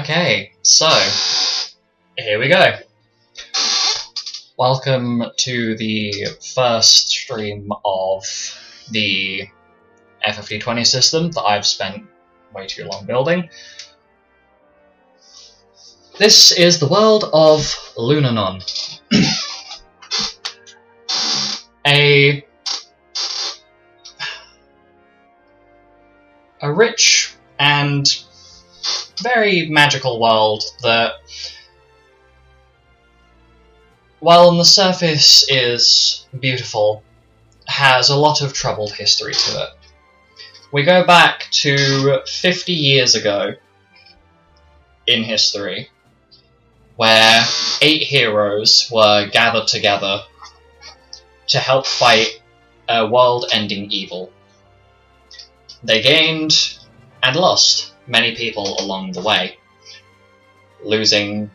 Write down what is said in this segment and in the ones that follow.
Okay, so here we go. Welcome to the first stream of the FFD20 system that I've spent way too long building. This is the world of Lunanon. A rich and very magical world that, while on the surface is beautiful, has a lot of troubled history to it. We go back to 50 years ago in history, where 8 heroes were gathered together to help fight a world-ending evil. They gained and lost many people along the way, losing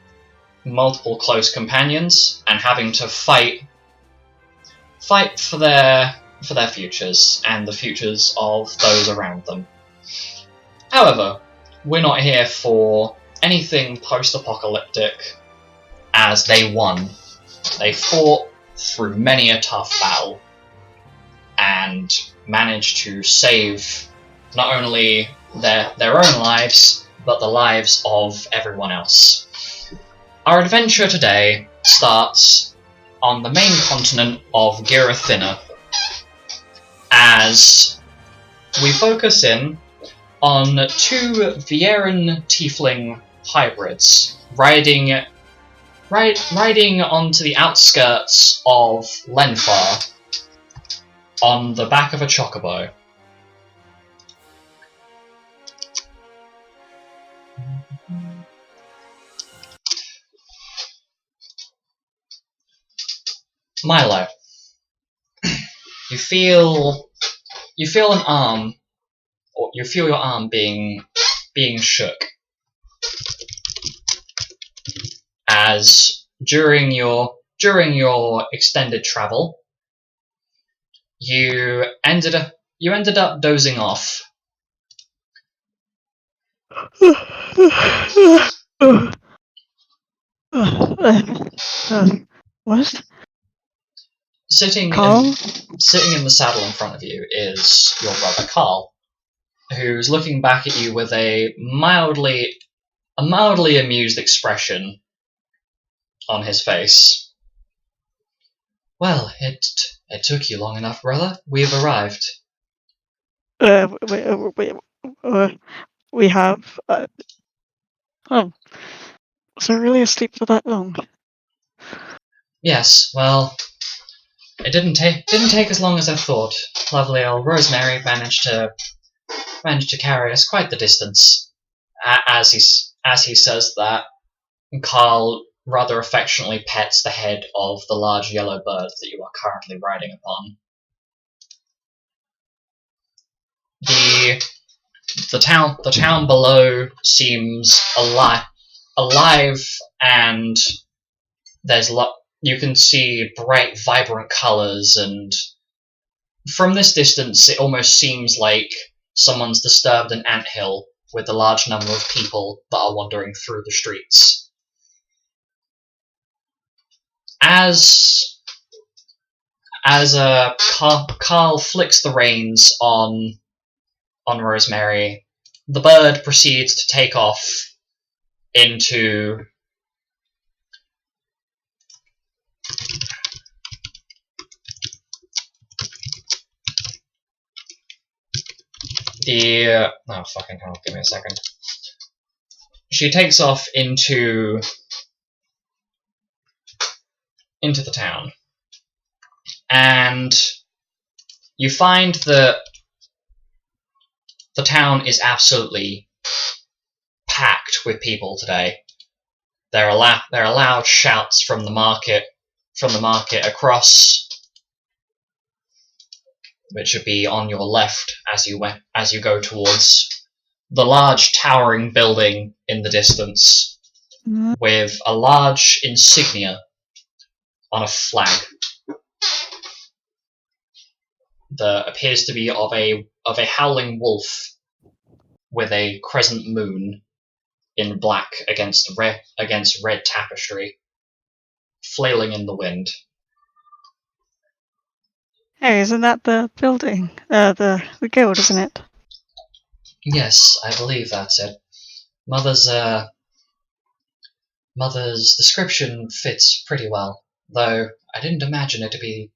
multiple close companions and having to fight for their futures and the futures of those around them. However, we're not here for anything post-apocalyptic, as they won. They fought through many a tough battle and managed to save not only their own lives, but the lives of everyone else. Our adventure today starts on the main continent of Girathina, as we focus in on 2 Vieran tiefling hybrids riding onto the outskirts of Lenfar on the back of a chocobo. Milo, you feel an arm, or you feel your arm being shook, as during your extended travel, you ended up dozing off. What? Sitting in the saddle in front of you is your brother Carl, who's looking back at you with a mildly amused expression on his face. Well, it took you long enough, brother. We've arrived. We have. Was I really asleep for that long? Yes. Well, it didn't take as long as I thought. Lovely old Rosemary managed to carry us quite the distance. As he says that, Carl rather affectionately pets the head of the large yellow bird that you are currently riding upon. The town below seems alive, and you can see bright, vibrant colours, and from this distance it almost seems like someone's disturbed an anthill with a large number of people that are wandering through the streets. As Carl flicks the reins on Rosemary, the bird proceeds to take off into the... oh, fucking hell, give me a second. She takes off into the town, and you find that the town is absolutely packed with people today. There are loud shouts from the market across, which should be on your left as you go towards the large towering building in the distance, with a large insignia on a flag that appears to be of a howling wolf with a crescent moon in black against red tapestry, flailing in the wind. Hey, isn't that the building? The guild, isn't it? Yes, I believe that's it. Mother's description fits pretty well, though I didn't imagine it to be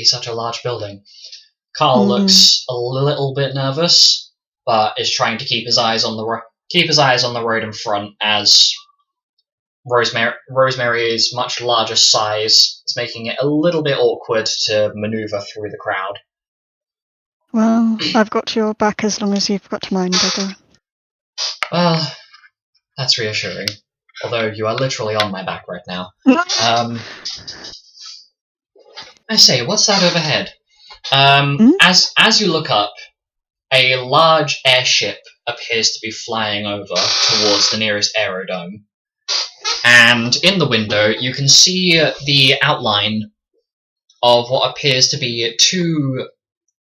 such a large building. Carl looks a little bit nervous, but is trying to keep his eyes on the road in front, as Rosemary's much larger size is making it a little bit awkward to maneuver through the crowd. Well, I've got your back as long as you've got mine, brother. Well, that's reassuring. Although you are literally on my back right now. I say, what's that overhead? As you look up, a large airship appears to be flying over towards the nearest aerodrome. And in the window, you can see the outline of what appears to be two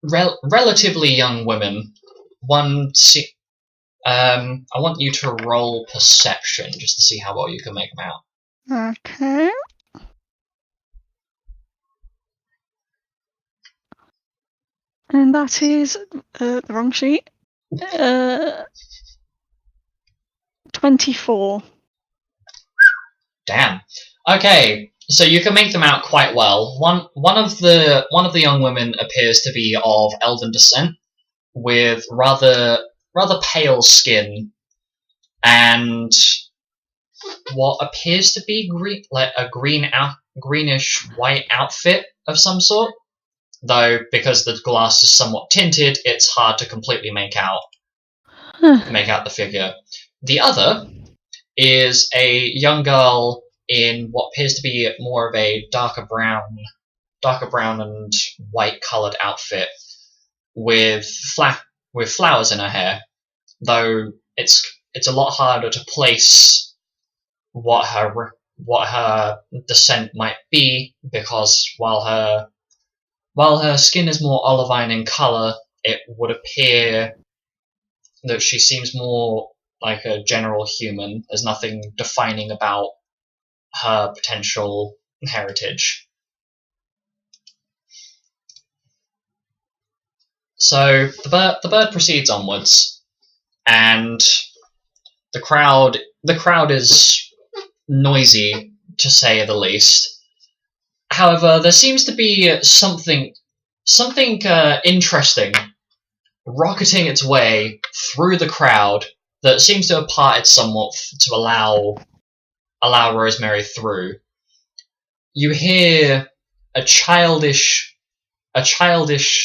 relatively young women. I want you to roll perception just to see how well you can make them out. Okay. And that is the wrong sheet. 24. Damn. Okay, so you can make them out quite well. One of the young women appears to be of elven descent, with rather pale skin, and what appears to be a greenish white outfit of some sort. Though because the glass is somewhat tinted, it's hard to completely make out the figure. The other is a young girl in what appears to be more of a darker brown and white coloured outfit with flowers in her hair. Though it's a lot harder to place what her descent might be, because while her skin is more olivine in colour, it would appear that she seems more like a general human. There's nothing defining about her potential heritage. So the bird proceeds onwards, and the crowd is noisy, to say the least. However, there seems to be something interesting rocketing its way through the crowd that seems to have parted somewhat to allow Rosemary through. You hear a childish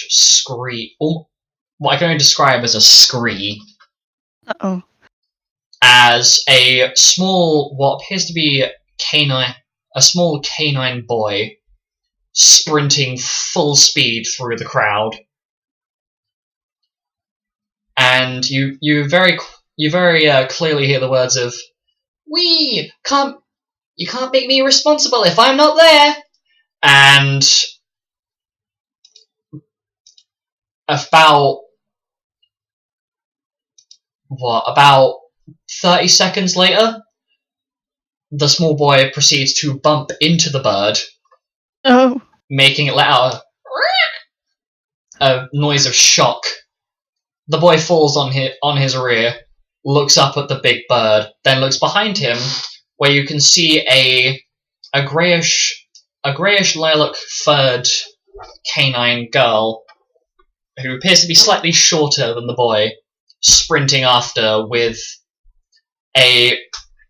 scream, what I can only describe as a scream, as a small, what appears to be a small canine boy sprinting full speed through the crowd. And you very clearly hear the words of, you can't make me responsible if I'm not there." And about 30 seconds later, the small boy proceeds to bump into the bird, making it let out a noise of shock. The boy falls on his rear, looks up at the big bird, then looks behind him, where you can see a greyish lilac furred canine girl who appears to be slightly shorter than the boy, sprinting after with a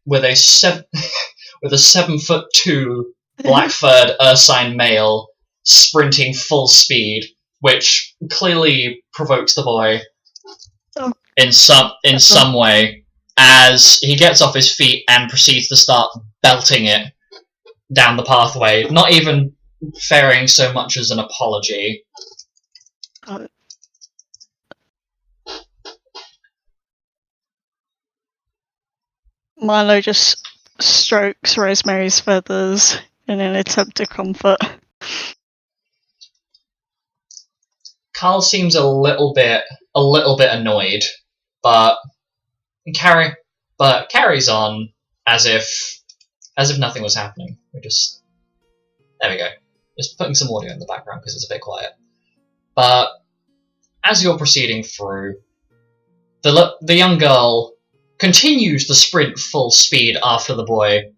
7'2" black furred ursine male sprinting full speed, which clearly provokes the boy in some way, as he gets off his feet and proceeds to start belting it down the pathway, not even faring so much as an apology. Milo just strokes Rosemary's feathers in an attempt to comfort. Carl seems a little bit annoyed, but but carries on as if nothing was happening. There we go. Just putting some audio in the background because it's a bit quiet. But as you're proceeding through, the young girl continues the sprint full speed after the boy,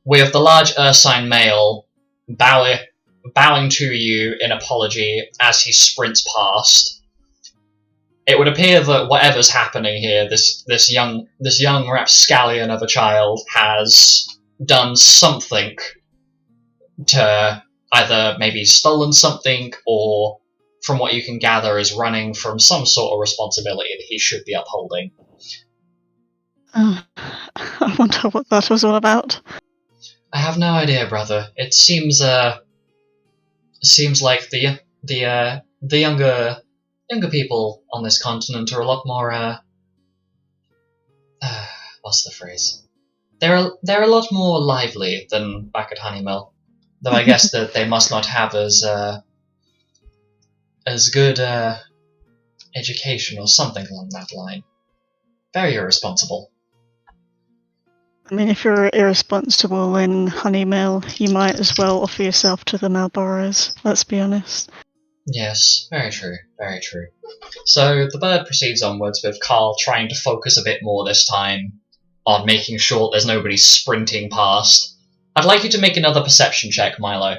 with the large ursine male bowing to you in apology as he sprints past. It would appear that whatever's happening here, this young rapscallion of a child has done something to either maybe stolen something, or from what you can gather is running from some sort of responsibility that he should be upholding. I wonder what that was all about. I have no idea, brother. It seems like the younger people on this continent are a lot more what's the phrase? They're a lot more lively than back at Honeymill. Though I guess that they must not have as good education or something along that line. Very irresponsible. I mean, if you're irresponsible in Honeymill, you might as well offer yourself to the Malboros, let's be honest. Yes, very true, very true. So the bird proceeds onwards, with Carl trying to focus a bit more this time on making sure there's nobody sprinting past. I'd like you to make another perception check, Milo.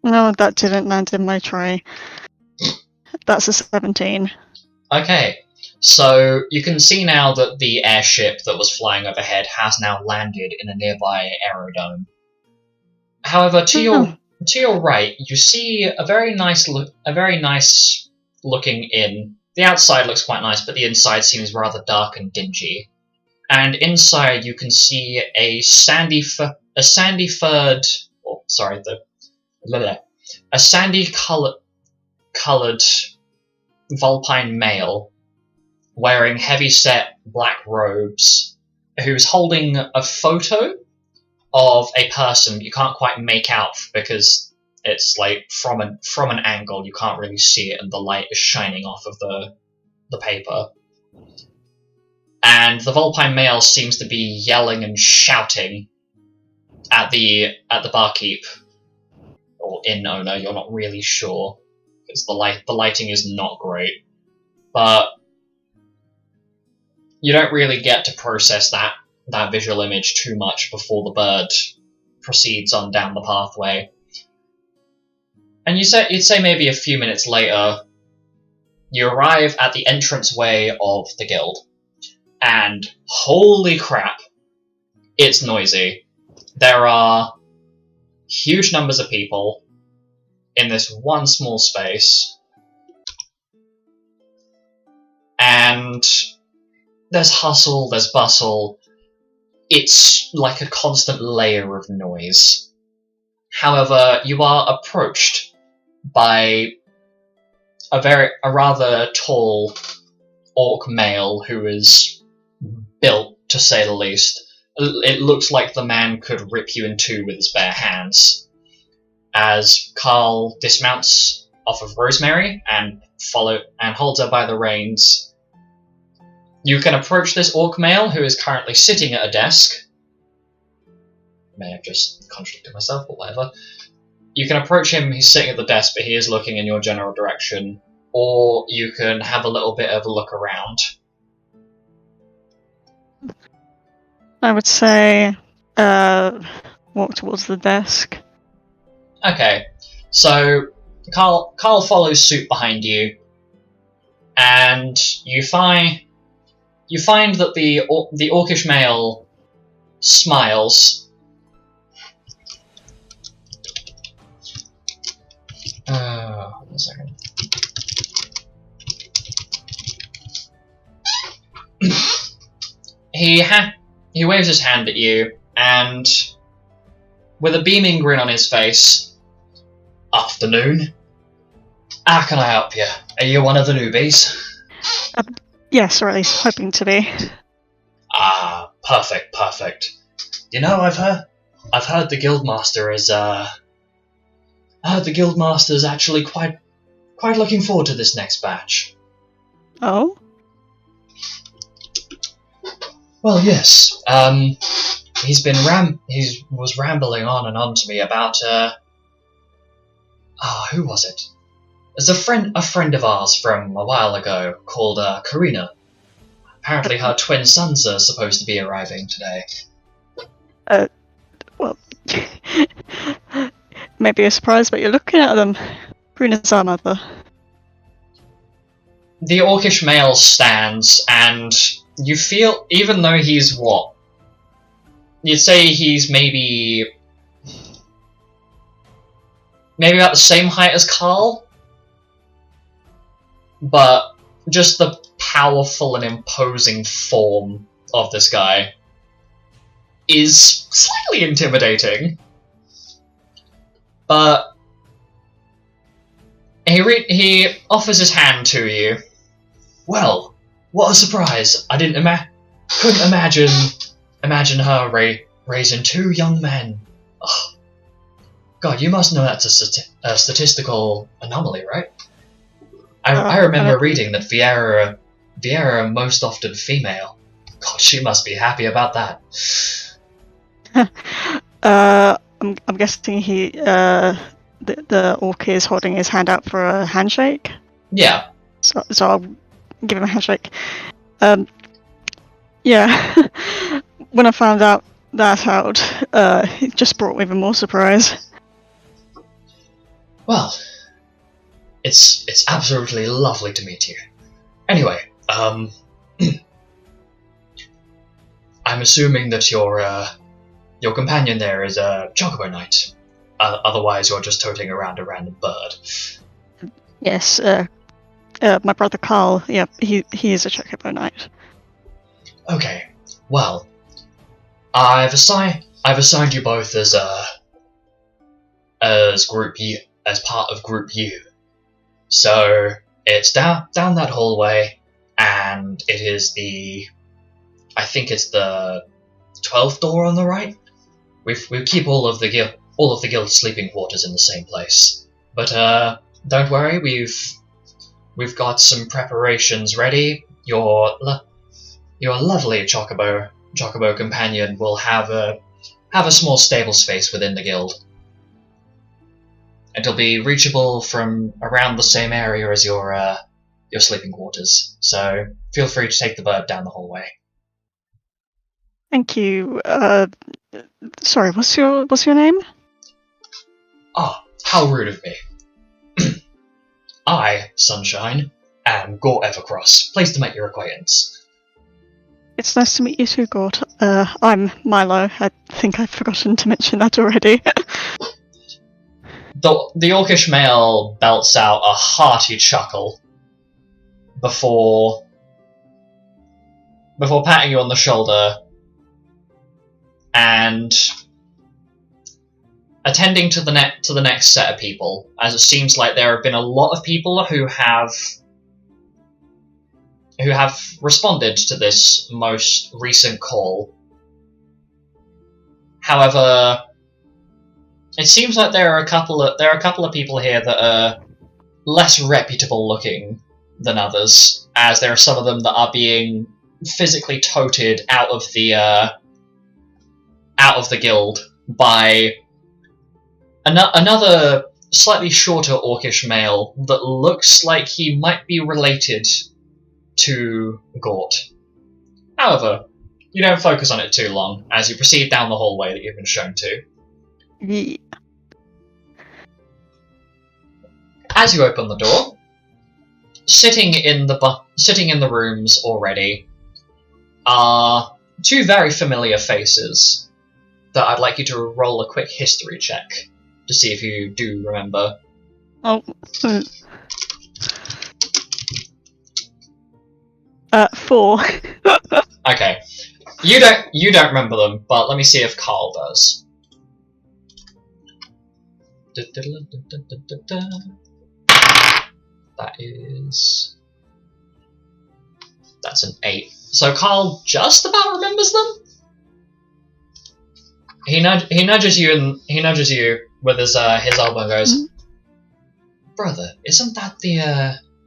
No, that didn't land in my tray. That's a 17. Okay, so you can see now that the airship that was flying overhead has now landed in a nearby aerodome. However, to your right, you see a very nice looking inn. The outside looks quite nice, but the inside seems rather dark and dingy. And inside, you can see a sandy coloured Vulpine male, wearing heavy-set black robes, who's holding a photo of a person you can't quite make out because it's like from an angle you can't really see it and the light is shining off of the paper. And the Vulpine male seems to be yelling and shouting at the barkeep or inn owner. You're not really sure because the lighting is not great, but you don't really get to process that visual image too much before the bird proceeds on down the pathway. And you'd say maybe a few minutes later, you arrive at the entranceway of the guild. And holy crap, it's noisy. There are huge numbers of people in this one small space. And there's hustle, there's bustle. It's like a constant layer of noise. However, you are approached by a rather tall orc male who is built, to say the least. It looks like the man could rip you in two with his bare hands. As Carl dismounts off of Rosemary and holds her by the reins, you can approach this orc male who is currently sitting at a desk. May have just contradicted myself, but whatever. You can approach him, he's sitting at the desk, but he is looking in your general direction. Or you can have a little bit of a look around. I would say walk towards the desk. Okay, so Carl follows suit behind you, and you find that the orcish male smiles. Hold on a second. He waves his hand at you, and with a beaming grin on his face, "Afternoon. How can I help you? Are you one of the newbies?" Yes, or at least hoping to be. Ah, perfect. You know, I've heard the guildmaster is actually quite looking forward to this next batch. Oh? Well, yes. He was rambling on and on to me about who was it? There's a friend of ours from a while ago called Karina. Apparently her twin sons are supposed to be arriving today. Well, maybe a surprise, but you're looking at them. Karina's our mother. The orcish male stands, and you feel, even though he's what? You'd say he's maybe about the same height as Carl, but just the powerful and imposing form of this guy is slightly intimidating. But he offers his hand to you. Well, what a surprise! I couldn't imagine her raising two young men. Oh, God, you must know that's a statistical anomaly, right? I remember reading that Viera are most often female. God, she must be happy about that. I'm guessing the orc is holding his hand out for a handshake. Yeah. So I'll give him a handshake. Yeah. When I found out it just brought even more surprise. Well, it's absolutely lovely to meet you. Anyway, I'm assuming that your companion there is a chocobo knight. Otherwise, you're just toting around a random bird. Yes. My brother Carl. Yeah, he is a chocobo knight. Okay. Well, I've assigned you both as part of Group U. So it's down that hallway, and it is I think it's the 12th door on the right. We keep all of the guild sleeping quarters in the same place. But don't worry, we've got some preparations ready. Your lovely chocobo companion will have a small stable space within the guild. It'll be reachable from around the same area as your sleeping quarters. So feel free to take the bird down the hallway. Thank you. Sorry, what's your name? Ah, how rude of me. I, Sunshine, am Gore Evercross. Pleased to make your acquaintance. It's nice to meet you too, Gort. I'm Milo. I think I've forgotten to mention that already. The orcish male belts out a hearty chuckle before patting you on the shoulder and attending to the next set of people, as it seems like there have been a lot of people who have responded to this most recent call. However, it seems like there are a couple of people here that are less reputable looking than others, as there are some of them that are being physically toted out of the guild by another slightly shorter orcish male that looks like he might be related to Gort. However, you don't focus on it too long as you proceed down the hallway that you've been shown to. Yeah. As you open the door, sitting in the rooms already are two very familiar faces that I'd like you to roll a quick history check to see if you do remember. Oh. 4. Okay. You don't remember them, but let me see if Carl does. That's an 8. So Carl just about remembers them. He nudges you with his elbow and goes, "Brother,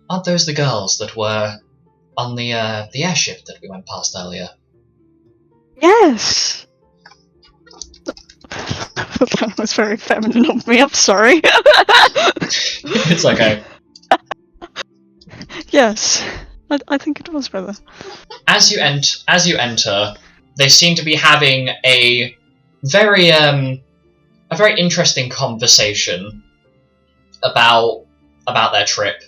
aren't those the girls that were on the airship that we went past earlier?" Yes! That was very feminine of me, I'm sorry. It's okay. Yes, I think it was, brother. As you enter, they seem to be having a very interesting conversation about their trip,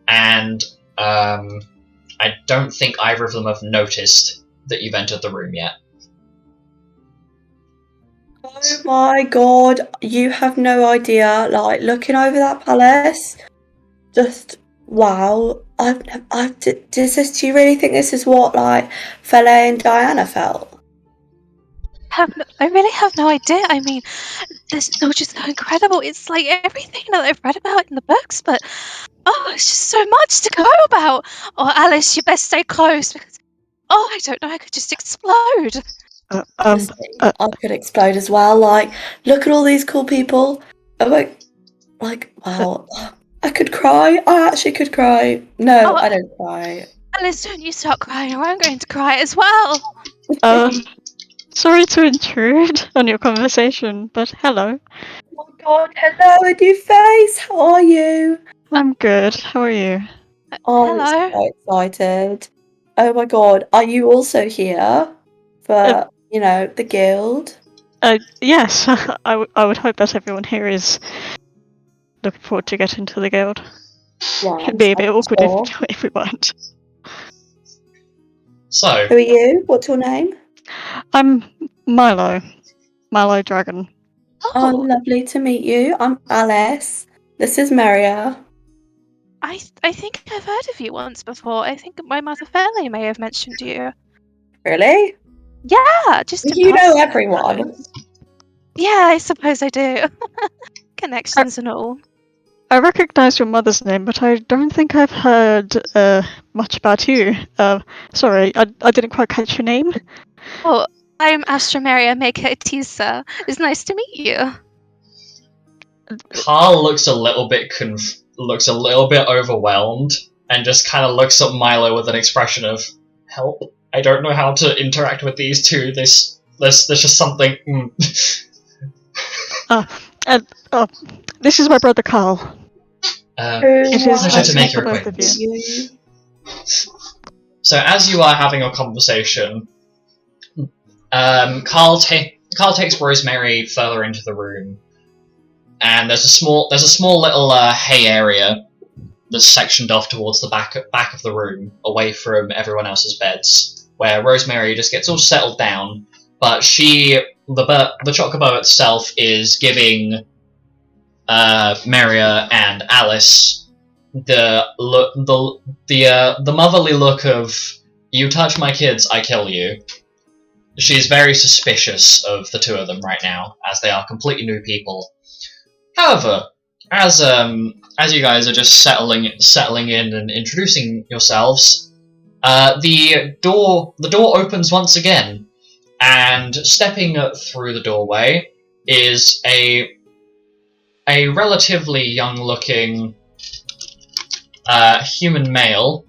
and I don't think either of them have noticed that you've entered the room yet. Oh my god, you have no idea. Like, looking over that palace, just wow. Do you really think this is what, like, Fele and Diana felt? I really have no idea. I mean, this is just so incredible. It's like everything that I've read about in the books, but it's just so much to go about. Oh, Alice, you best stay close because I don't know, I could just explode. Honestly, I could explode as well. Like, look at all these cool people. I'm like, wow. I could cry. I actually could cry. No, I don't cry. Alice, don't you start crying or I'm going to cry as well. Sorry to intrude on your conversation, but hello. Oh my god, hello, new face. How are you? I'm good. How are you? I'm Hello. so excited. Oh my god, are you also here for, the guild? Yes, I would hope that everyone here is looking forward to getting to the guild. Yeah, It'd be a bit awkward sure. if we weren't. So, Who are you? What's your name? I'm Milo Dragon. Oh, lovely to meet you. I'm Alice. This is Maria. I think I've heard of you once before. I think my mother Fairley may have mentioned you. Really? Yeah, just You know impressed. everyone. Yeah, I suppose I do. Connections and all. I recognise your mother's name, but I don't think I've heard much about you. Sorry, I didn't quite catch your name. Oh, I'm Astromeria Medusa. It's nice to meet you. Carl looks a little bit overwhelmed, and just kind of looks at Milo with an expression of help. I don't know how to interact with these two. There's just something. This is my brother Carl. It is pleasure to make nice your for both of acquaintance. You. So as you are having a conversation, Carl takes Rosemary further into the room, and there's a small little hay area that's sectioned off towards the back of the room, away from everyone else's beds, where Rosemary just gets all settled down. But the chocobo itself is giving Maria and Alice the motherly look of "you touch my kids, I kill you." She's very suspicious of the two of them right now, as they are completely new people. However, as you guys are just settling in and introducing yourselves, the door opens once again, and stepping through the doorway is a relatively young-looking human male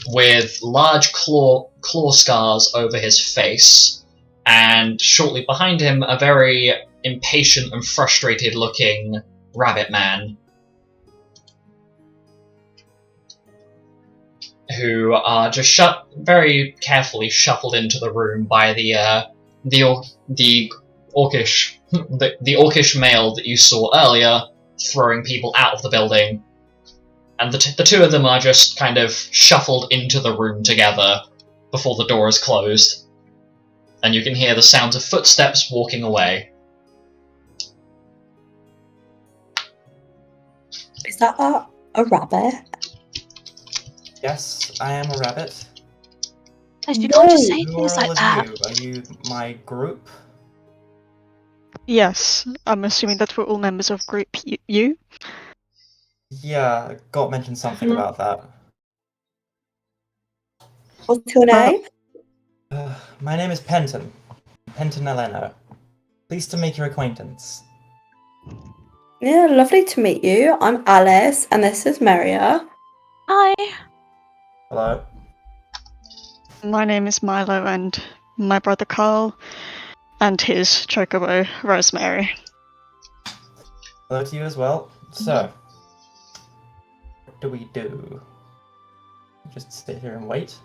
with large claw scars over his face, and shortly behind him a very impatient and frustrated-looking rabbit man, who are just very carefully shuffled into the room by the orcish male that you saw earlier, throwing people out of the building. And the two of them are just kind of shuffled into the room together before the door is closed. And you can hear the sounds of footsteps walking away. Is that a rabbit? Yes, I am a rabbit. You can't just say Who things are all like of that. you? Are you my group? Yes, I'm assuming that we're all members of Group U. Yeah, Got mentioned something about that. What's your name? My name is Penton. Penton Eleno. Pleased to make your acquaintance. Yeah, lovely to meet you. I'm Alice, and this is Maria. Hi. Hello. My name is Milo, and my brother Carl, and his chocobo, Rosemary. Hello to you as well. So, what do we do? Just sit here and wait?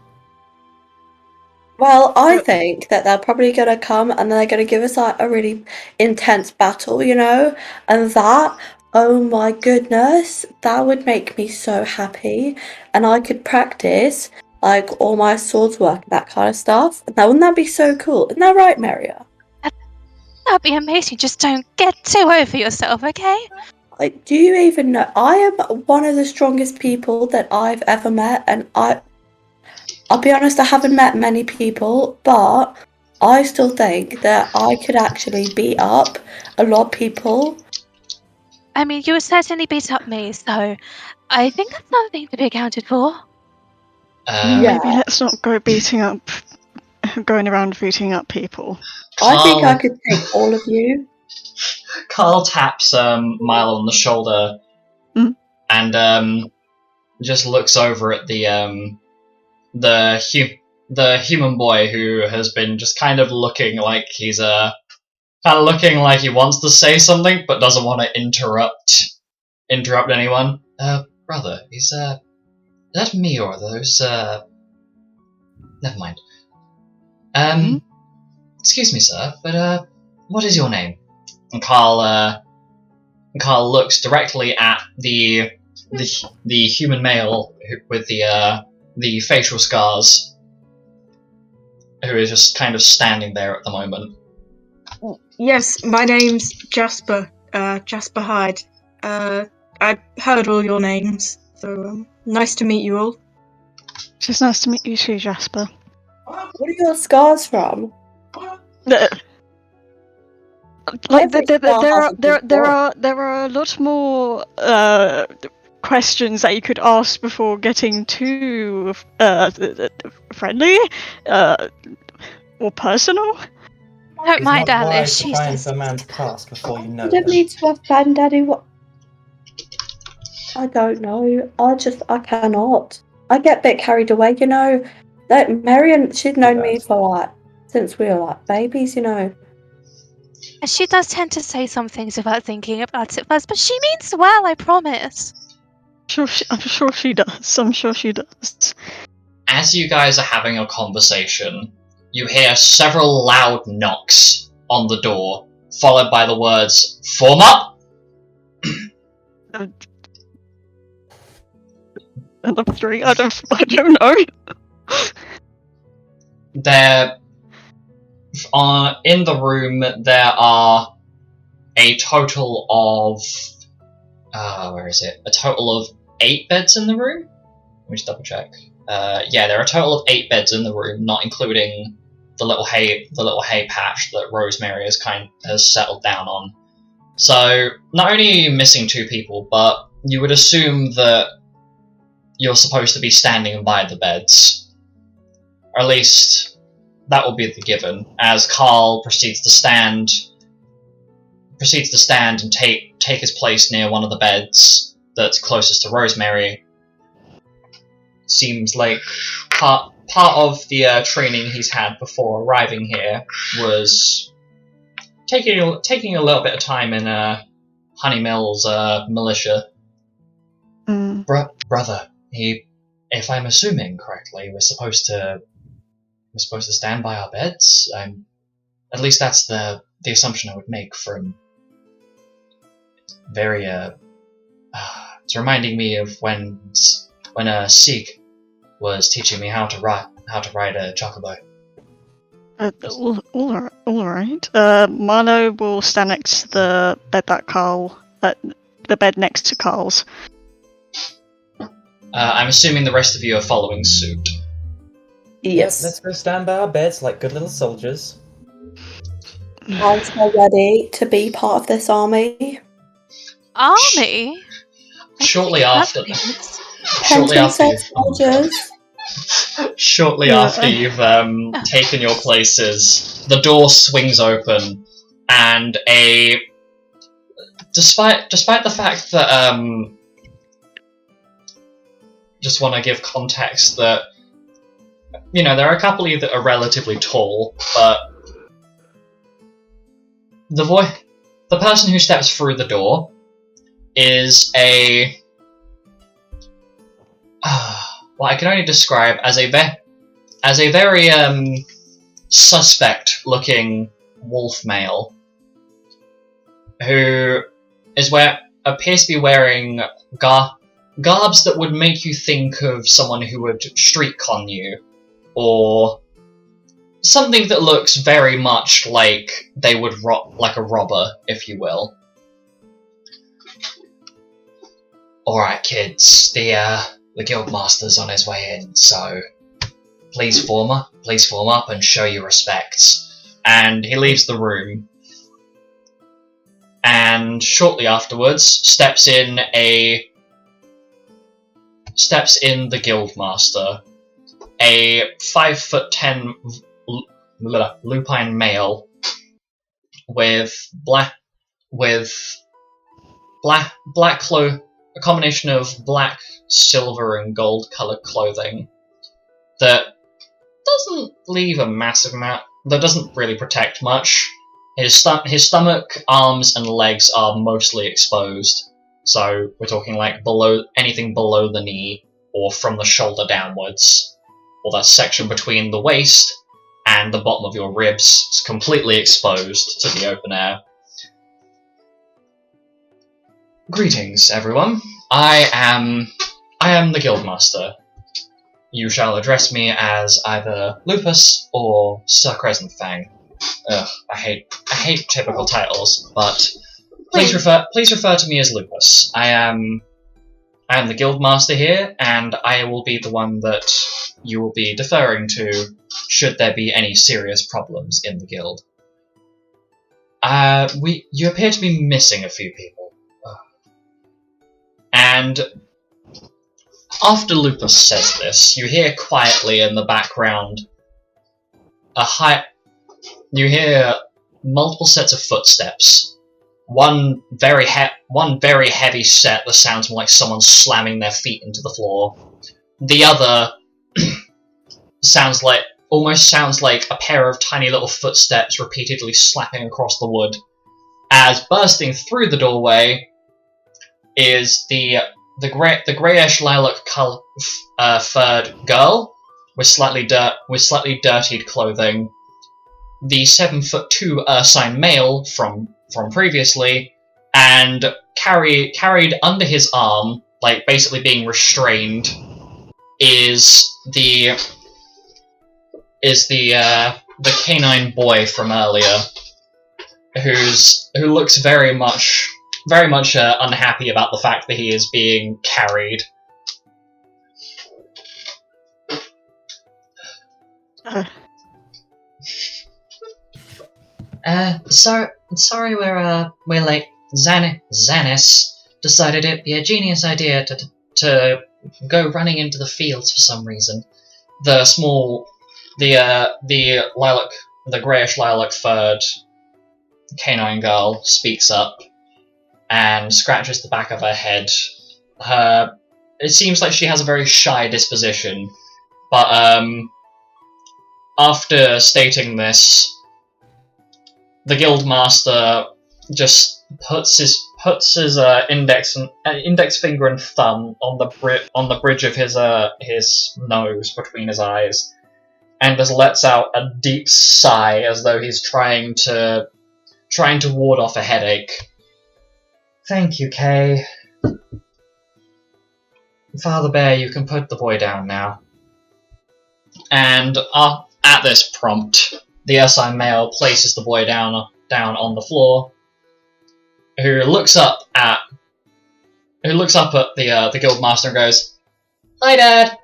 Well, I think that they're probably gonna come and they're gonna give us like a really intense battle, you know? And that, oh my goodness, that would make me so happy. And I could practice like all my swords work and that kind of stuff. Now, wouldn't that be so cool? Isn't that right, Maria? That'd be amazing. Just don't get too over yourself, okay? Like, do you even know? I am one of the strongest people that I've ever met, and I'll be honest, I haven't met many people, but I still think that I could actually beat up a lot of people. I mean, you would certainly beat up me, so I think that's another thing to be accounted for. Yeah. Maybe let's not go going around beating up people. I think I Carl- could take all of you. Carl taps Milo on the shoulder and just looks over at the human boy who has been just kind of looking like he's looking like he wants to say something but doesn't want to interrupt anyone. Brother, is that me or are those never mind. Excuse me, sir, but what is your name? And Carl looks directly at the human male with the facial scars, who is just kind of standing there at the moment. Yes, my name's Jasper. Jasper Hyde. I've heard all your names, so nice to meet you all. It's just nice to meet you too, Jasper. What are your scars from? Like Every scar has a good there point. are a lot more questions that you could ask before getting too friendly or personal. Don't It's mind not wise Alice, to she's pry just... into a man's past before you know You don't them. need to offend anyone. I don't know. I cannot. I get a bit carried away, you know. That Marion, she's known me for like since we were like babies, you know. And she does tend to say some things without thinking about it first, but she means well, I promise. I'm sure she does. As you guys are having a conversation, you hear several loud knocks on the door, followed by the words, "Form up!" And I'm three. I don't know. There, in the room, there are a total of, where is it? A total of 8 beds in the room? Let me just double check. Yeah, there are a total of 8 beds in the room, not including the little hay patch that Rosemary has settled down on. So, not only are you missing 2 people, but you would assume that you're supposed to be standing by the beds. Or at least, that will be the given, as Carl proceeds to stand and take his place near one of the beds that's closest to Rosemary. Seems like part of the training he's had before arriving here was taking a little bit of time in Honeymill's militia. Brother, if I'm assuming correctly, we're supposed to stand by our beds. At least that's the assumption I would make from very it's reminding me of when Seek was teaching me how to ride a chocobo. All right. Milo will stand next to the bed next to Carl's. I'm assuming the rest of you are following suit. Yes. Let's go stand by our beds like good little soldiers. I'm so ready to be part of this army. Army? Shortly after you've taken your places, the door swings open, and despite the fact that just want to give context that there are a couple of you that are relatively tall, but the person who steps through the door is a what I can only describe as a very suspect-looking wolf male who appears to be wearing garbs that would make you think of someone who would street con you, or something that looks very much like they would like a robber, if you will. Alright, kids, the guildmaster's on his way in, so please form up and show your respects. And he leaves the room. And shortly afterwards, steps in the guildmaster, a 5'10" lupine male with a combination of black, silver, and gold colored clothing that doesn't leave a massive amount. That doesn't really protect much. His stomach, arms, and legs are mostly exposed. So we're talking like anything below the knee or from the shoulder downwards, or that section between the waist and the bottom of your ribs is completely exposed to the open air. Greetings, everyone. I am the Guildmaster. You shall address me as either Lupus or Sir Crescentfang. Ugh, I hate typical titles, but please refer to me as Lupus. I am the Guildmaster here, and I will be the one that you will be deferring to should there be any serious problems in the guild. You appear to be missing a few people. And after Lupus says this, you hear quietly in the background you hear multiple sets of footsteps. One very heavy set that sounds more like someone slamming their feet into the floor. The other almost sounds like a pair of tiny little footsteps repeatedly slapping across the wood. As bursting through the doorway is the greyish lilac furred girl with slightly dirtied clothing. The 7'2" Ursine male from previously, and carried under his arm, like basically being restrained, is the canine boy from earlier, who looks very much unhappy about the fact that he is being carried. Sorry we're late. Zanus decided it'd be a genius idea to go running into the fields for some reason. The greyish lilac furred canine girl speaks up and scratches the back of her head. It seems like she has a very shy disposition, but after stating this, the Guildmaster just puts his index finger and thumb on the bridge of his nose between his eyes, and just lets out a deep sigh as though he's trying to ward off a headache. Thank you, Kay. Father Bear, you can put the boy down now. And at this prompt, the Ursine male places the boy down on the floor, who looks up at the Guildmaster and goes, "Hi, Dad.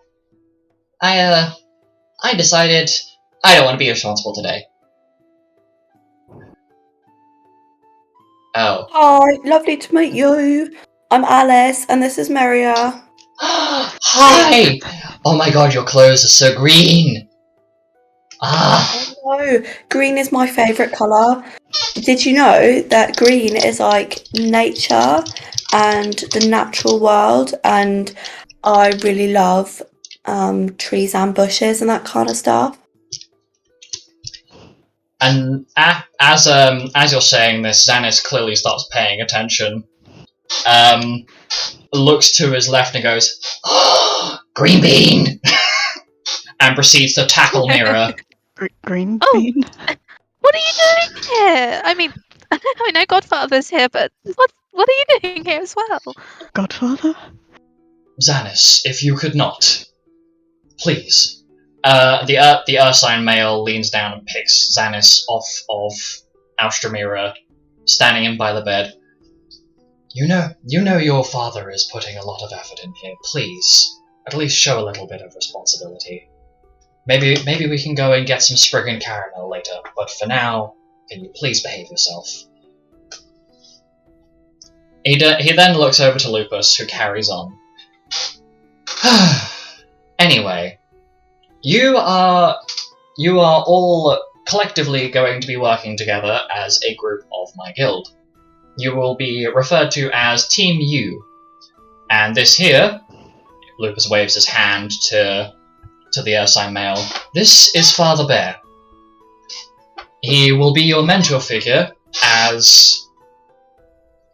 I decided I don't want to be responsible today." Oh. Hi, lovely to meet you. I'm Alice, and this is Maria. Hi! Oh my god, your clothes are so green! Oh, green is my favourite colour. Did you know that green is like nature and the natural world, and I really love trees and bushes and that kind of stuff. And as you're saying this, Zanus clearly starts paying attention. Looks to his left and goes, "Oh, green bean!" and proceeds to tackle Mira. Green Oh. bean? What are you doing here? I mean, I know Godfather's here, but what are you doing here as well? Godfather? Zanus, if you could not, please. The Ursine male leans down and picks Zanus off of Alstramira, standing in by the bed. You know your father is putting a lot of effort in here. Please, at least show a little bit of responsibility. Maybe we can go and get some Spriggan caramel later, but for now, can you please behave yourself? He then looks over to Lupus, who carries on. Anyway, you are all collectively going to be working together as a group of my guild. You will be referred to as Team U. And this here, Lupus waves his hand to the Ursine male, this is Father Bear. He will be your mentor figure, as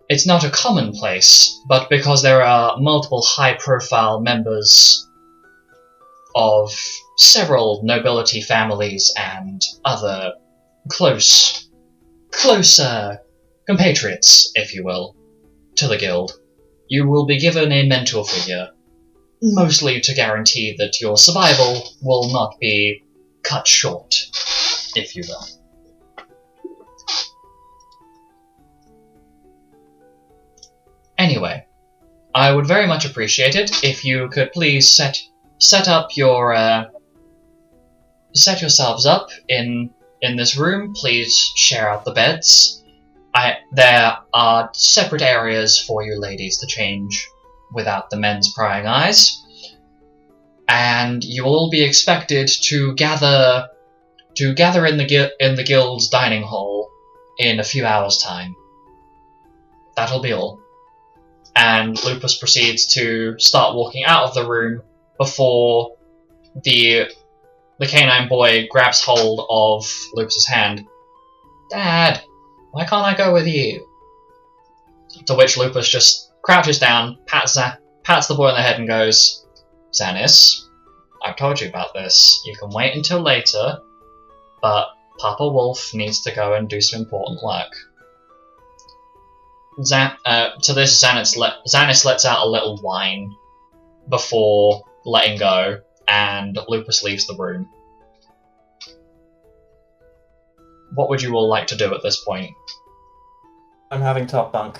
it's not a commonplace, but because there are multiple high-profile members of several nobility families and other closer compatriots, if you will, to the guild, you will be given a mentor figure, mostly to guarantee that your survival will not be cut short, if you will. Anyway, I would very much appreciate it if you could please set yourselves up in this room. Please share out the beds. There are separate areas for you ladies to change without the men's prying eyes, and you will all be expected to gather in the guild's dining hall in a few hours' time. That'll be all. And Lupus proceeds to start walking out of the room before the canine boy grabs hold of Lupus's hand. Dad, why can't I go with you? To which Lupus just crouches down, pats the boy on the head and goes, Zanus, I've told you about this. You can wait until later, but Papa Wolf needs to go and do some important work. To this, Zanus lets out a little whine before letting go, and Lupus leaves the room. What would you all like to do at this point? I'm having top bunk.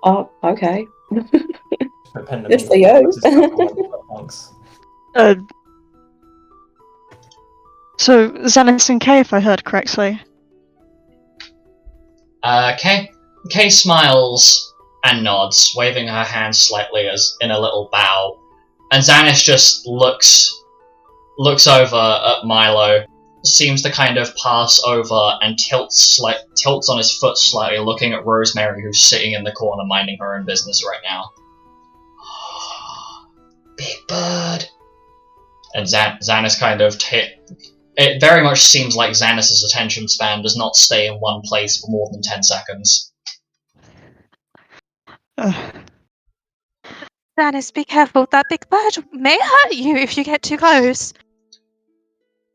Oh, okay. Pretend Good for you. So, Zanus and Kay, if I heard correctly. Kay smiles and nods, waving her hand slightly as in a little bow, and Zanus just looks over at Milo, seems to kind of pass over and tilts on his foot slightly, looking at Rosemary, who's sitting in the corner minding her own business right now. Big bird. And Zanus kind of it very much seems like Zanus' attention span does not stay in one place for more than 10 seconds. Zanus, be careful. That big bird may hurt you if you get too close.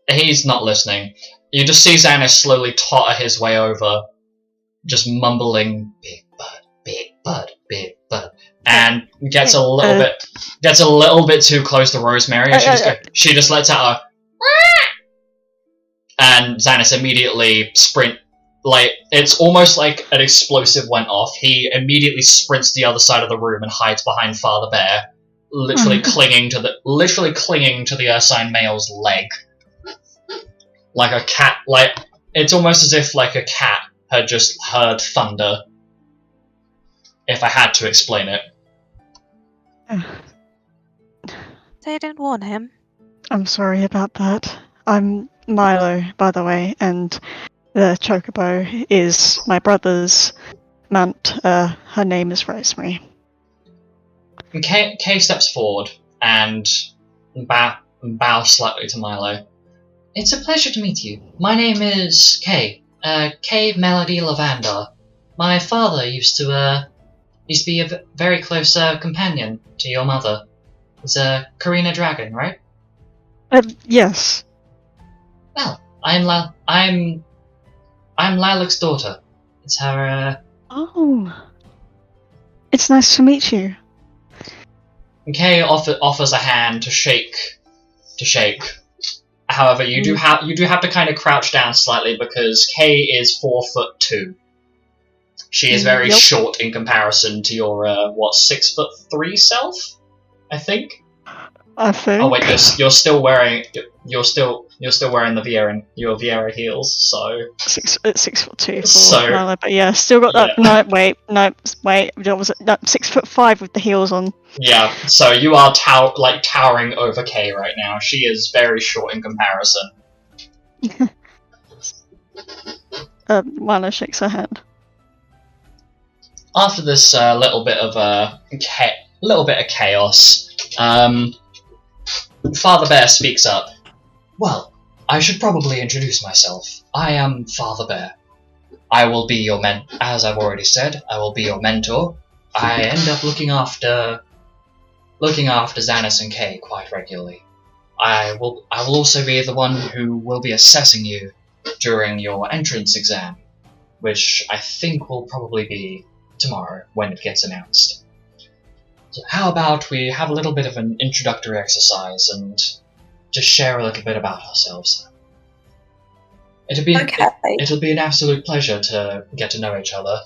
He's not listening. You just see Zanus slowly totter his way over, just mumbling, big bird, big bird, big bird, and gets a little bit too close to Rosemary, and she just lets out a and Zanus immediately it's almost like an explosive went off. He immediately sprints to the other side of the room and hides behind Father Bear, literally clinging to the Ursine male's leg. Like a cat, it's almost as if like a cat had just heard thunder. If I had to explain it. They didn't warn him. I'm sorry about that. I'm Milo, by the way, and the chocobo is my brother's mount. Her name is Rosemary. Kay steps forward and bows slightly to Milo. It's a pleasure to meet you. My name is Kay. Kay Melody Lavanda. My father used to be a very close companion to your mother. It's Karina Dragon, right? Yes. Well, I'm Lilac's daughter. It's her. Oh. It's nice to meet you. Kay offers a hand to shake. However, you do have to kind of crouch down slightly because Kay is 4'2". She is very short in comparison to your 6'3" self, I think. I think. Oh wait, you're still wearing the Viera heels, so 6'2" for So- Lila, but yeah, still got that. yeah. No, wait. There was 6'5" with the heels on. yeah. So you are towering over Kay right now. She is very short in comparison. Lila shakes her hand. After this little bit of chaos, Father Bear speaks up. Well, I should probably introduce myself. I am Father Bear. I will be your as I've already said, I will be your mentor. I end up looking after Zanus and Kay quite regularly. I will also be the one who will be assessing you during your entrance exam, which I think will probably be tomorrow when it gets announced. So how about we have a little bit of an introductory exercise and just share a little bit about ourselves. It'll be an absolute pleasure to get to know each other.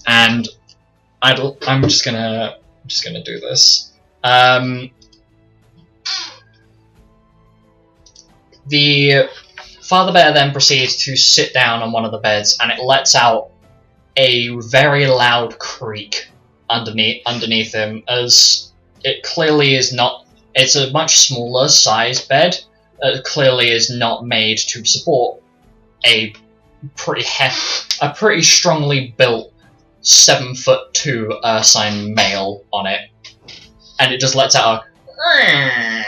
And I'm just gonna do this. The Father Bear then proceeds to sit down on one of the beds, and it lets out a very loud creak underneath him, as it clearly is not. It's a much smaller sized bed. It clearly is not made to support a pretty strongly built 7'2" Ursine male on it, and it just lets out a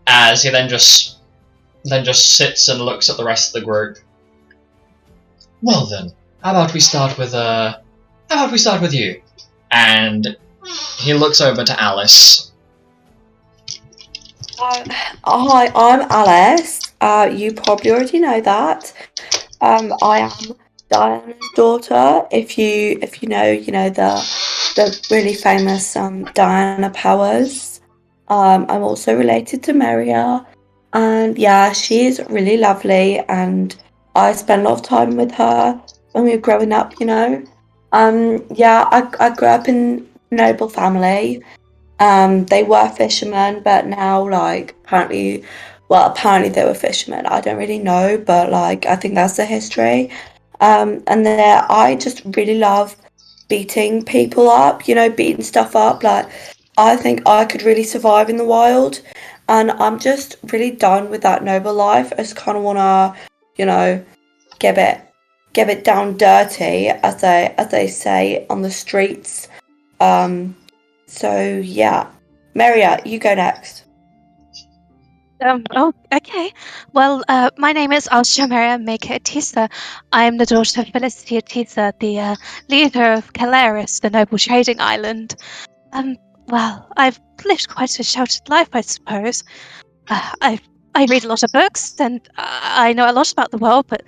as he then just sits and looks at the rest of the group. Well then, how about we start with you? And he looks over to Alice. Hi, I'm Alice. You probably already know that. I am Diana's daughter. If you know, the really famous Diana Powers. I'm also related to Maria, and yeah, she is really lovely, and I spent a lot of time with her when we were growing up. Yeah, I grew up in a noble family. They were fishermen, but now, apparently they were fishermen. I don't really know, but, I think that's the history. And I just really love beating people up, beating stuff up. I think I could really survive in the wild, and I'm just really done with that noble life. I just kind of want to, give it down dirty, as they say on the streets. So yeah, Maria, you go next. Oh, okay. Well, my name is Maria Maker Atisa. I am the daughter of Felicity Atisa, the leader of Calaris, the noble trading island. Well, I've lived quite a sheltered life, I suppose. I read a lot of books, and I know a lot about the world, but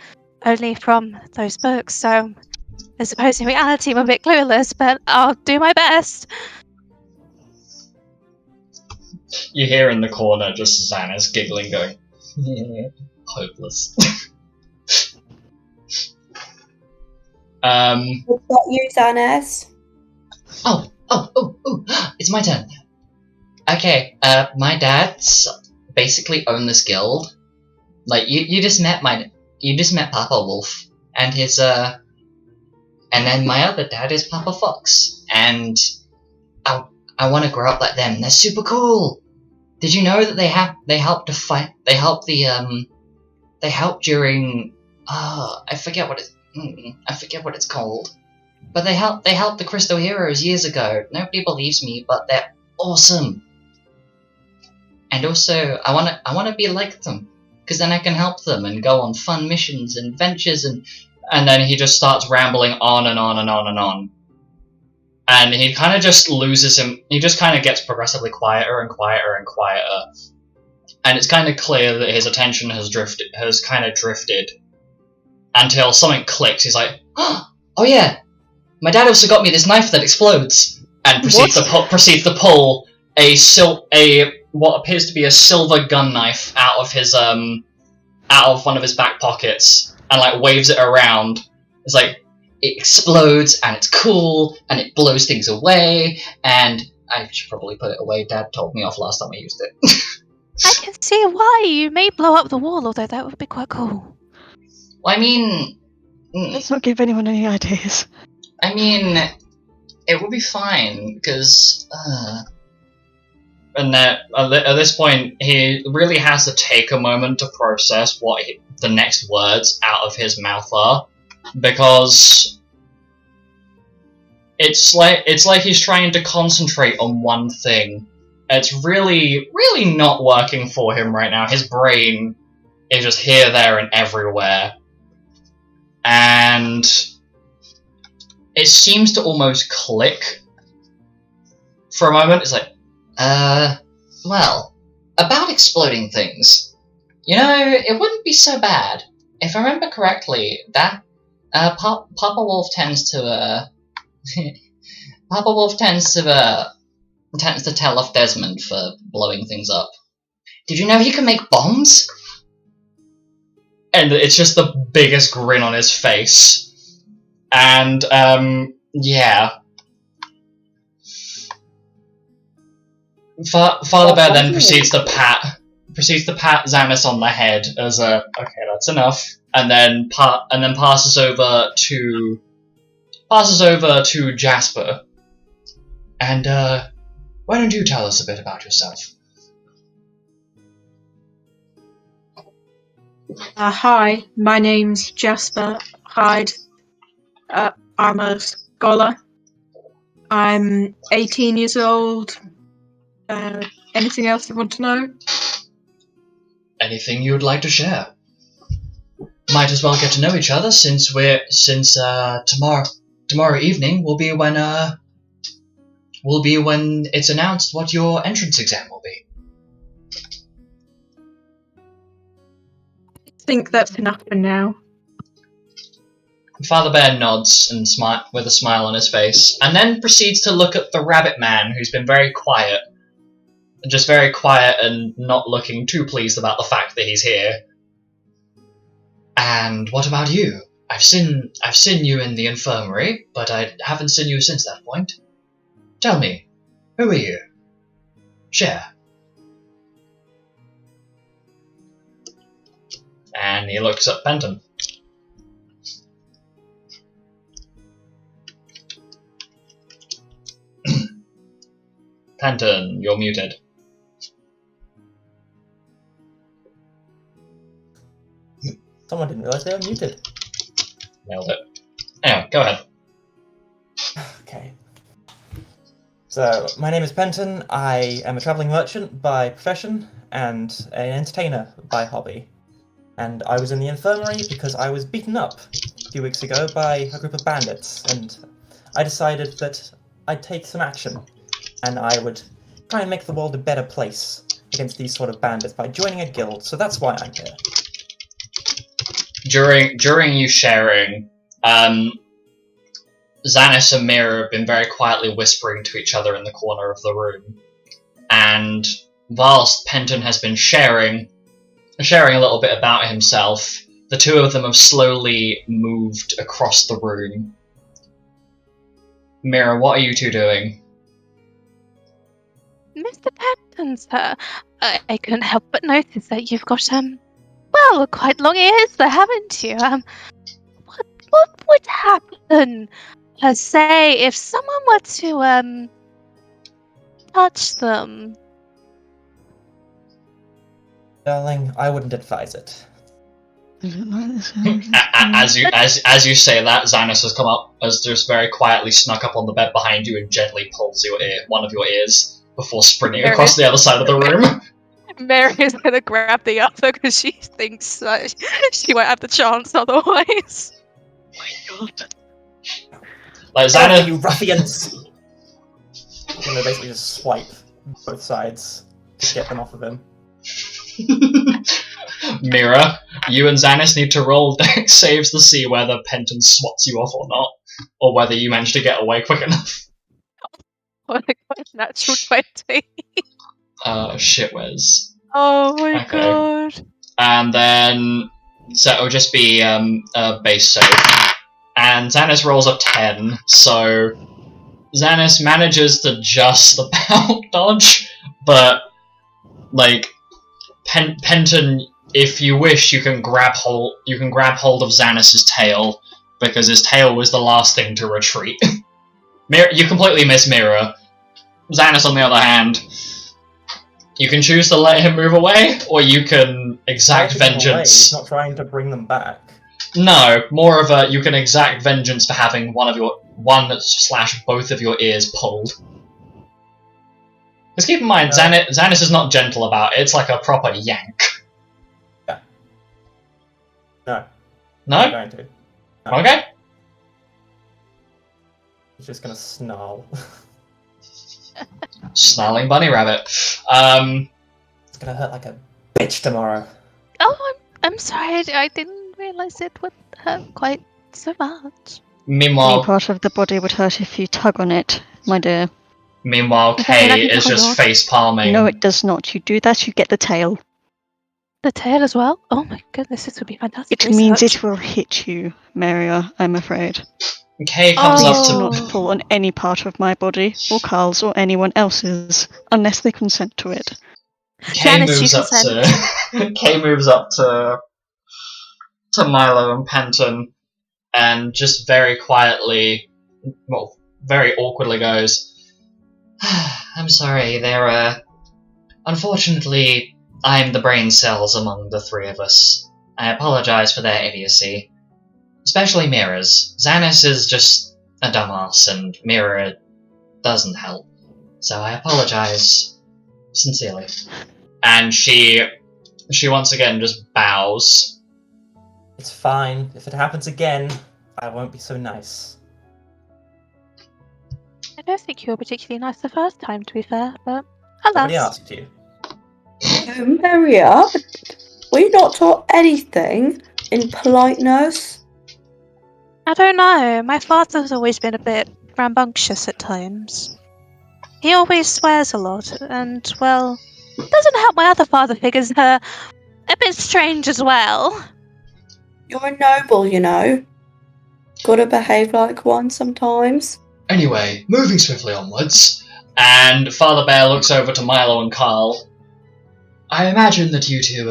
only from those books. So I suppose in reality I'm a bit clueless, but I'll do my best. You hear in the corner just Zanus giggling, going, hopeless. What about you, Zanus? Oh, it's my turn. Okay, my dad's basically own this guild. You just met Papa Wolf, and his, and then my other dad is Papa Fox, and I want to grow up like them. They're super cool. Did you know that they helped to fight? They helped during. I forget what it's called. But they helped the Crystal Heroes years ago. Nobody believes me, but they're awesome. And also, I wanna be like them, because then I can help them and go on fun missions and adventures and then he just starts rambling on and on and on and on. And he kind of just loses him. He just kind of gets progressively quieter and quieter and quieter. And it's kind of clear that his attention has kind of drifted until something clicks. He's like, "Oh yeah, my dad also got me this knife that explodes," and proceeds to pull what appears to be a silver gun knife out of one of his back pockets and like waves it around. It's like it explodes and it's cool and it blows things away. And I should probably put it away. Dad told me off last time I used it. I can see why. You may blow up the wall, although that would be quite cool. Well, I mean, Let's not give anyone any ideas. it would be fine, because... And at this point, he really has to take a moment to process what the next words out of his mouth are, because it's like he's trying to concentrate on one thing. It's really, really not working for him right now. His brain is just here, there, and everywhere. And it seems to almost click for a moment. It's like, well, about exploding things. You know, it wouldn't be so bad. If I remember correctly, that, Papa Wolf tends to tell off Desmond for blowing things up. Did you know he can make bombs? And it's just the biggest grin on his face. And, yeah. Father Bear then proceeds to pat Zanus on the head as a, okay, that's enough, and then passes over to Jasper. And why don't you tell us a bit about yourself? Hi, my name's Jasper Hyde. I'm a scholar. I'm 18 years old. Anything else you want to know? Anything you'd like to share? Might as well get to know each other since tomorrow evening will be when it's announced what your entrance exam will be. I think that's enough for now. Father Bear nods and with a smile on his face, and then proceeds to look at the rabbit man, who's been very quiet. Just very quiet and not looking too pleased about the fact that he's here. And what about you? I've seen you in the infirmary, but I haven't seen you since that point. Tell me, who are you? Share. And he looks at Penton. Penton, you're muted. Someone didn't realise they were muted. Nailed it. Anyway, go ahead. Okay. So, my name is Penton. I am a travelling merchant by profession and an entertainer by hobby. And I was in the infirmary because I was beaten up a few weeks ago by a group of bandits, and I decided that I'd take some action, and I would try and make the world a better place against these sort of bandits by joining a guild, so that's why I'm here. During you sharing, Zanus and Mira have been very quietly whispering to each other in the corner of the room. And whilst Penton has been sharing a little bit about himself, the two of them have slowly moved across the room. Mira, what are you two doing? Mr. Penton, sir, I couldn't help but notice that you've got, quite long ears there, haven't you? What would happen, per se, if someone were to, touch them? Darling, I wouldn't advise it. Is it like this? As you say that, Zanus has come up, has just very quietly snuck up on the bed behind you and gently pulls one of your ears before sprinting across the other side of the room. Mary is gonna grab the other because she thinks that she won't have the chance otherwise. God. Like Oh, Zanus, you ruffians! I'm gonna basically just swipe both sides to get them off of him. Mira, you and Zanus need to roll dex saves to see whether Penton swats you off or not, or whether you manage to get away quick enough. Oh my god, natural 20. Shit whiz. Oh my Okay. god. And then, so it'll just be a base save. And Zanus rolls a 10, so Zanus manages to just about dodge, but, like, Penton, if you wish, you can grab hold of Zanus's tail, because his tail was the last thing to retreat. You completely miss Mira. Zanus, on the other hand, you can choose to let him move away, or you can exact Why is he away? vengeance. He's not trying to bring them back. No, more of a you can exact vengeance for having one/both of your ears pulled. Because keep in mind, Zanus is not gentle about it. It's like a proper yank. Yeah. No. No? I'm going to. No. Okay. He's just gonna snarl. Snarling bunny rabbit. It's gonna hurt like a bitch tomorrow. Oh, I'm sorry. I didn't realise it would hurt quite so much. Any Meanwhile, part of the body would hurt if you tug on it, my dear. Kay let me is tug on just yours. face palming. No, it does not. You do that, you get the tail. The tail as well? Oh my goodness, this would be fantastic. It means research. it will hit you, Maria, I'm afraid. Kay comes Please up do to not pull on any part of my body, or Carl's, or anyone else's, unless they consent to it. Kay Zanus, moves you up to Kay moves up to Milo and Penton, and just very quietly, well, very awkwardly goes, "I'm sorry, unfortunately, I'm the brain cells among the three of us. I apologize for their idiocy. Especially Mira's. Zanus is just a dumbass, and Mira doesn't help. So I apologize sincerely." And she once again just bows. It's fine. If it happens again, I won't be so nice. I don't think you were particularly nice the first time, to be fair, but Nobody alas. asked you. Oh, Maria, were you not taught anything in politeness? I don't know. My father's always been a bit rambunctious at times. He always swears a lot, and, well, doesn't help my other father figures are a bit strange as well. You're a noble, you know. Gotta behave like one sometimes. Anyway, moving swiftly onwards, and Father Bear looks over to Milo and Carl. I imagine that you two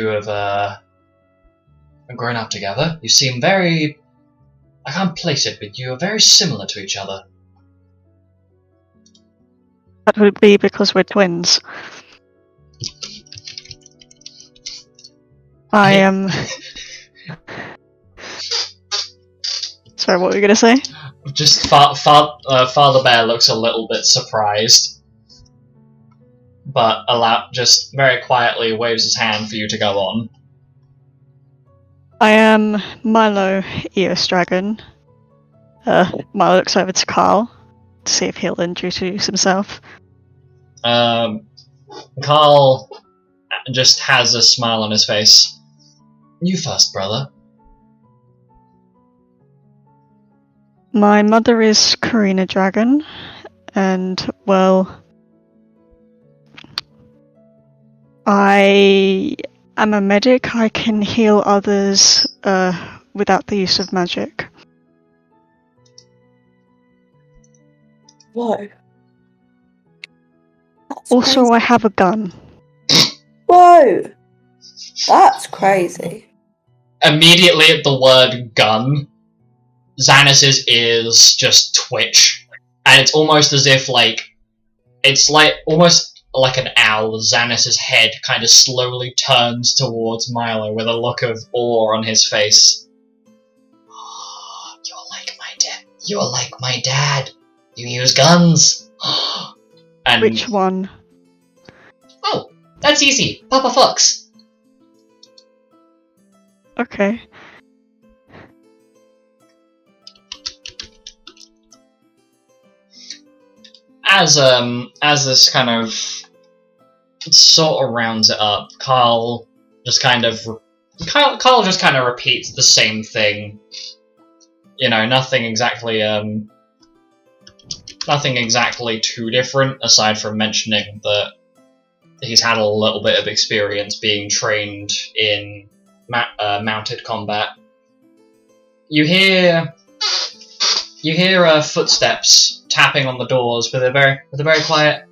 have grown up together. You seem very... I can't place it, but you are very similar to each other. That would be because we're twins. I am... Sorry, what were you going to say? Just Father Bear looks a little bit surprised, but just very quietly waves his hand for you to go on. I am Milo Eos Dragon. Milo looks over to Carl to see if he'll introduce himself. Carl just has a smile on his face. You first, brother. My mother is Karina Dragon, and, well, I am a medic. I can heal others without the use of magic. Whoa. That's Also, crazy. I have a gun. Whoa! That's crazy. Immediately at the word gun, Zanus's ears just twitch, and it's almost as if, like, it's like almost like an owl, Zanus's head kind of slowly turns towards Milo with a look of awe on his face. You're like my dad. You're like my dad. You use guns. And Which one? oh, that's easy. Papa Fox. Okay. As this kind of sort of rounds it up, Carl just kind of repeats the same thing. You know, nothing exactly too different, aside from mentioning that he's had a little bit of experience being trained in mounted combat. You hear footsteps tapping on the doors with a very quiet.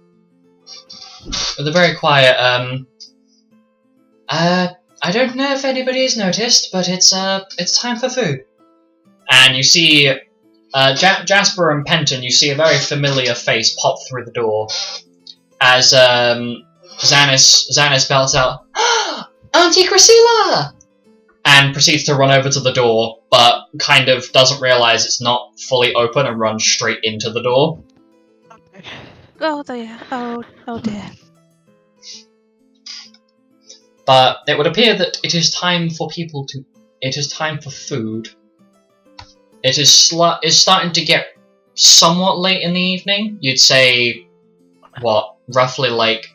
I don't know if anybody's noticed, but it's time for food. And you see Jasper and Penton. You see a very familiar face pop through the door as Zanus belts out, "Auntie Priscilla!" and proceeds to run over to the door, but kind of doesn't realise it's not fully open and runs straight into the door. Oh dear. Oh dear. But it would appear that it is time for food. It is starting to get somewhat late in the evening. You'd say, roughly like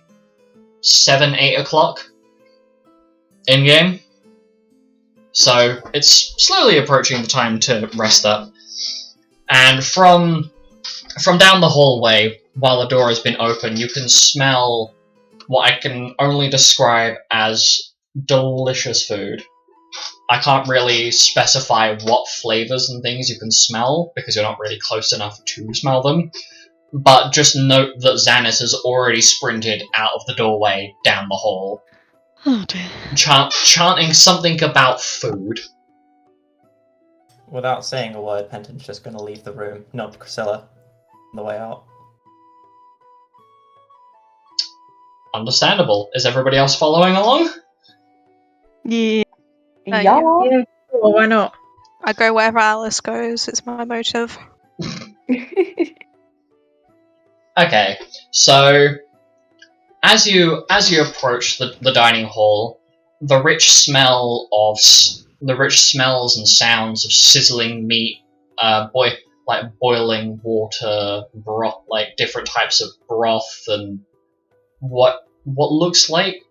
7, 8 o'clock in-game. So it's slowly approaching the time to rest up. And from down the hallway, while the door has been open, you can smell what I can only describe as delicious food. I can't really specify what flavours and things you can smell, because you're not really close enough to smell them. But just note that Zanus has already sprinted out of the doorway down the hall. Oh dear. Chanting something about food. Without saying a word, Penton's just going to leave the room, nod Priscilla on the way out. Understandable. Is everybody else following along? Yeah. Yeah. Yeah. Yeah, sure, why not? I go wherever Alice goes. It's my motive. Okay, so as you approach the dining hall, the rich smells and sounds of sizzling meat, boiling water, broth, like different types of broth, and what looks like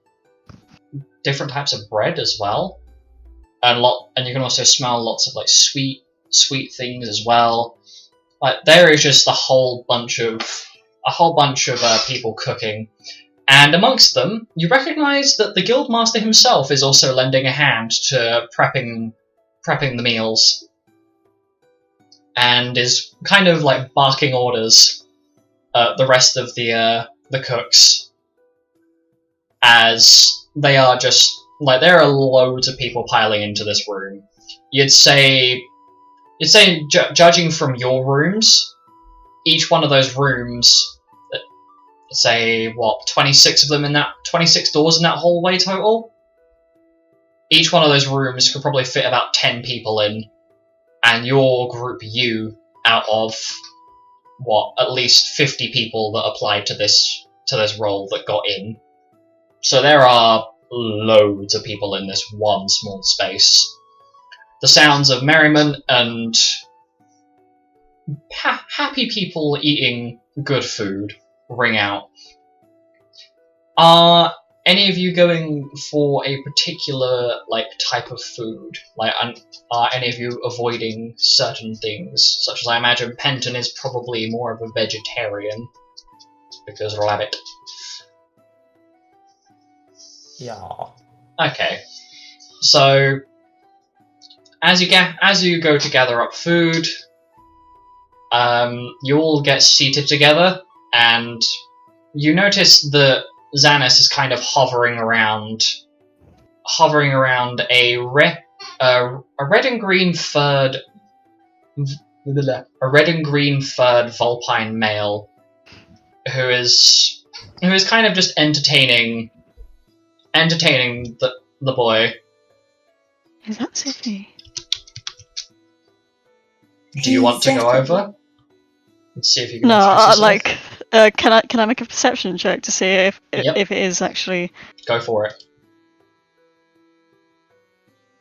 different types of bread as well, and you can also smell lots of like sweet things as well. Like there is just a whole bunch of people cooking, and amongst them, you recognise that the guildmaster himself is also lending a hand to prepping the meals, and is kind of like barking orders at the rest of the cooks, as they are just like there are loads of people piling into this room. You'd say, judging from your rooms, each one of those rooms, say 26 of them in that 26 doors in that hallway total. Each one of those rooms could probably fit about 10 people in, and your group out of at least 50 people that applied to this role that got in. So there are loads of people in this one small space. The sounds of merriment and happy people eating good food ring out. Are any of you going for a particular type of food? Are any of you avoiding certain things? Such as I imagine Penton is probably more of a vegetarian because rabbit. Yeah. Okay, so as you go to gather up food, you all get seated together, and you notice that Zanus is kind of hovering around a red and green furred Vulpine male, who is kind of just entertaining the boy. Is that Zippy? Do you want to go over? Let's see if you can No, introduce yourself. can I make a perception check to see if Yep. if it is actually Go for it.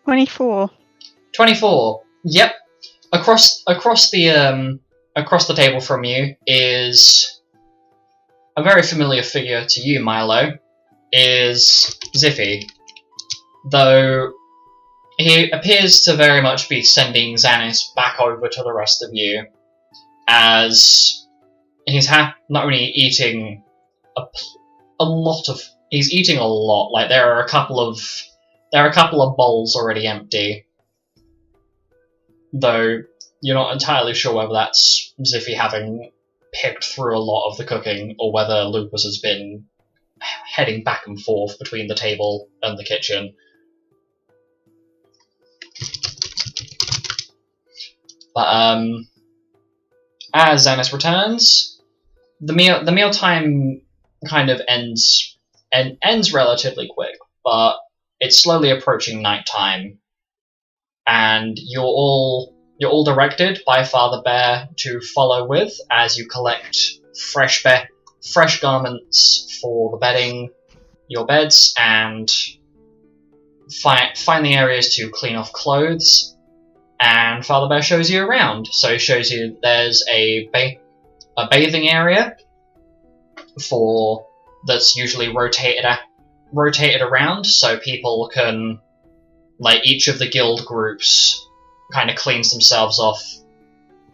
24? 24. Yep. Across the table from you is a very familiar figure to you, Milo. Is Ziffy, though he appears to very much be sending Zanus back over to the rest of you, as he's not only eating he's eating a lot. Like there are a couple of bowls already empty, though you're not entirely sure whether that's Ziffy having picked through a lot of the cooking, or whether Lupus has been heading back and forth between the table and the kitchen. But as Zanus returns, the mealtime kind of ends relatively quick, but it's slowly approaching nighttime, and you're all directed by Father Bear to follow with as you collect fresh garments for the bedding, your beds, and find the areas to clean off clothes. And Father Bear shows you around. So he shows you there's a bathing area that's usually rotated around, so people can, like, each of the guild groups kind of cleans themselves off,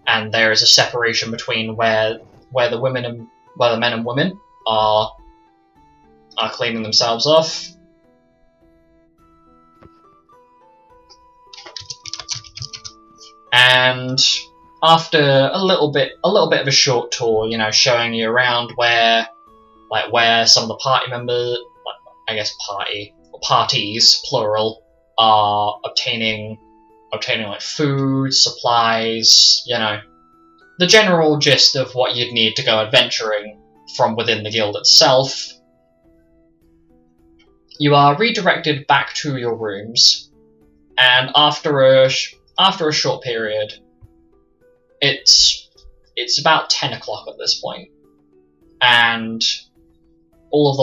and there is a separation between where the men and women are cleaning themselves off. And after a little bit of a short tour, showing you around where some of the party members, parties plural, are obtaining like food, supplies, the general gist of what you'd need to go adventuring from within the guild itself, you are redirected back to your rooms, and after a short period, it's about 10 o'clock at this point, and all of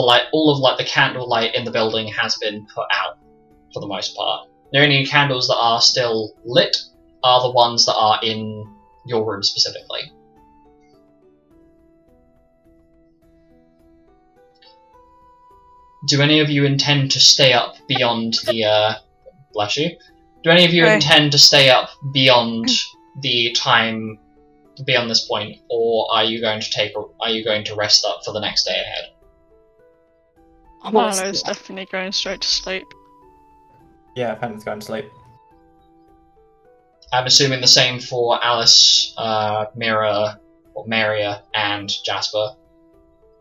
the candle light in the building has been put out for the most part. The only candles that are still lit are the ones that are in your room specifically. Do any of you intend to stay up beyond the bless you? Do any of you intend to stay up beyond the time, beyond this point, or are you going to rest up for the next day ahead? Marlo's definitely going straight to sleep. Yeah, Penton's going to sleep. I'm assuming the same for Alice, Mira, or Maria, and Jasper.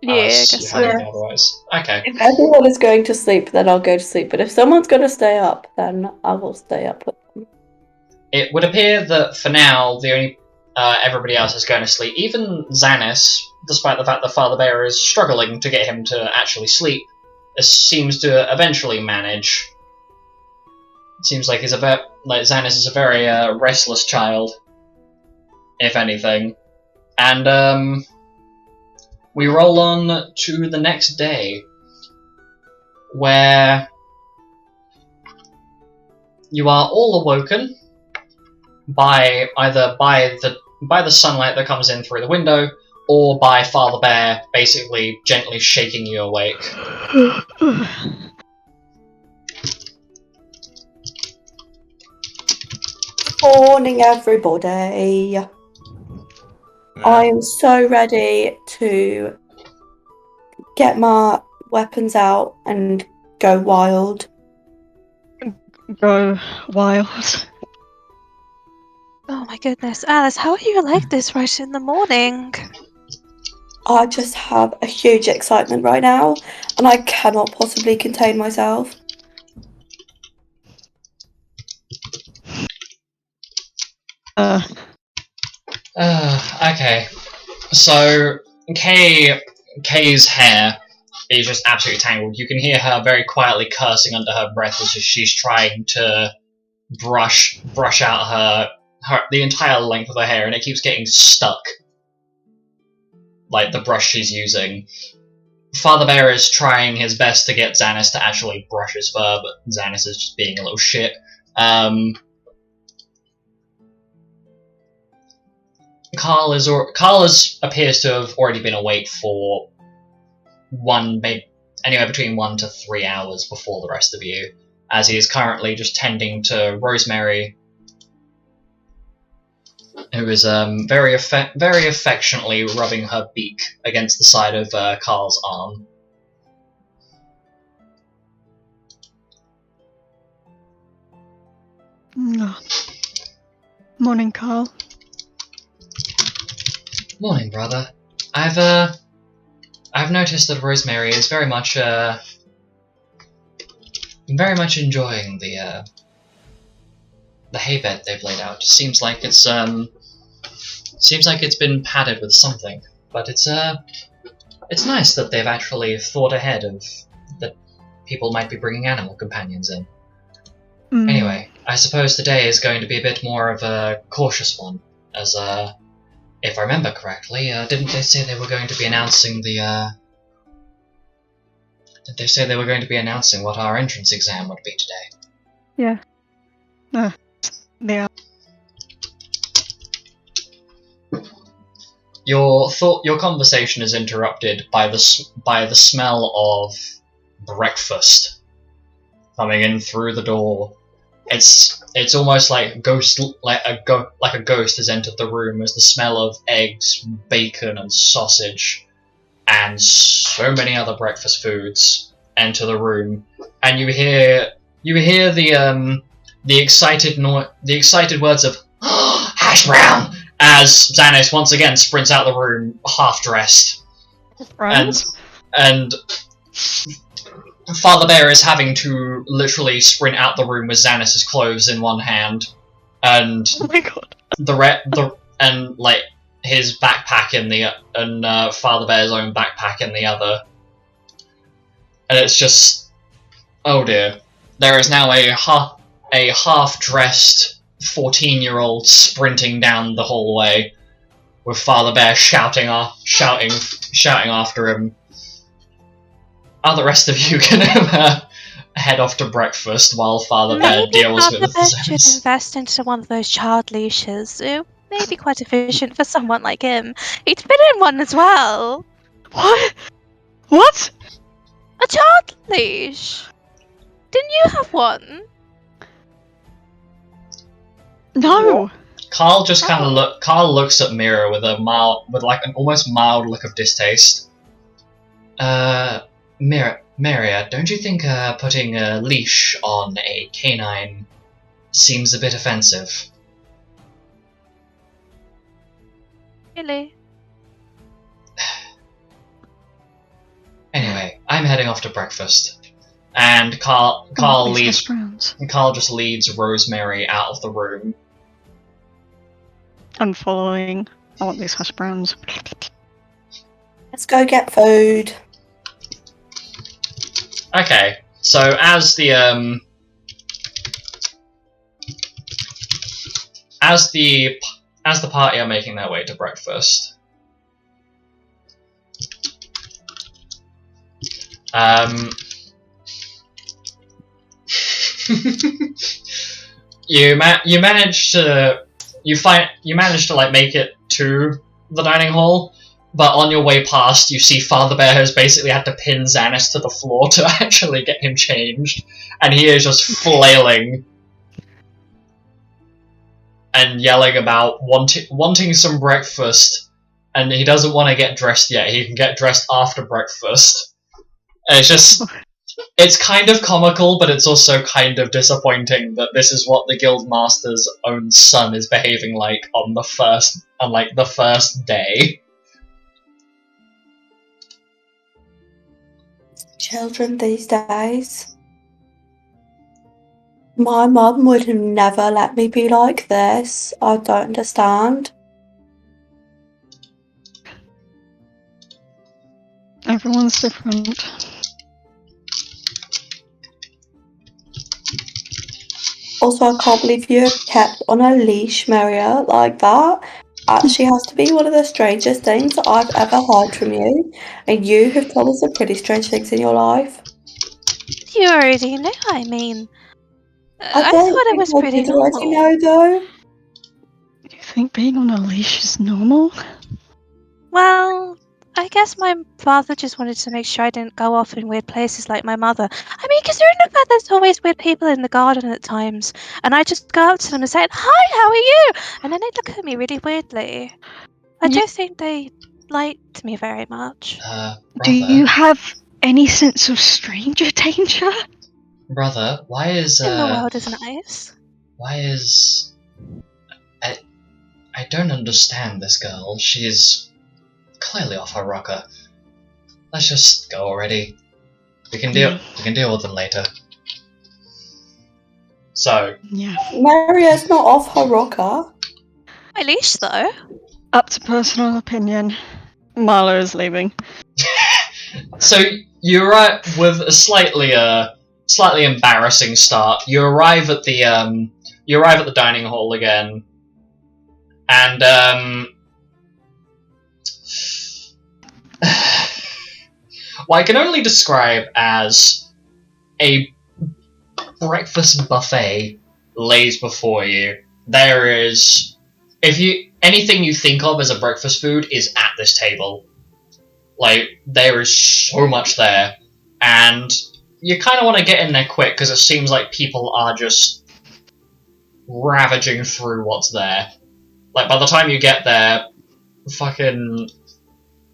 Yeah, I Alice, guess you so. have anything otherwise? Okay. If everyone is going to sleep, then I'll go to sleep. But if someone's going to stay up, then I will stay up with them. It would appear that for now, the only everybody else is going to sleep. Even Zanus, despite the fact that Father Bear is struggling to get him to actually sleep, seems to eventually manage. It seems like Zanus is a very restless child, if anything. And we roll on to the next day, where you are all awoken by the sunlight that comes in through the window, or by Father Bear basically gently shaking you awake. Morning, everybody. I am so ready to get my weapons out and go wild. Go wild. Oh my goodness, Alice, how are you like this right in the morning? I just have a huge excitement right now, and I cannot possibly contain myself. Okay. So Kay's hair is just absolutely tangled. You can hear her very quietly cursing under her breath as she's trying to brush out the entire length of her hair, and it keeps getting stuck. Like the brush she's using. Father Bear is trying his best to get Zanus to actually brush his fur, but Zanus is just being a little shit. Carl appears to have already been awake for anywhere between 1 to 3 hours before the rest of you, as he is currently just tending to Rosemary, who is very affectionately rubbing her beak against the side of Carl's arm. Morning, Carl. Morning, brother. I've noticed that Rosemary is very much enjoying the hay bed they've laid out. Seems like it's been padded with something, but it's nice that they've actually thought ahead of that people might be bringing animal companions in. Anyway, I suppose today is going to be a bit more of a cautious one, as if I remember correctly, didn't they say they were going to be announcing what our entrance exam would be today? Yeah. They are. Your conversation is interrupted by the smell of breakfast coming in through the door. It's almost like a ghost has entered the room, as the smell of eggs, bacon, and sausage, and so many other breakfast foods enter the room, and you hear the excited words of hash brown as Zanus once again sprints out the room half dressed, and Father Bear is having to literally sprint out the room with Zanus's clothes in one hand, and Oh my god. his backpack in and Father Bear's own backpack in the other, and it's just, oh dear. There is now a half-dressed 14-year-old sprinting down the hallway, with Father Bear shouting after him. Are the rest of you gonna head off to breakfast while Father Bear deals with the Maybe should Zanus? invest into one of those child leashes. It may be quite efficient for someone like him. He'd fit in one as well. What? A child leash. Didn't you have one? No. Carl just kind of Carl looks at Mira with an almost mild look of distaste. Maria, don't you think putting a leash on a canine seems a bit offensive? Really? Anyway, I'm heading off to breakfast, and Carl just leads Rosemary out of the room. I'm following. I want these hash browns. Let's go get food. Okay, so as the party are making their way to breakfast, you manage to like make it to the dining hall. But on your way past, you see Father Bear has basically had to pin Zanus to the floor to actually get him changed. And he is just flailing and yelling about wanting some breakfast. And he doesn't want to get dressed yet. He can get dressed after breakfast. And it's kind of comical, but it's also kind of disappointing that this is what the Guildmaster's own son is behaving like on the first day. Children these days. My mum would have never let me be like this. I don't understand. I Everyone's different. Also, I can't believe you're kept on a leash, Maria, like that. Actually has to be one of the strangest things that I've ever heard from you. And you have told us some pretty strange things in your life. You already knew, I mean. I don't thought it think was I pretty did already normal. know, though. Do you think being on a leash is normal? Well, I guess my father just wanted to make sure I didn't go off in weird places like my mother. I mean, considering the fact there's always weird people in the garden at times, and I just go up to them and say, "Hi, how are you?" And then they look at me really weirdly. I don't think they liked me very much. Do you have any sense of stranger danger? Brother, why is In the world is nice. why is I don't understand this girl. She's clearly off her rocker. Let's just go already. We can deal with them later. So Yeah. Maria's not off her rocker. My leash, though. Up to personal opinion. Marla is leaving. So you arrive with a slightly embarrassing start. You arrive at the dining hall again, and what I can only describe as a breakfast buffet lays before you. There is, anything you think of as a breakfast food is at this table. Like, there is so much there, and you kind of want to get in there quick because it seems like people are just ravaging through what's there. Like, by the time you get there, fucking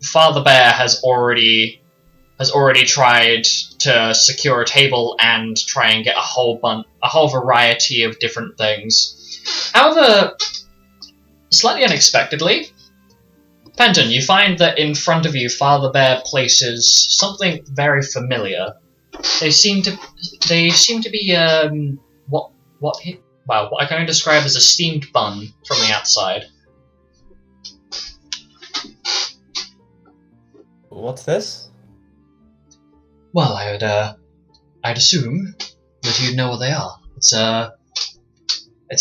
Father Bear has already tried to secure a table and try and get a whole variety of different things. However, slightly unexpectedly, Penton, you find that in front of you, Father Bear places something very familiar. They seem to be what I can only describe as a steamed bun from the outside. What's this? Well, I'd assume that you'd know what they are. It's a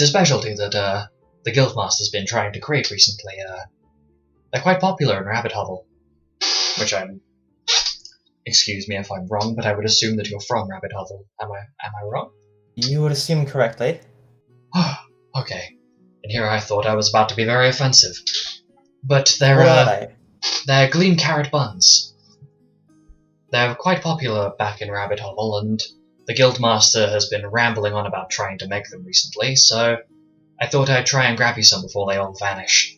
specialty that the Guildmaster's been trying to create recently. They're quite popular in Rabbit Hovel, which excuse me if I'm wrong, but I would assume that you're from Rabbit Hovel. Am I wrong? You would assume correctly. Okay. And here I thought I was about to be very offensive. But What are they? they're Gleam Carrot Buns. They're quite popular back in Rabbit Hovel, and the Guildmaster has been rambling on about trying to make them recently, so I thought I'd try and grab you some before they all vanish.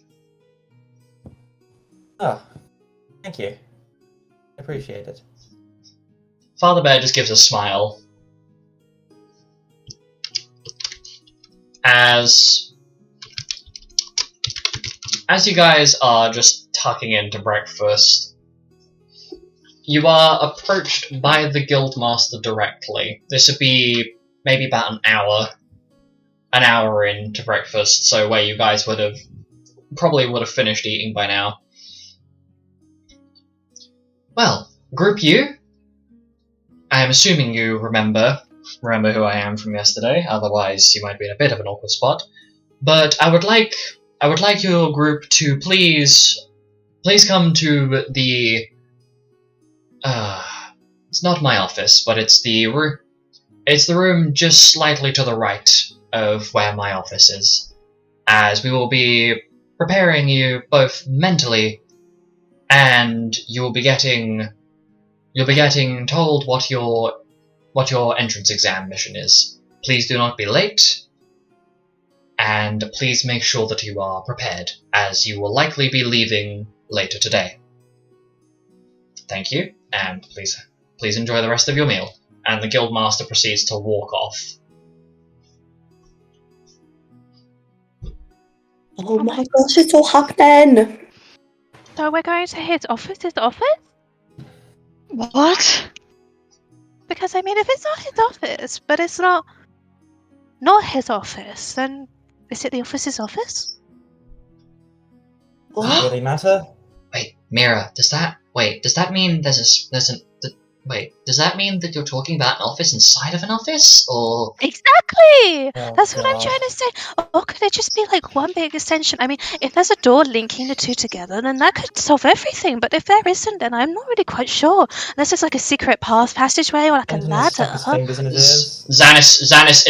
Oh, thank you. Appreciate it. Father Bear just gives a smile. As you guys are just tucking into breakfast, you are approached by the Guildmaster directly. This would be maybe about an hour into breakfast, so where you guys would have finished eating by now. Well, Group U, I am assuming you remember who I am from yesterday, otherwise you might be in a bit of an awkward spot. But I would like your group to please come to the it's not my office, but it's the room just slightly to the right of where my office is, as we will be preparing you both mentally, and you'll be getting told what your entrance exam mission is. Please do not be late, and please make sure that you are prepared, as you will likely be leaving later today. Thank you, and please enjoy the rest of your meal. And the Guildmaster proceeds to walk off. Oh my gosh, it's all happening. So we're going to his office? What? Because, I mean, if it's not his office, but it's not his office, then is it the office's office? What? Does it really matter? Wait, Mira, does that Wait, does that mean wait, does that mean that you're talking about an office inside of an office? Or... Exactly! Oh, That's what I'm God. trying to say. Or could it just be like one big extension? I mean, if there's a door linking the two together, then that could solve everything. But if there isn't, then I'm not really quite sure. Unless it's like a secret passageway or like a Benton has stuck his ladder. fingers in his ears. Zanus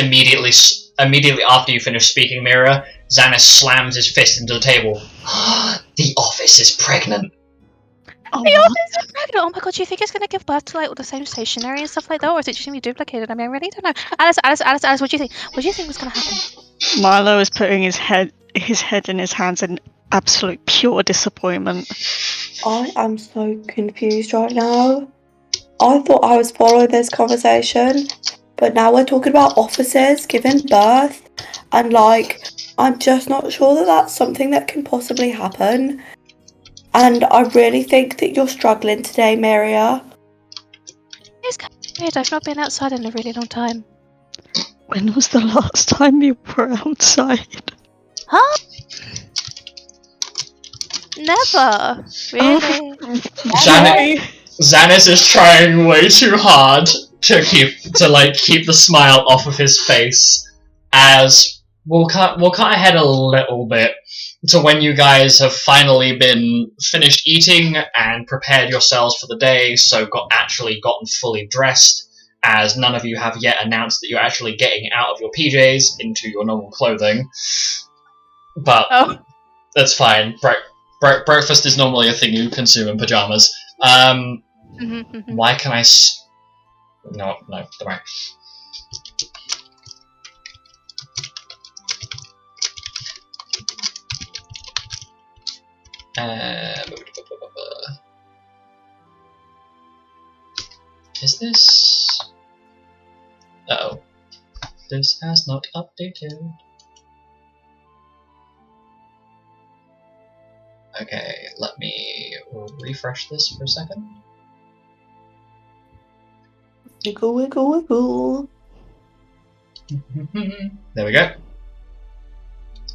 immediately after you finish speaking, Mira, Zanus slams his fist into the table. The office is pregnant. Oh, The what? office is pregnant! Oh my god, do you think it's going to give birth to like all the same stationery and stuff like that? Or is it just going to be duplicated? I mean, I really don't know. Alice, what do you think? What do you think was going to happen? Milo is putting his head in his hands in absolute pure disappointment. I am so confused right now. I thought I was following this conversation, but now we're talking about officers giving birth, and like, I'm just not sure that that's something that can possibly happen. And I really think that you're struggling today, Maria. It's kind of weird. I've not been outside in a really long time. When was the last time you were outside? Huh? Never. Really? Zanus is trying way too hard to keep the smile off of his face. As we'll cut ahead a little bit to when you guys have finally been finished eating and prepared yourselves for the day, so gotten fully dressed, as none of you have yet announced that you're actually getting out of your PJs into your normal clothing. But that's fine. Breakfast is normally a thing you consume in pajamas. Why can I No, don't worry. Is this... Uh-oh. This has not updated. Okay, let me refresh this for a second. Wiggle, wiggle, wiggle. There we go.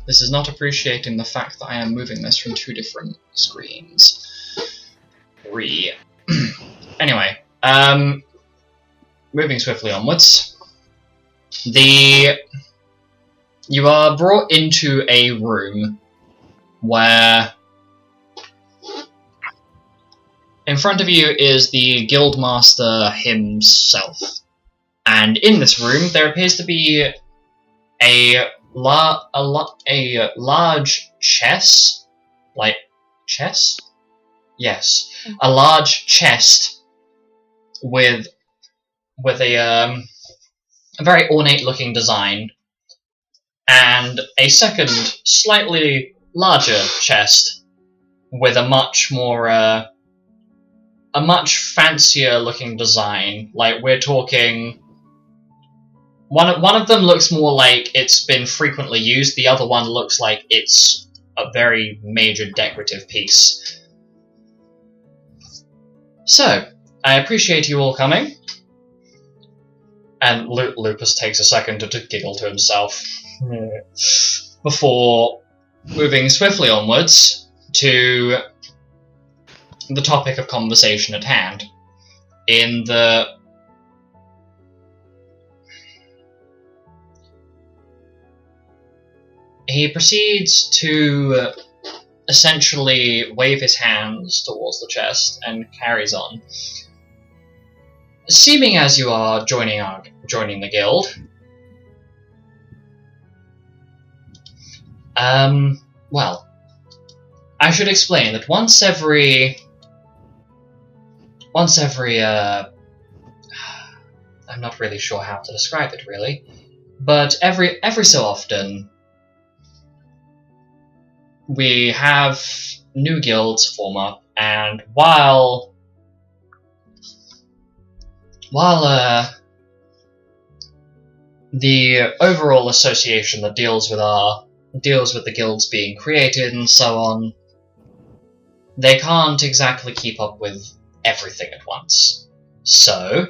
This is not appreciating the fact that I am moving this from two different screens. Anyway, moving swiftly onwards. You are brought into a room where in front of you is the Guildmaster himself. And in this room there appears to be a large chest, like chest? Yes, a large chest with a very ornate-looking design, and a second, slightly larger chest with a much fancier-looking design. Like, we're talking. One of them looks more like it's been frequently used, the other one looks like it's a very major decorative piece. So, I appreciate you all coming. And Lupus takes a second to giggle to himself. Before moving swiftly onwards to the topic of conversation at hand. He proceeds to essentially wave his hands towards the chest and carries on. Seeming as you are joining the guild, well, I should explain that once every I'm not really sure how to describe it really, but every so often we have new guilds form up, and while the overall association that deals with the guilds being created and so on, they can't exactly keep up with everything at once. So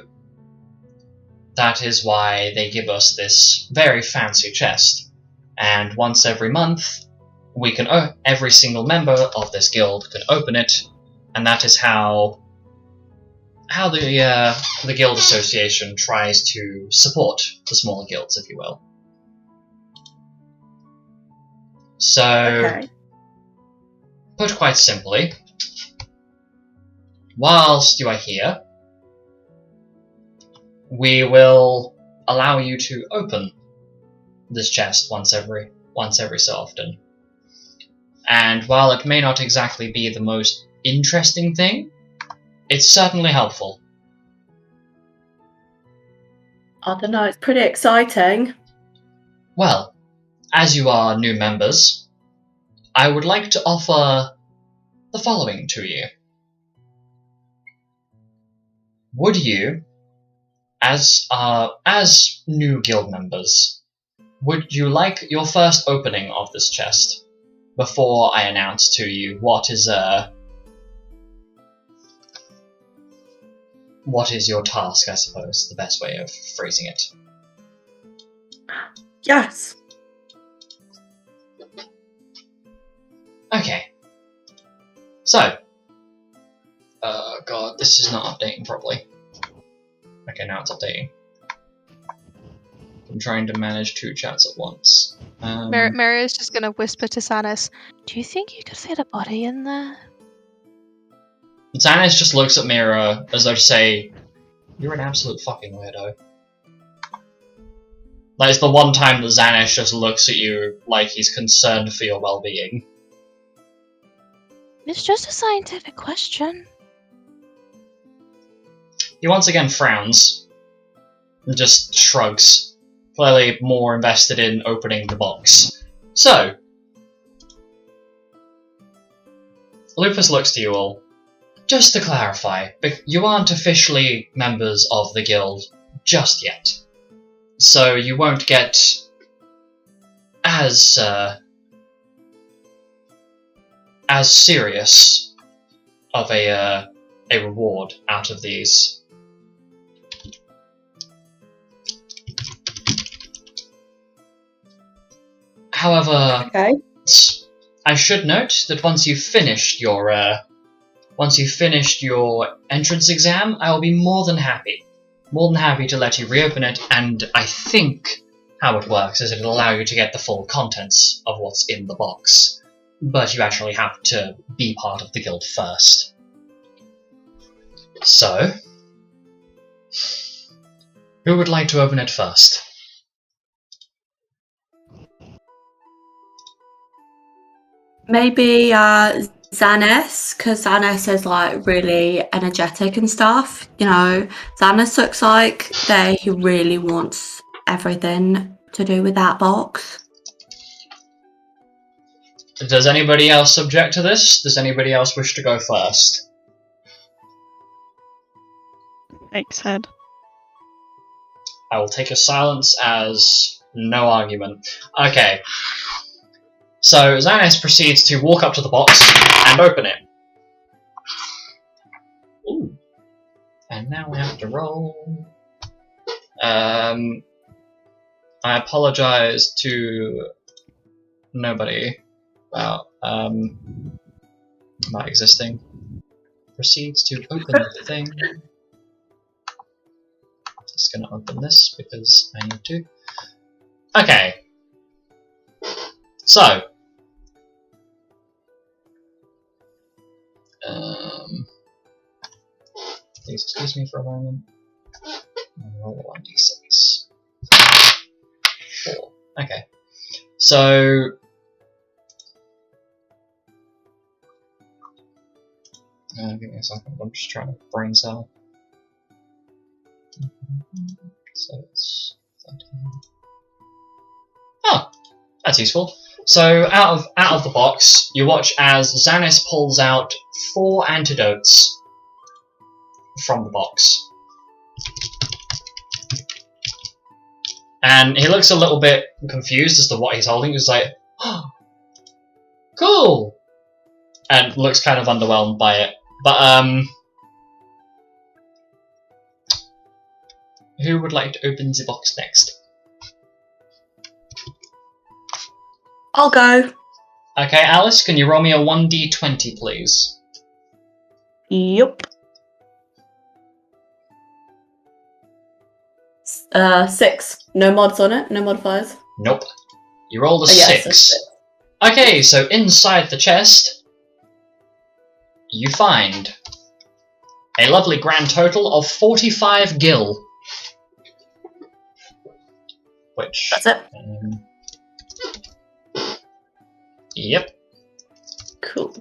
that is why they give us this very fancy chest, and once every month every single member of this guild can open it and that is how the guild association tries to support the smaller guilds, if you will. So, Okay. put quite simply, whilst you are here, we will allow you to open this chest once every so often. And while it may not exactly be the most interesting thing, it's certainly helpful. I don't know, it's pretty exciting. Well, as you are new members, I would like to offer the following to you. Would you, as new guild members, would you like your first opening of this chest before I announce to you what is your task, I suppose, the best way of phrasing it? Yes. Okay. So. Oh god, this is not updating properly. Okay, now it's updating. I'm trying to manage 2 chats at once. Mary is just gonna whisper to Zanus, "Do you think you could fit a body in there?" Zanus just looks at Mira as though to say, "You're an absolute fucking weirdo." That is the one time that Zanus just looks at you like he's concerned for your well-being. It's just a scientific question. He once again frowns and just shrugs, clearly more invested in opening the box. So, Lupus looks to you all. Just to clarify, you aren't officially members of the guild just yet, so you won't get as serious of a reward out of these. However, Okay. I should note that once you've finished your entrance exam, I will be more than happy to let you reopen it. And I think how it works is it'll allow you to get the full contents of what's in the box, but you actually have to be part of the guild first. So, who would like to open it first? Maybe Zanus, because Zanus is like really energetic and stuff. You know, Zanus looks like he really wants everything to do with that box. Does anybody else object to this? Does anybody else wish to go first? Ache's head. I will take a silence as no argument. Okay. So Zanus proceeds to walk up to the box and open it. Ooh. And now we have to roll. I apologize to nobody about existing. Proceeds to open the thing. Just gonna open this because I need to. Okay. So, please excuse me for a moment. I'll roll a 1d6. 4. Okay. So, give me a second. I'm just trying to brain cell. So it's 13. Oh, that's useful. So out of the box, you watch as Zanus pulls out 4 antidotes from the box. And he looks a little bit confused as to what he's holding. He's like, oh, cool! And looks kind of underwhelmed by it. But, who would like to open the box next? I'll go. Okay, Alice, can you roll me a 1d20, please? Yup. 6. No mods on it. No modifiers. Nope. You rolled a Oh, yes, 6. Okay, so inside the chest, you find a lovely grand total of 45 gil. Which... That's it. Yep. Cool.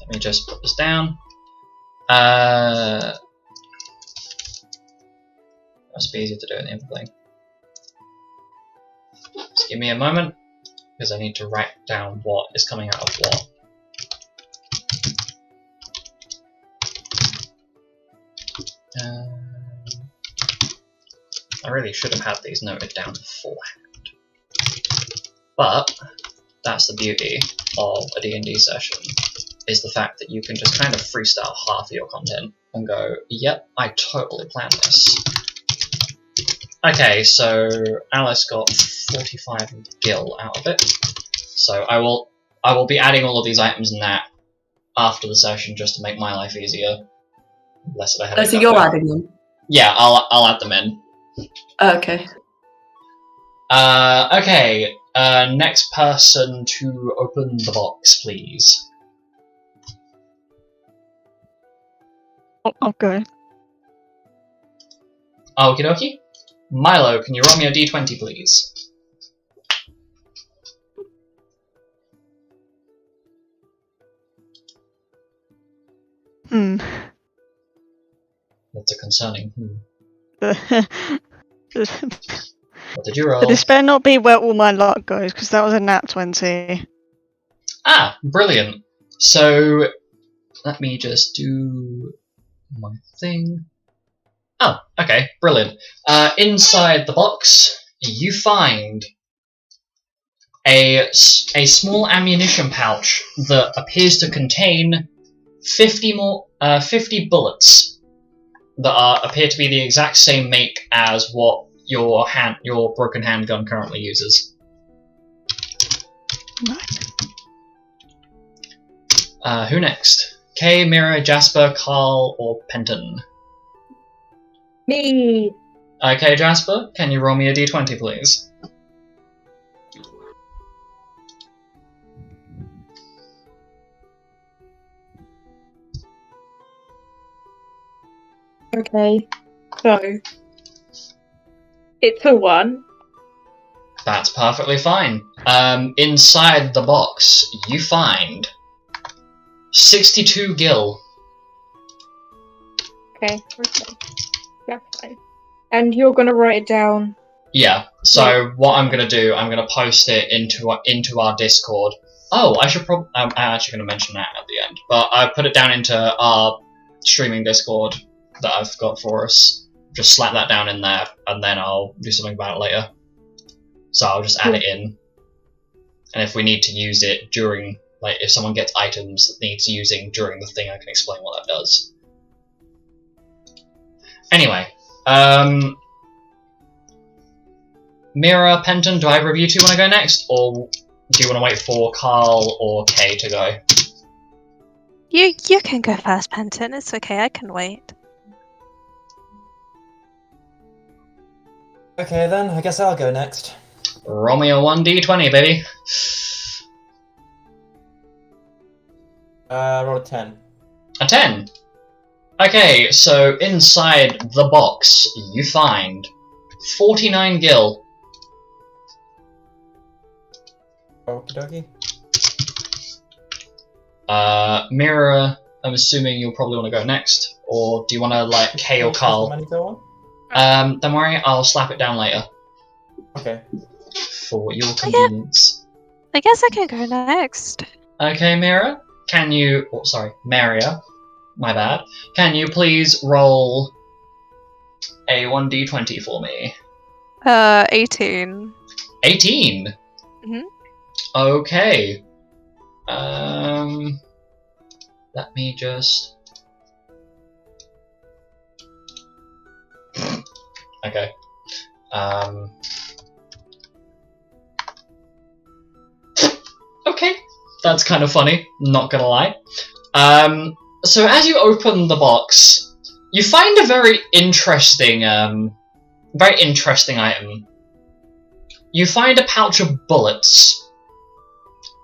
Let me just put this down. Must be easier to do it in the info thing. Just give me a moment, because I need to write down what is coming out of what. I really should have had these noted down beforehand. But that's the beauty of a D&D session, is the fact that you can just kind of freestyle half of your content and go, yep, I totally planned this. Okay, so Alice got 45 gil out of it. So I will be adding all of these items in that after the session just to make my life easier. Less of a headache. Oh, so you're adding them? Yeah, I'll add them in. Okay. Okay. Next person to open the box, please. I'll go. Okie dokie. Milo, can you roll me a d20, please? That's a concerning. What did you roll? But this better not be where all my luck goes, because that was a nat 20. Ah, brilliant. So, let me just do my thing. Oh, okay, brilliant. Inside the box, you find a small ammunition pouch that appears to contain 50 bullets that appear to be the exact same make as what your broken handgun currently uses. Nice. Who next? Kay, Mira, Jasper, Carl, or Penton? Me. Okay, Jasper, can you roll me a d20, please? Okay. So it's a 1. That's perfectly fine. Inside the box, you find 62 gil. Okay. That's fine. And you're gonna write it down. Yeah, so what I'm going to do, I'm going to post it into our Discord. Oh, I should probably... I'm actually going to mention that at the end. But I put it down into our streaming Discord that I've got for us. Just slap that down in there, and then I'll do something about it later. So I'll just add it in. And if we need to use it during... Like, if someone gets items that needs using during the thing, I can explain what that does. Anyway, Mira, Penton, do either of you two want to go next? Or do you want to wait for Carl or Kay to go? You can go first, Penton. It's okay, I can wait. Okay then, I guess I'll go next. Roll me a 1d20, baby. Roll a 10. A 10. Okay, so inside the box, you find 49 gil. Okie Mira, I'm assuming you'll probably want to go next, or do you want to like Kay or dokie. Carl? Money go on? Don't worry, I'll slap it down later Okay. for your convenience. I guess I can go next. Okay, Mira, can you? Oh, sorry, Maria. My bad. Can you please roll a 1d20 for me? 18. 18. Mhm. Okay. Let me just... Okay. Okay. That's kind of funny, not gonna lie. So as you open the box, you find a very interesting item. You find a pouch of bullets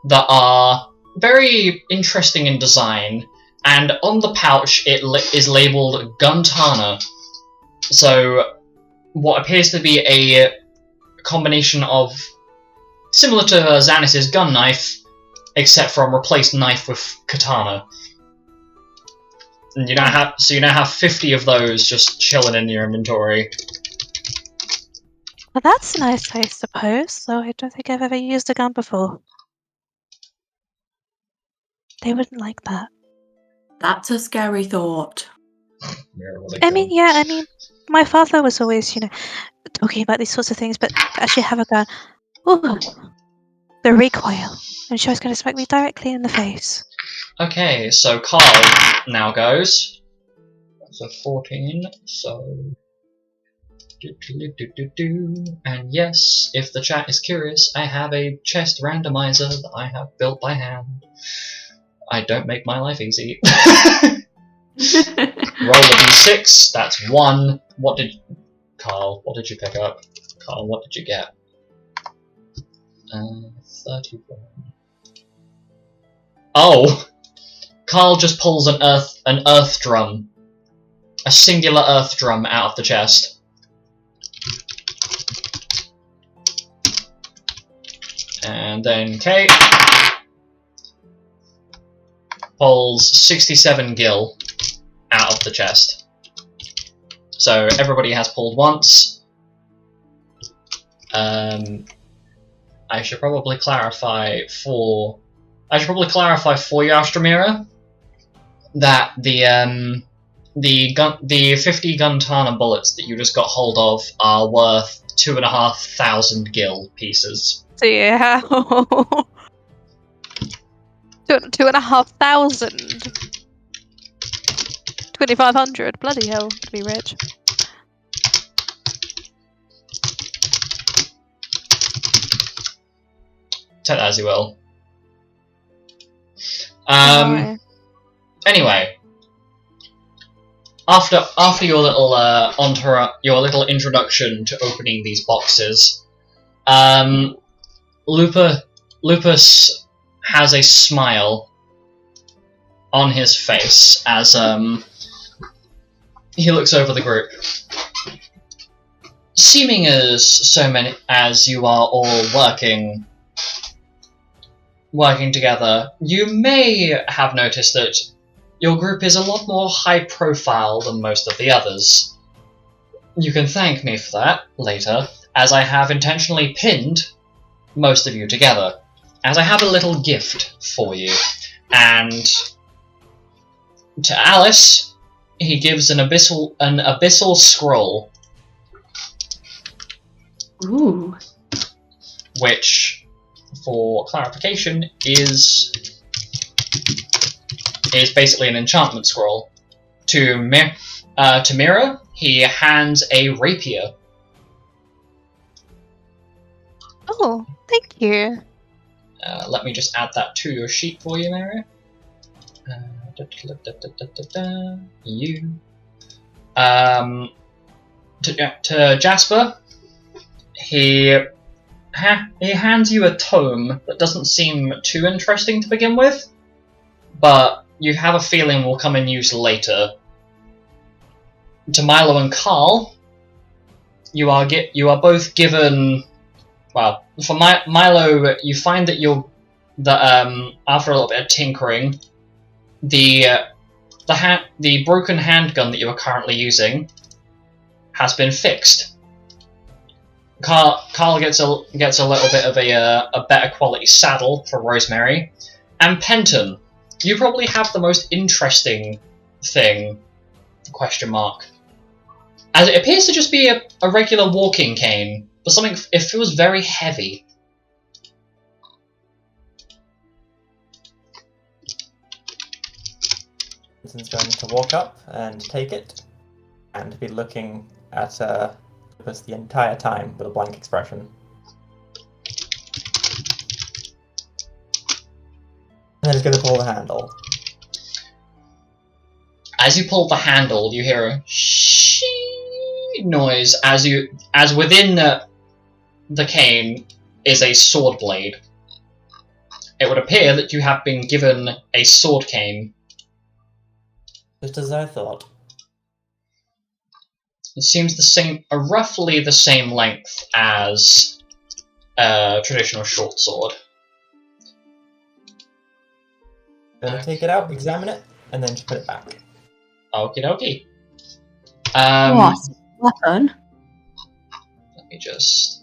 that are very interesting in design, and on the pouch it is labelled Guntana. So, what appears to be a combination of, similar to Zanus' gun knife, except for a replaced knife with katana. And you now have 50 of those just chilling in your inventory. Well, that's nice, I suppose, though I don't think I've ever used a gun before. They wouldn't like that. That's a scary thought. I mean, my father was always, talking about these sorts of things, but to actually have a gun, ooh, the recoil. I'm sure it's going to smack me directly in the face. Okay, so Carl now goes. That's a 14, so... And yes, if the chat is curious, I have a chest randomizer that I have built by hand. I don't make my life easy. Roll a d6, that's 1. Carl, what did you pick up? Carl, what did you get? 31. Oh! Carl just pulls an earth drum. A singular earth drum out of the chest. And then Kate pulls 67 gil out of the chest. So everybody has pulled once. I should probably clarify for you, Astramira, that the 50 Guntana bullets that you just got hold of are worth 2,500 gil pieces. Yeah. 2,500. 2,500. Bloody hell, to be rich. Take that as you will. Alright. Anyway, after your little your little introduction to opening these boxes, Lupus has a smile on his face as he looks over the group. Seeming as you are all working together, you may have noticed that your group is a lot more high profile than most of the others. You can thank me for that later, as I have intentionally pinned most of you together, as I have a little gift for you. And to Alice, he gives an Abyssal Scroll. Ooh. Which, for clarification, is basically an enchantment scroll. To Mira, he hands a rapier. Oh, thank you. Let me just add that to your sheet for you, Mira. You. To Jasper, he hands you a tome that doesn't seem too interesting to begin with, but you have a feeling will come in use later. To Milo and Carl, you are both given. Well, for Milo, you find that after a little bit of tinkering, the broken handgun that you are currently using has been fixed. Carl gets a little bit of a better quality saddle for Rosemary, and Penton, you probably have the most interesting thing? ? As it appears to just be a regular walking cane, but something it feels very heavy. Vincent's going to walk up and take it, and be looking at Lupus the entire time with a blank expression. And then it's going to pull the handle. As you pull the handle, you hear a shee noise as within the cane is a sword blade. It would appear that you have been given a sword cane. Just as I thought. It seems roughly the same length as a traditional short sword. Gonna take it out, examine it, and then just put it back. Okie dokie. What? Weapon? Let me just...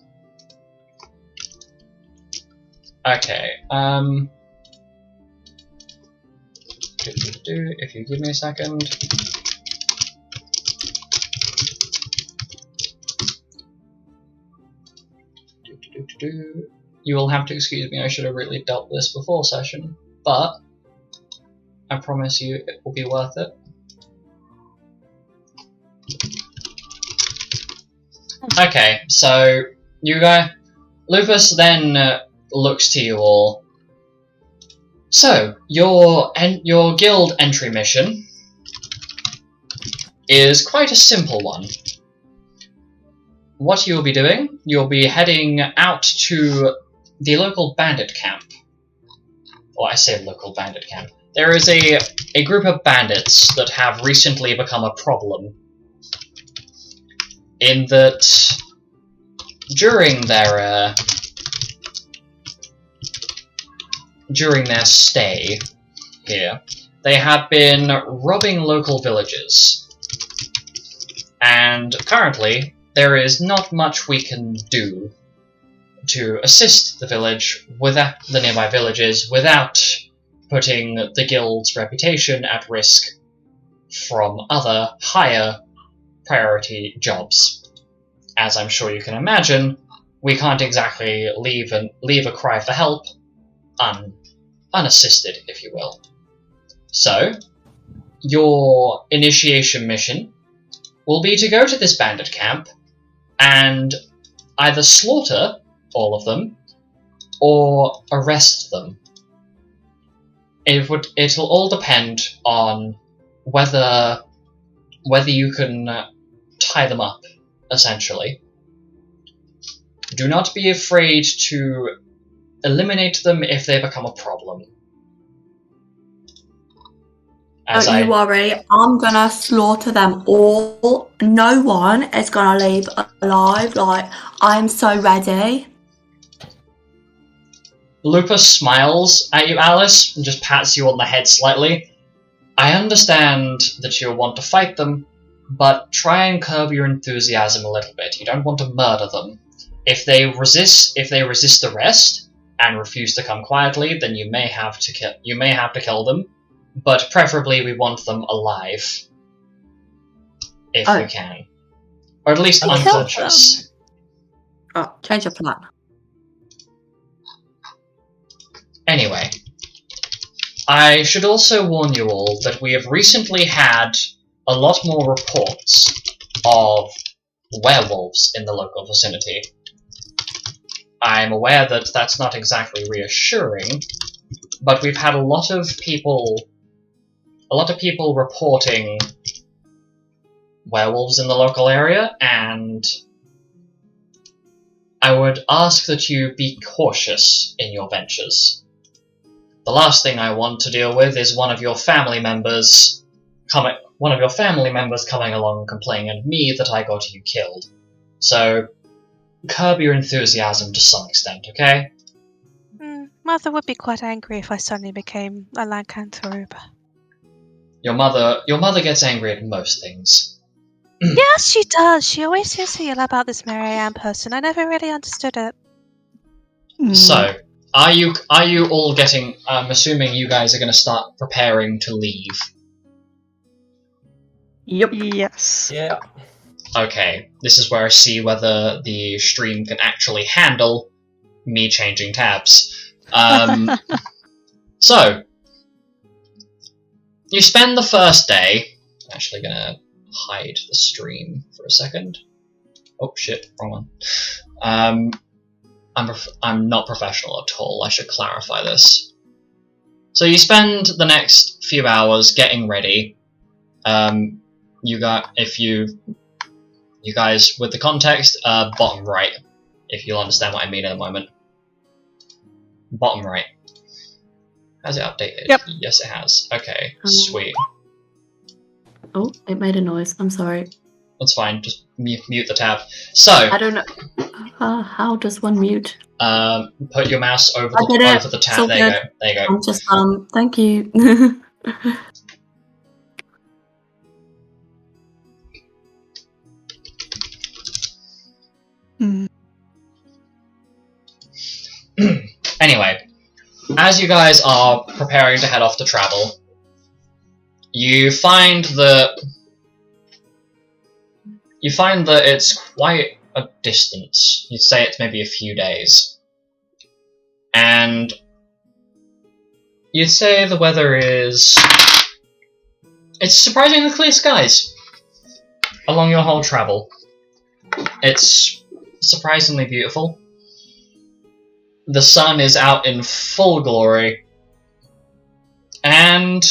Okay, if you give me a second. You will have to excuse me, I should have really dealt with this before session, but I promise you it will be worth it. Okay, so you go. Lupus then looks to you all. So your guild entry mission is quite a simple one. What you'll be doing, you'll be heading out to the local bandit camp. Or I say local bandit camp. There is a group of bandits that have recently become a problem. In that, during their stay here, they have been robbing local villages. And currently, there is not much we can do to assist the nearby villages without putting the guild's reputation at risk from other higher priority jobs. As I'm sure you can imagine, we can't exactly leave a cry for help unassisted, if you will. So, your initiation mission will be to go to this bandit camp and either slaughter all of them or arrest them. It'll all depend on whether you can tie them up, essentially. Do not be afraid to eliminate them if they become a problem. Don't you worry, I'm gonna slaughter them all. No one is gonna leave alive. Like, I'm so ready. Lupus smiles at you, Alice, and just pats you on the head slightly. I understand that you'll want to fight them, but try and curb your enthusiasm a little bit. You don't want to murder them. If they resist the rest and refuse to come quietly, then you may have to kill them. But preferably, we want them alive, if we can, or at least unconscious. Oh, change your plan. Anyway, I should also warn you all that we have recently had a lot more reports of werewolves in the local vicinity. I'm aware that that's not exactly reassuring, but we've had a lot of people reporting werewolves in the local area, and I would ask that you be cautious in your ventures. The last thing I want to deal with is one of your family members coming along complaining at me that I got you killed. So, curb your enthusiasm to some extent, okay? Mother would be quite angry if I suddenly became a lycanthrope. Your mother gets angry at most things. Yes, she does. She always seems to yell about this Mary Ann person. I never really understood it. So, are you all getting... I'm assuming you guys are going to start preparing to leave. Yep. Yes. Yeah. Okay, this is where I see whether the stream can actually handle me changing tabs. So, you spend the first day... I'm actually going to hide the stream for a second. Oh shit, wrong one. I'm not professional at all, I should clarify this. So you spend the next few hours getting ready. You guys, with the context, bottom right, if you'll understand what I mean in a moment. Bottom right. Has it updated? Yep. Yes, it has. Okay, sweet. Oh, it made a noise. I'm sorry. That's fine. Just mute the tab. So, I don't know. How does one mute? put your mouse over I did it. the tab. So There you good. go. There you go. I'm just thank you. Hmm. Anyway, as you guys are preparing to head off to travel, you find that it's quite a distance. You'd say it's maybe a few days. And you'd say the weather it's surprisingly clear skies along your whole travel. It's surprisingly beautiful. The sun is out in full glory. And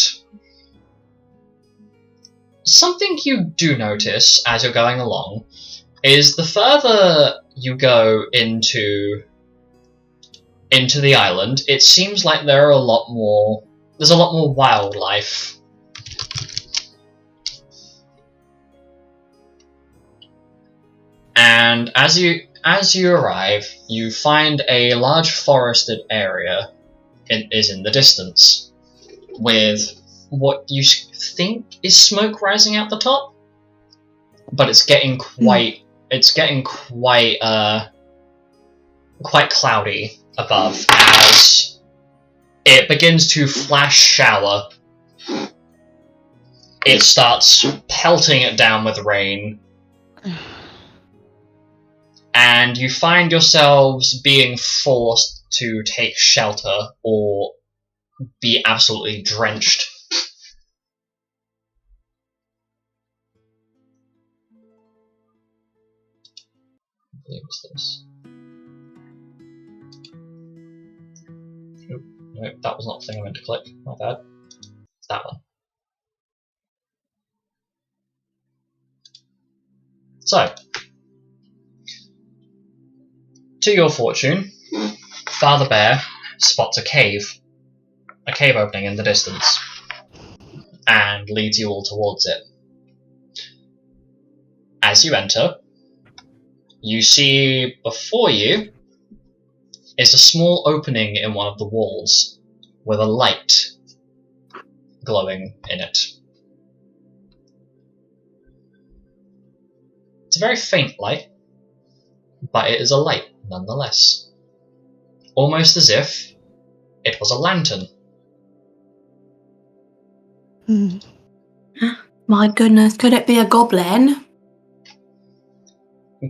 something you do notice as you're going along is the further you go into the island, it seems like there's a lot more wildlife. And as you arrive, you find a large forested area is in the distance, with what you think is smoke rising out the top, but it's getting quite cloudy above as it begins to flash shower. It starts pelting it down with rain. And you find yourselves being forced to take shelter or be absolutely drenched. What was this? Oop, no, that was not the thing I meant to click. My bad. It's that one. So, to your fortune, Father Bear spots a cave opening in the distance, and leads you all towards it. As you enter, you see before you is a small opening in one of the walls, with a light glowing in it. It's a very faint light, but it is a light nonetheless. Almost as if it was a lantern. Hmm. My goodness, could it be a goblin?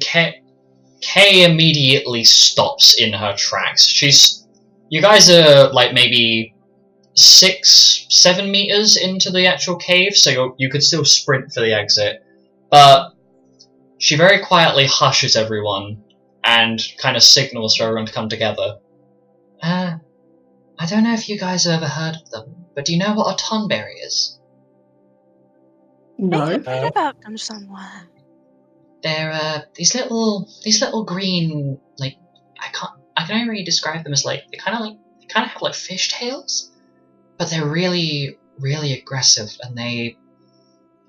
Kay immediately stops in her tracks. You guys are like maybe 6-7 meters into the actual cave, so you could still sprint for the exit. But she very quietly hushes everyone and kind of signals for everyone to come together. I don't know if you guys have ever heard of them, but do you know what a tonberry is? No. I've read about them somewhere. They're these little green, like, I can only really describe them as like they kind of have like fish tails, but they're really, really aggressive, and I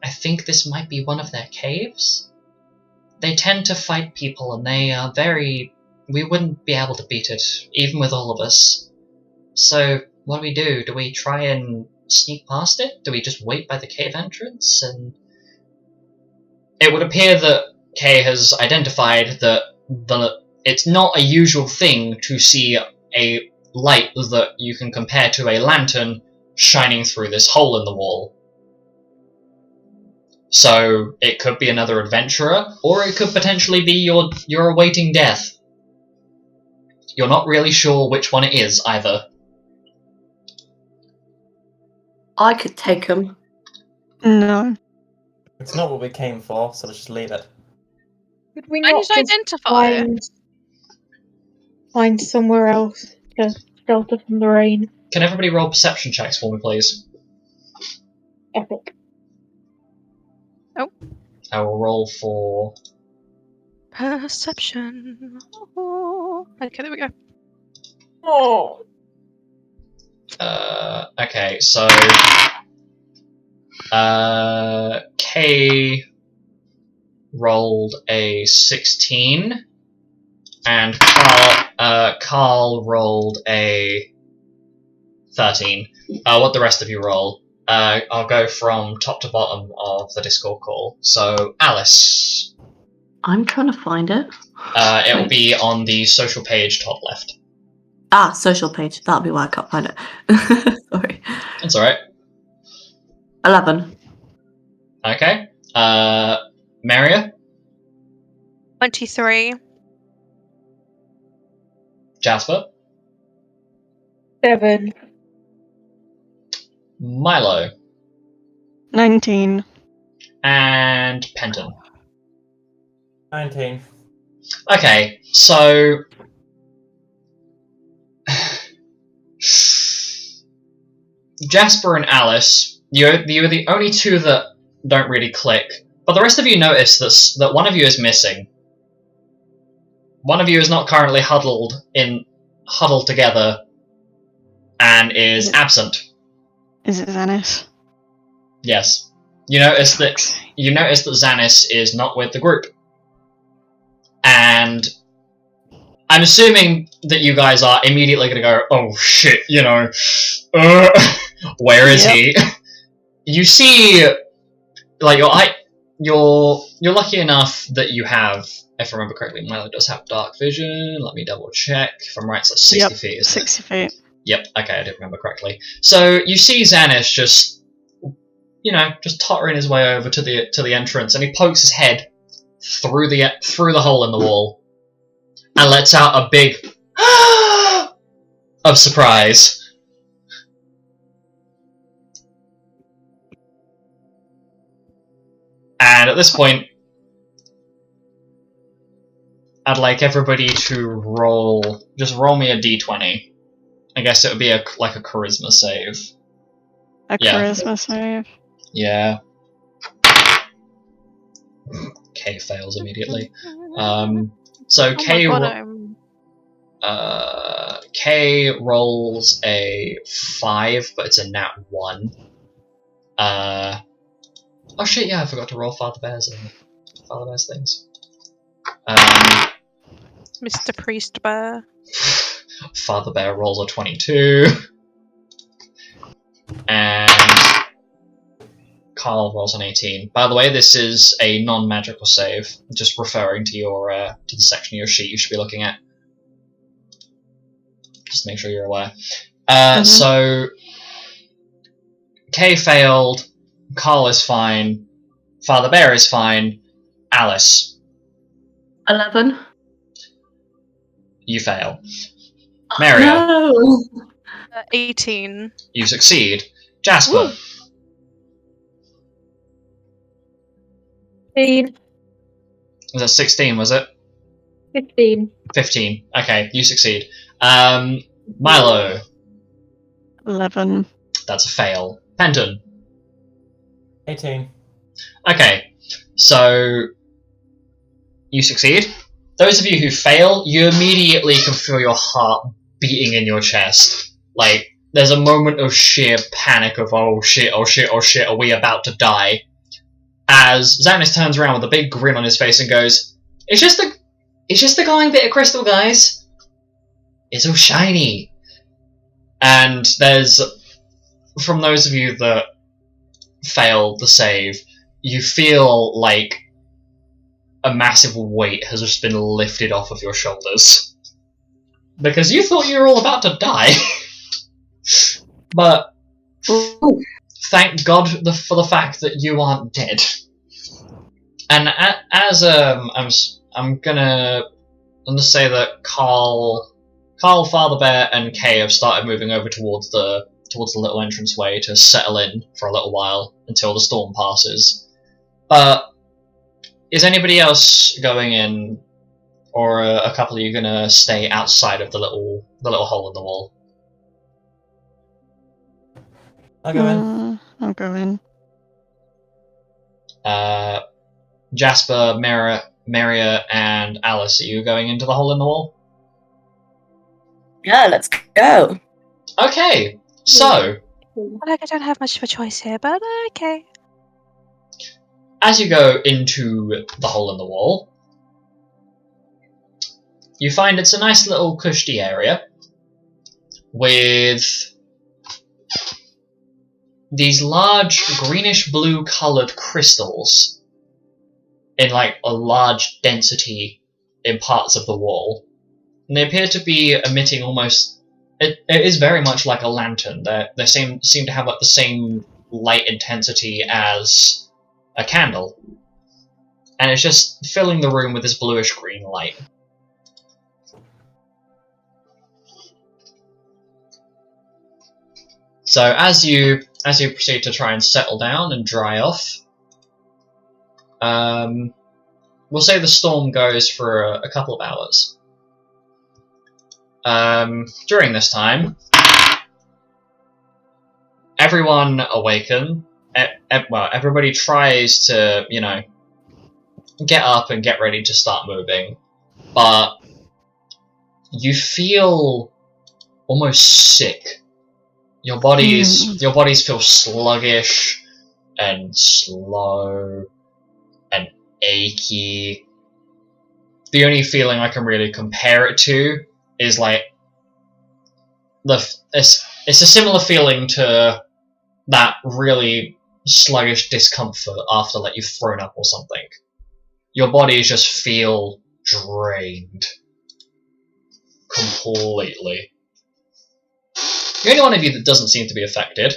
think this might be one of their caves. They tend to fight people, and they are we wouldn't be able to beat it, even with all of us. So what do? Do we try and sneak past it? Do we just wait by the cave entrance? And it would appear that Kay has identified that it's not a usual thing to see a light that you can compare to a lantern shining through this hole in the wall. So it could be another adventurer, or it could potentially be you're awaiting death. You're not really sure which one it is either. I could take him. No. It's not what we came for, so let's just leave it. Could we I not need to just identify it. find somewhere else to shelter from the rain? Can everybody roll perception checks for me, please? Epic. I will roll for... Perception. Oh. Okay, there we go. Oh. Okay, so... Kay rolled a 16, and Carl rolled a 13. What the rest of you roll? I'll go from top to bottom of the Discord call. So, Alice. I'm trying to find it. It'll be on the social page top left. Ah, social page. That'll be why I can't find it. Sorry. That's alright. 11. Okay. Maria? 23. Jasper? 7. Milo? 19. And Penton? 19. Okay, so... Jasper and Alice, you're the only two that don't really click, but the rest of you notice that one of you is missing. One of you is not currently huddled together and is absent. Is it Zanus? Yes. You notice that Zanus is not with the group. And I'm assuming that you guys are immediately going to go, oh shit, where is he? You see, like, you're lucky enough that you have, if I remember correctly, Milo does have dark vision. Let me double check. If I'm right, it's like 60 feet, isn't it? 60 feet. Yep, okay, I did remember correctly. So you see Zanus just tottering his way over to the entrance, and he pokes his head through the hole in the wall, and lets out a big of surprise. And at this point, I'd like everybody to roll me a d20. I guess it would be like a charisma save. Charisma save. Yeah. K fails immediately. So K K rolls a 5, but it's a nat 1. Oh shit! Yeah, I forgot to roll Father Bear's things. Mr. Priest Bear. Father Bear rolls a 22. And Carl rolls an 18. By the way, this is a non-magical save, just referring to to the section of your sheet you should be looking at. Just to make sure you're aware. So, Kay failed, Carl is fine, Father Bear is fine, Alice. 11. You fail. Mario. No! 18. You succeed. Jasper. 15. Was that 16, was it? 15. 15. Okay, you succeed. Milo. 11. That's a fail. Penton. 18. Okay, so you succeed. Those of you who fail, you immediately can feel your heart beating in your chest. Like, there's a moment of sheer panic of, oh shit, are we about to die? As Zanus turns around with a big grin on his face and goes, It's just a glowing bit of crystal, guys. It's all shiny. And there's, from those of you that fail the save, you feel like a massive weight has just been lifted off of your shoulders. Because you thought you were all about to die. But thank God for the fact that you aren't dead. And as I'm gonna say that Carl, Father Bear, and Kay have started moving over towards the little entranceway to settle in for a little while until the storm passes. But is anybody else going in, or a couple of you gonna stay outside of the little hole in the wall? I'll go in. I'll go in. Jasper, Maria, and Alice, are you going into the hole in the wall? Yeah, let's go. Okay, so I don't have much of a choice here, but okay. as you go into the hole in the wall, you find it's a nice little cushy area with these large greenish-blue coloured crystals in like a large density in parts of the wall. And they appear to be emitting almost... It is very much like a lantern. They seem to have like the same light intensity as a candle. And it's just filling the room with this bluish-green light. So as you proceed to try and settle down and dry off, we'll say the storm goes for a couple of hours. During this time, everyone awaken. Well, everybody tries to, get up and get ready to start moving, but you feel almost sick. Your bodies feel sluggish and slow and achy. The only feeling I can really compare it to is like it's a similar feeling to that really sluggish discomfort after like you've thrown up or something. Your bodies just feel drained completely. The only one of you that doesn't seem to be affected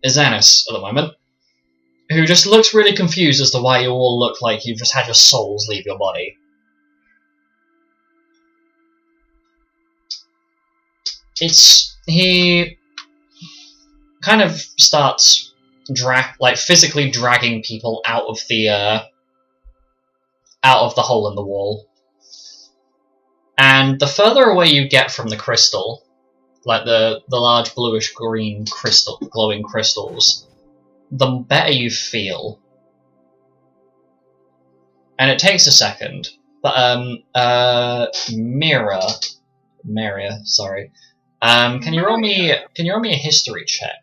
is Zanus at the moment, who just looks really confused as to why you all look like you've just had your souls leave your body. He kind of starts physically dragging people out of the hole in the wall. And the further away you get from the crystal, like the large bluish green glowing crystals, the better you feel. And it takes a second, but Maria, sorry. Can you roll me a history check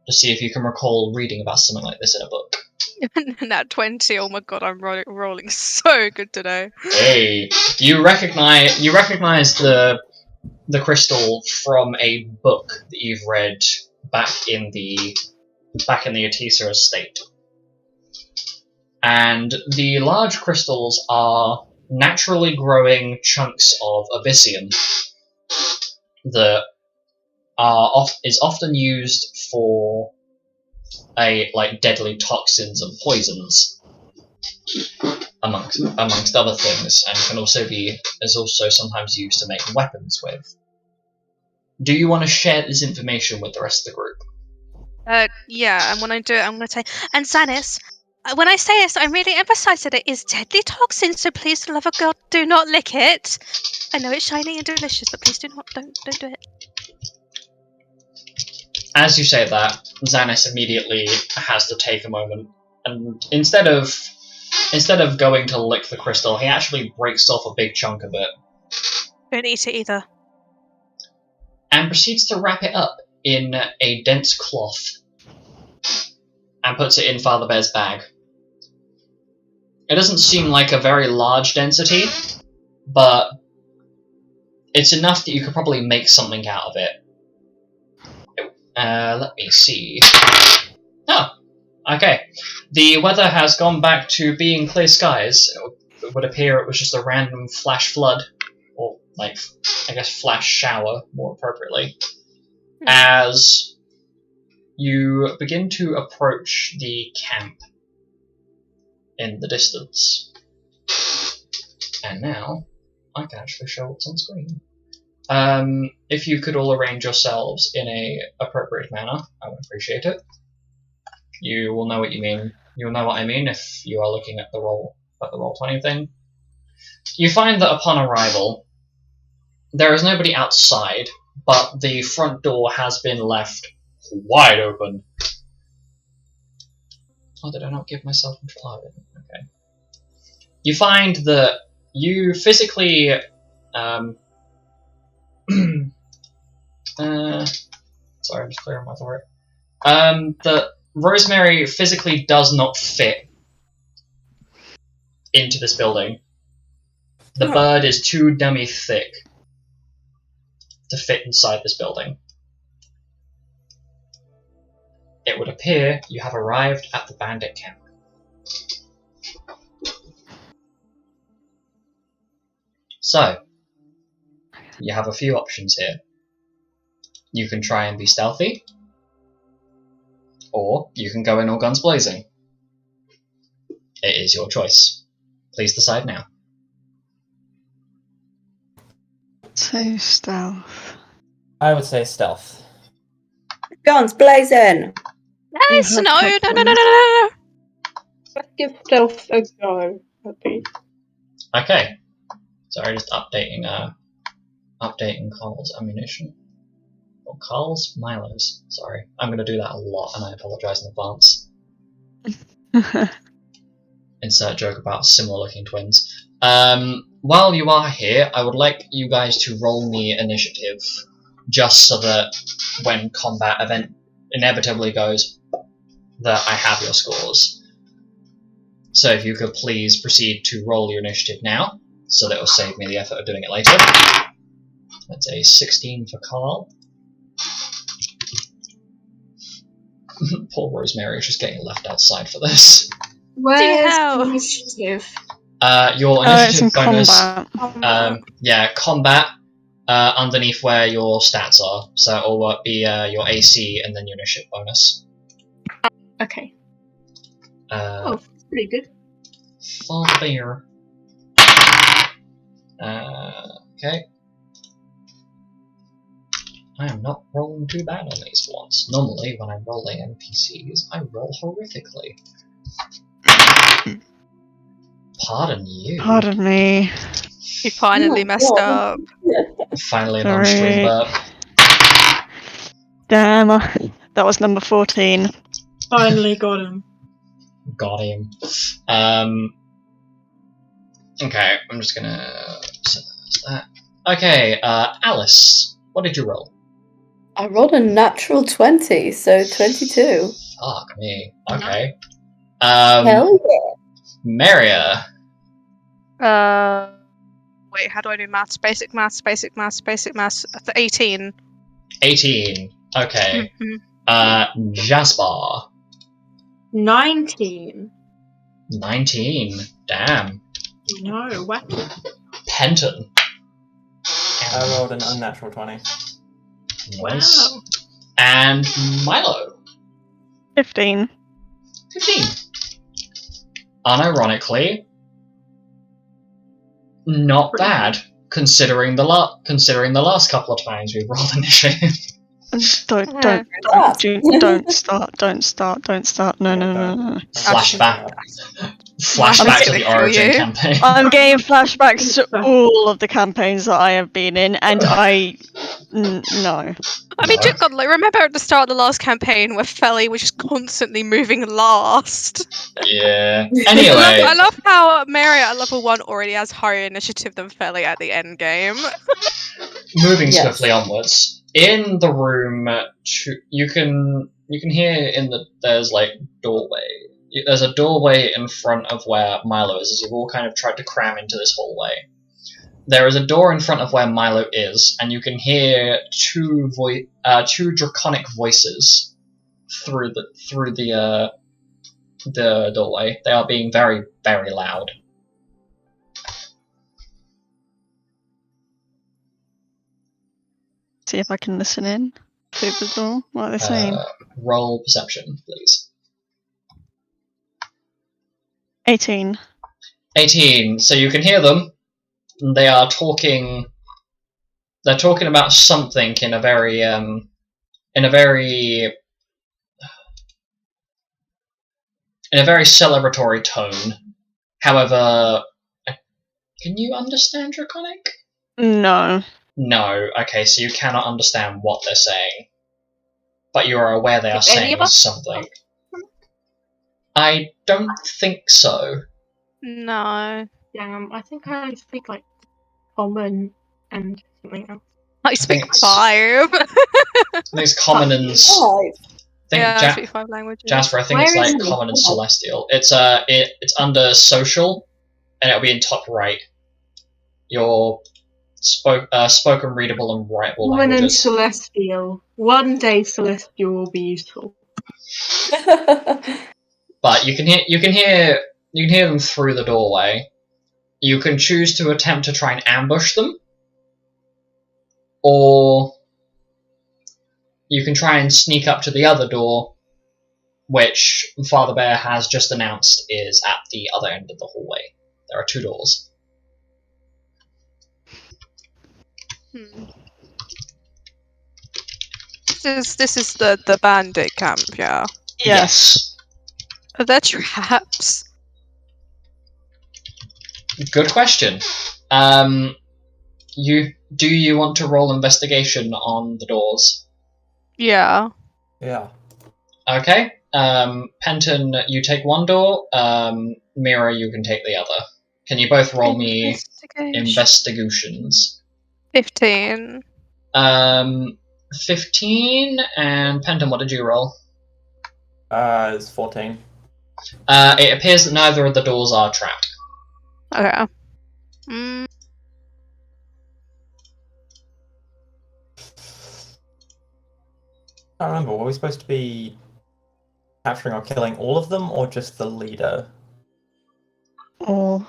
to see if you can recall reading about something like this in a book? Nat 20. Oh my god, I'm rolling so good today. Hey, you recognize the crystal from a book that you've read back in the Atisa estate. And the large crystals are naturally growing chunks of Abyssium that is often used for deadly toxins and poisons, amongst other things, and is also sometimes used to make weapons with. Do you want to share this information with the rest of the group? Yeah, and when I do it, I'm going to say, and Zanus, when I say this, I'm really emphasising that it is deadly toxin, so please, for the love of God, do not lick it. I know it's shiny and delicious, but please don't do it. As you say that, Zanus immediately has to take a moment, and instead of going to lick the crystal, he actually breaks off a big chunk of it. Don't eat it either. And proceeds to wrap it up in a dense cloth and puts it in Father Bear's bag. It doesn't seem like a very large density, but it's enough that you could probably make something out of it. Let me see. Oh, okay. The weather has gone back to being clear skies. It would appear it was just a random flash flood, or flash shower, more appropriately, as you begin to approach the camp in the distance. And now, I can actually show what's on screen. If you could all arrange yourselves in a appropriate manner, I would appreciate it. You will know what you mean. You'll know what I mean if you are looking at the Roll20 thing. You find that upon arrival, there is nobody outside but the front door has been left wide open. Oh, did I not give myself control? Oh, okay. You find that you physically... sorry, I'm just clearing my throat. That Rosemary physically does not fit into this building. The bird is too dummy thick to fit inside this building. It would appear you have arrived at the Bandit Camp. So, you have a few options here. You can try and be stealthy, or you can go in all guns blazing. It is your choice. Please decide now. So stealth. I would say stealth. Guns blazing. Alice, have no. Let's give stealth a go. Happy. Okay. Sorry, just updating Carl's ammunition. Or Carl's? Milo's. Sorry. I'm going to do that a lot, and I apologise in advance. Insert joke about similar-looking twins. While you are here, I would like you guys to roll me initiative, just so that when combat event inevitably goes, that I have your scores. So if you could please proceed to roll your initiative now, so that it will save me the effort of doing it later. That's a 16 for Carl. Poor Rosemary is just getting left outside for this. Where's Hell. initiative? Your It's in initiative bonus... combat. Yeah, combat, underneath where your stats are. So it will be your AC and then your initiative bonus. Okay. Oh, pretty good. Fun there. Okay. I am not rolling too bad on these ones. Normally, when I'm rolling NPCs, I roll horrifically. Pardon you. Pardon me. You finally messed up. Finally an on-stream burp. Damn. That was number 14. Finally got him. Got him. Okay, I'm just gonna set that. Okay, Alice, what did you roll? I rolled a natural 20, so 22. Fuck me. Okay. Hell yeah. Maria. Wait, how do I do maths? Basic maths. 18. 18. Okay. Jasper. 19. 19. Damn. No, weapon. Penton. I rolled an unnatural 20. Nice. Wow. And Milo. 15. 15. Unironically, not bad, considering the last couple of times we've rolled initiative. Don't start. No. Flashback to the Origin campaign. I'm getting flashbacks to all of the campaigns that I have been in, and no. I mean, dear God, like, remember at the start of the last campaign where Felly was just constantly moving last? Yeah. Anyway. I love how Mary at level 1 already has higher initiative than Felly at the end game. Moving swiftly onwards. In the room, you can hear there's like doorway. There's a doorway in front of where Milo is, as you've all kind of tried to cram into this hallway. There is a door in front of where Milo is, and you can hear two draconic voices through the doorway. They are being very, very loud. See if I can listen in through the door. What are they saying? Roll perception, please. 18. 18. So you can hear them. They are talking. They're talking about something in a very celebratory tone. However, can you understand Draconic? No. No. Okay, so you cannot understand what they're saying. But you are aware they are Did any saying of us- something. I don't think so. No. I think I speak like common and something else. I speak think it's- 5. I think it's common and... Right. I think Yeah, I speak 5 languages. Jasper, I think Where it's like is it? common and celestial. It's under social, and it'll be in top right. Your spoken, readable, and writable Common and languages. celestial. One day celestial will be useful. But you can hear them through the doorway. You can choose to attempt to try and ambush them, or you can try and sneak up to the other door, which Father Bear has just announced is at the other end of the hallway. There are 2 doors. This is the bandit camp, yeah. Yes. Are there traps? Good question. Do you want to roll investigation on the doors? Yeah. Yeah. Okay. Penton, you take one door. Mira, you can take the other. Can you both roll me investigations? 15. 15, and Penton, what did you roll? It's 14. It appears that neither of the doors are trapped. Okay. I can't remember, were we supposed to be capturing or killing all of them, or just the leader? Or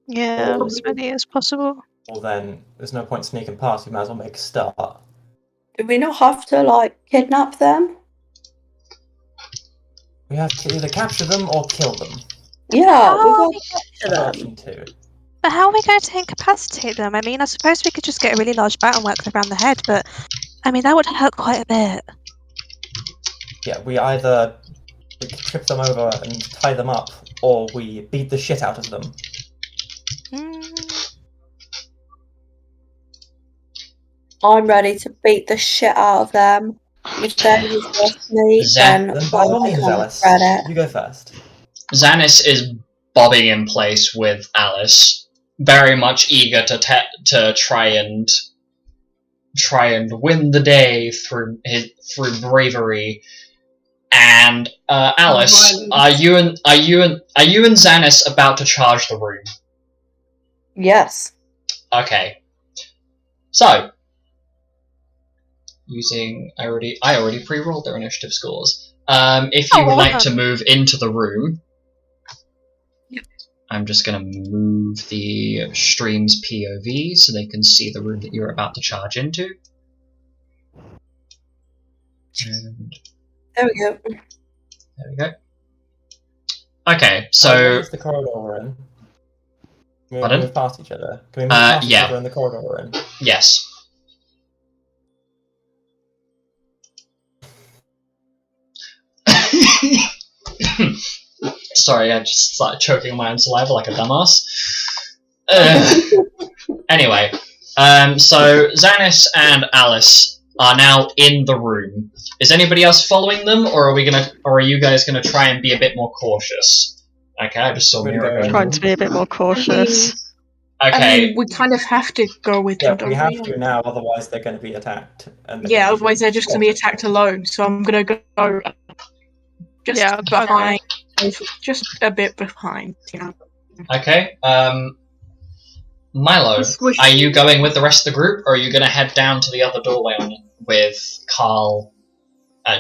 Yeah, as many as possible. Well then, there's no point sneaking past, we might as well make a start. Do we not have to, like, kidnap them? We have to either capture them or kill them. Yeah, we How got are to we- capture them. Option 2. But how are we going to incapacitate them? I mean, I suppose we could just get a really large bat and work them around the head, but I mean, that would hurt quite a bit. Yeah, we could trip them over and tie them up, or we beat the shit out of them. I'm ready to beat the shit out of them. If they resist me, then Then by all I means, can Alice, regret it. you go first. Zanus is bobbing in place with Alice, very much eager to try and win the day through bravery. And Alice, are you and Zanus about to charge the room? Yes. Okay. So, using I already pre-rolled their initiative scores. If you would like to move into the room, I'm just going to move the stream's POV so they can see the room that you're about to charge into. And There we go. there we go. Okay, so Where's the corridor we're in? Can we Pardon? move past each other? Can we move past each yeah. other in the corridor we're in? yes. Sorry, I just started choking on my own saliva like a dumbass. Anyway, so Zanus and Alice are now in the room. Is anybody else following them, or are you guys gonna try and be a bit more cautious? Okay, I just saw We're Mira going- going. trying to be a bit more cautious. I Okay, mean, we kind of have to go with Yeah, them, we don't have to now, otherwise they're going to be attacked. And Yeah, otherwise they're just going to be attacked alone. So I'm going to go just Yeah, but behind, just a bit behind, you know. okay. Milo, Squish. are you going with the rest of the group, or are you gonna head down to the other doorway with Carl?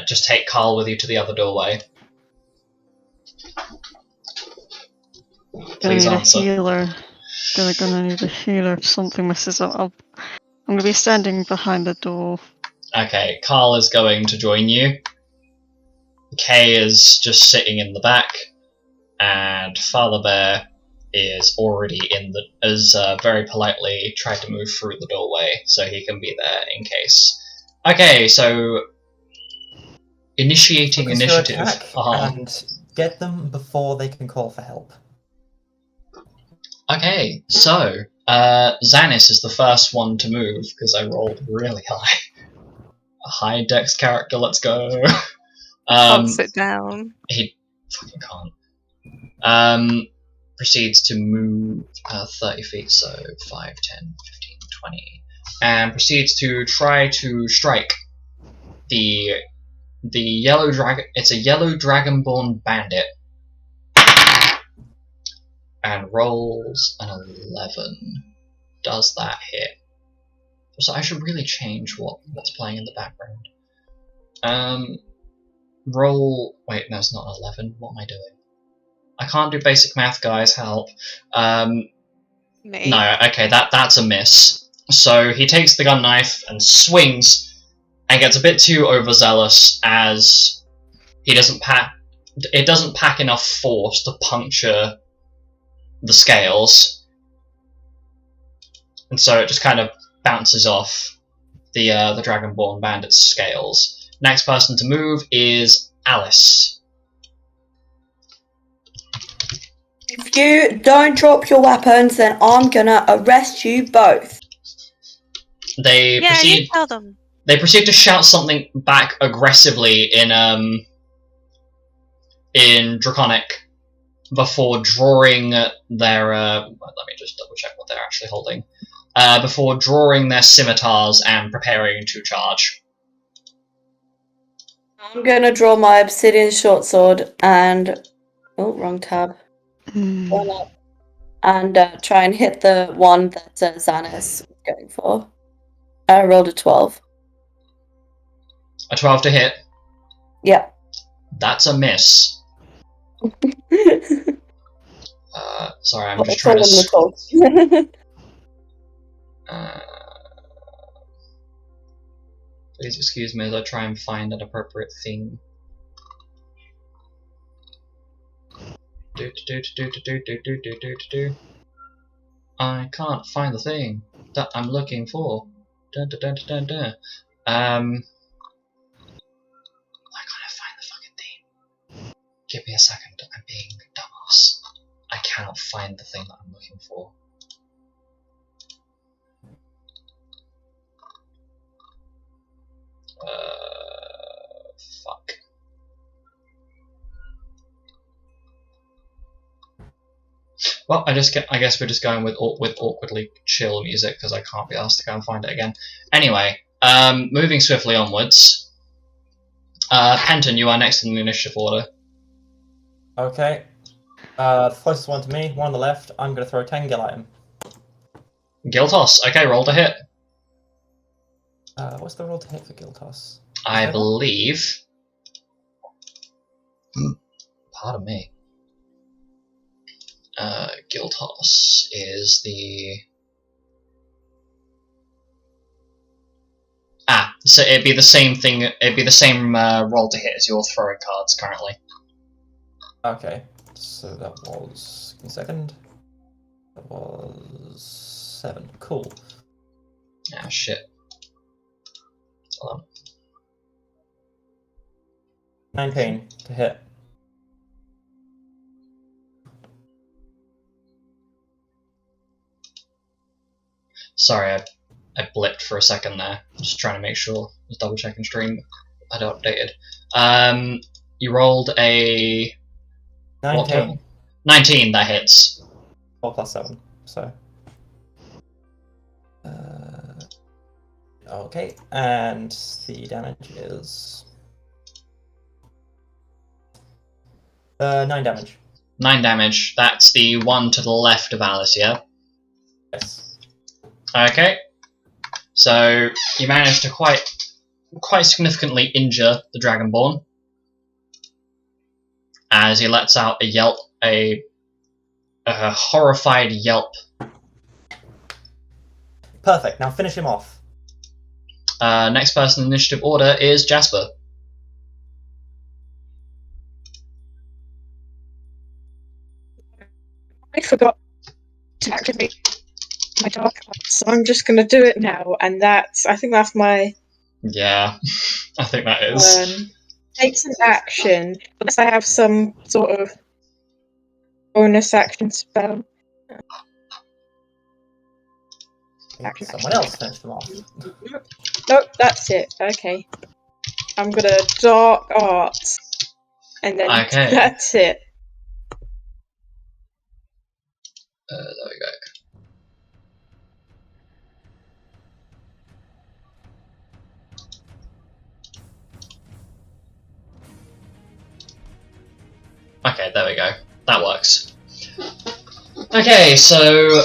Just take Carl with you to the other doorway. Gonna Please need answer. a healer. Gonna need a healer if something messes up. I'm gonna be standing behind the door. Okay, Carl is going to join you. Kay is just sitting in the back, and Father Bear is already very politely tried to move through the doorway so he can be there in case. Okay, so initiating Focus your initiative. attack and get them before they can call for help. Okay, so Zanus is the first one to move because I rolled really high. A high dex character, let's go. Can't sit down. He fucking can't. Proceeds to move 30 feet, so 5, 10, 15, 20, and proceeds to try to strike the yellow dragon. It's a yellow dragonborn bandit, and rolls an 11. Does that hit? So I should really change what's playing in the background. Roll. Wait, no, it's not an 11. What am I doing? I can't do basic math, guys. Help. Me. No, okay, that's a miss. So he takes the gun knife and swings, and gets a bit too overzealous as he doesn't pack. It doesn't pack enough force to puncture the scales, and so it just kind of bounces off the Dragonborn Bandit's scales. Next person to move is Alice. If you don't drop your weapons, then I'm gonna arrest you both. They Yeah, proceed. you tell them. They proceed to shout something back aggressively in Draconic before drawing their. Let me just double check what they're actually holding. Before drawing their scimitars and preparing to charge. I'm gonna draw my obsidian short sword and wrong tab. One up. And try and hit the one that Zanus was going for. I rolled a 12. A 12 to hit. Yeah. That's a miss. Sorry, I'm just It's trying all in the to. talk. Please excuse me as I try and find an appropriate theme. I can't find the thing that I'm looking for. Why can't I find the fucking theme? Give me a second, I'm being a dumbass. I cannot find the thing that I'm looking for. Fuck. Well, I guess we're just going with awkwardly chill music because I can't be asked to go and find it again. Anyway, moving swiftly onwards. Penton, you are next in the initiative order. Okay. The closest one to me, one on the left. I'm going to throw 10 gil at him. Gil toss. Okay, roll to hit. What's the roll to hit for gil toss? I believe. Pardon me. Gil toss is the. So it'd be the same thing. It'd be the same roll to hit as your throwing cards currently. Okay, so that was. Give me a second. That was 7. Cool. Ah, shit. Hold on. 19 to hit. Sorry, I blipped for a second there. Just trying to make sure. Just double checking stream. I'd updated. You rolled a 19. 19. That hits. 4 plus 7. So. Okay, and the damage is 9 damage. 9 damage. That's the one to the left of Alice, yeah? Yes. Okay. So you managed to quite significantly injure the Dragonborn as he lets out a yelp, a horrified yelp. Perfect. Now finish him off. Next person in initiative order is Jasper. I forgot to activate my dark arts, so I'm just gonna do it now, and I think that's my Yeah, I think that is. takes an action, unless I have some sort of bonus action spell. Someone else finish them off. Nope, that's it. Okay. I'm gonna dark arts. And then Okay. that's it. There we go. Okay, there we go. That works. Okay, so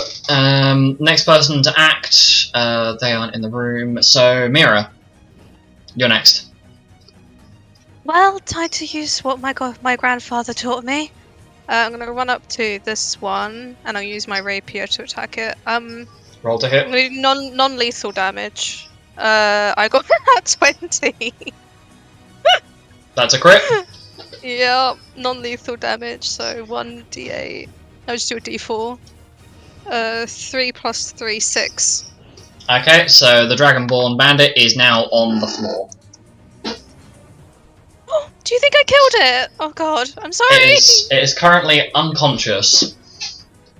next person to act. They aren't in the room. So Mira, you're next. Well, time to use what my grandfather taught me. I'm gonna run up to this one, and I'll use my rapier to attack it. Roll to hit. Non-lethal damage. I got that 20. That's a crit. Yep, non-lethal damage. So 1d8. No, just do a d4. 3 plus 3, 6. Okay, so the Dragonborn bandit is now on the floor. Do you think I killed it? Oh god, I'm sorry. It is currently unconscious.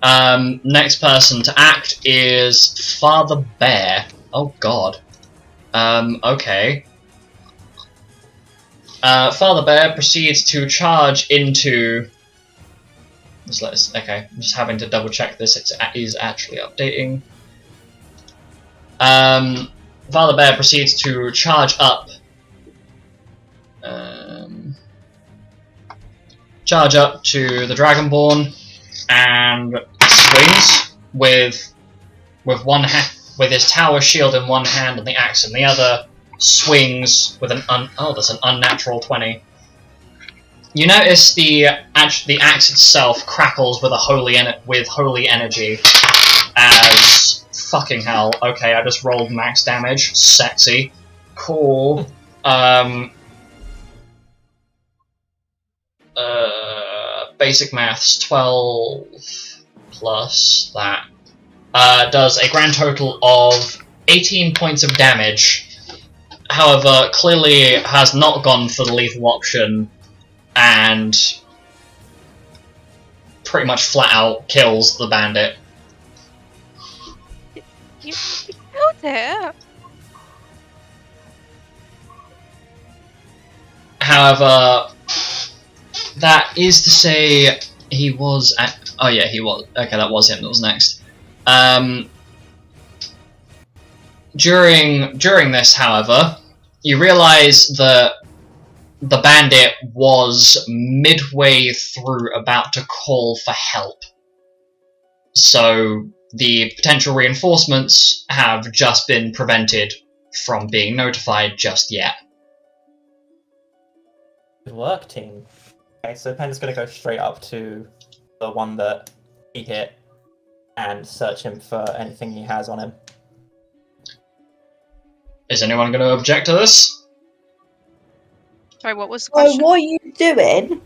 Next person to act is Father Bear. Oh god. Okay. Father Bear proceeds to charge into... Okay, I'm just having to double check this. It is actually updating. Father Bear proceeds to charge up. Charge up to the Dragonborn and swings with with his tower shield in one hand and the axe in the other. Swings with that's an unnatural 20. You notice the axe itself crackles with holy energy as fucking hell. Okay, I just rolled max damage. Sexy, cool. Basic maths, 12 plus that does a grand total of 18 points of damage. However, clearly has not gone for the lethal option and pretty much flat out kills the bandit. You killed it. However, that is to say he was oh yeah, he was. Okay, that was him that was next. During this, however, you realise that the bandit was midway through about to call for help. So the potential reinforcements have just been prevented from being notified just yet. Good work, team. Okay, so Pen's gonna go straight up to the one that he hit and search him for anything he has on him. Is anyone going to object to this? Sorry, what was the So question? what are you doing?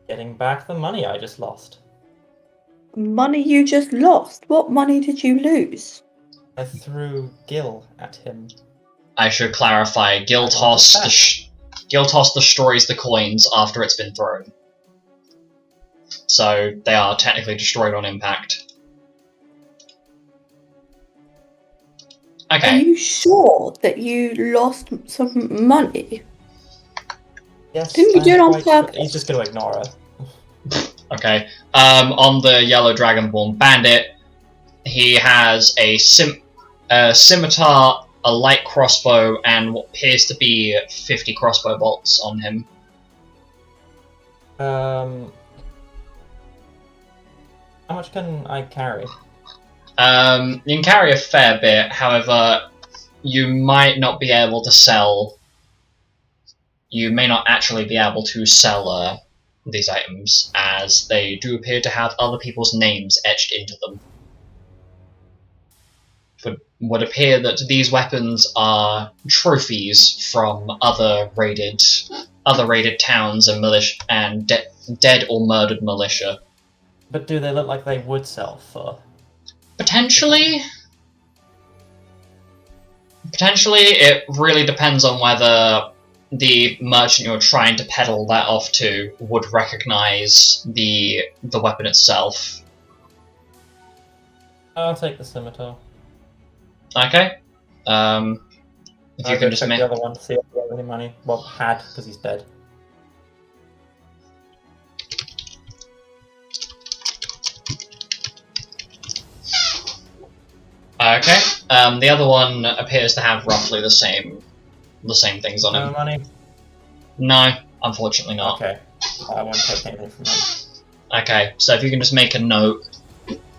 Getting back the money I just lost. Money you just lost? What money did you lose? I threw Gil at him. I should clarify, Gil Toss destroys the coins after it's been thrown. So they are technically destroyed on impact. Are Okay. you sure that you lost some money? Yes, Didn't you do it on quite sure. purpose? He's just going to ignore her. Okay. On the yellow Dragonborn bandit, he has a scimitar, a light crossbow, and what appears to be 50 crossbow bolts on him. How much can I carry? You can carry a fair bit, however, you might not be able to sell... You may not actually be able to sell these items, as they do appear to have other people's names etched into them. It would appear that these weapons are trophies from other raided towns and militia and dead or murdered militia. But do they look like they would sell for? Potentially, it really depends on whether the merchant you're trying to peddle that off to would recognize the weapon itself. I'll take the scimitar. Okay. If I'll you go can just check make. the other one, see if he has any money. Well, had, because he's dead. Okay. The other one appears to have roughly the same things on No him. money? No, unfortunately not. Okay. I won't take anything from him. Okay, so if you can just make a note,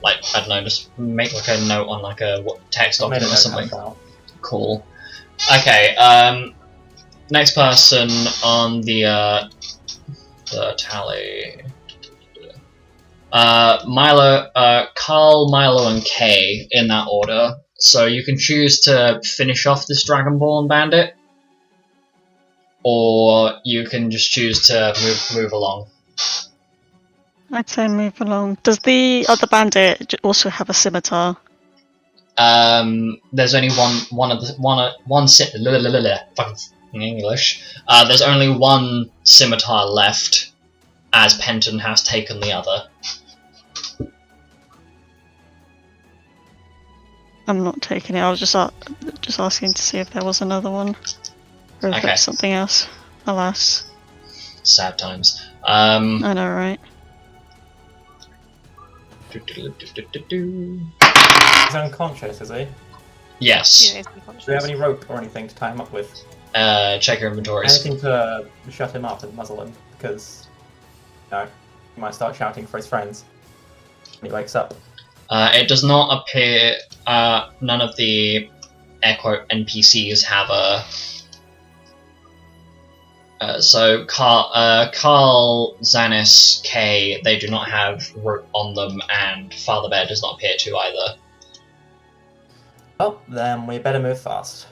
like, I don't know, just make like a note on like a text I made a document or note something. now. Cool. Okay, next person on the tally. Milo, Carl, Milo, and Kay in that order. So you can choose to finish off this Dragonborn bandit, or you can just choose to move along. I'd say move along. Does the other bandit also have a scimitar? There's only fucking English. There's only one scimitar left, as Penton has taken the other. I'm not taking it. I was just asking to see if there was another one, or if Okay. it was something else. Alas, Sad times. I know, right? He's unconscious, is he? Yes. He is Do we unconscious. have any rope or anything to tie him up with? Check your inventories. Anything to shut him up and muzzle him? Because, you know, he might start shouting for his friends when he wakes up. It does not appear. None of the air quote NPCs have a. So Carl, Zanus, Kay, they do not have rope on them, and Father Bear does not appear to either. Oh, then we better move fast.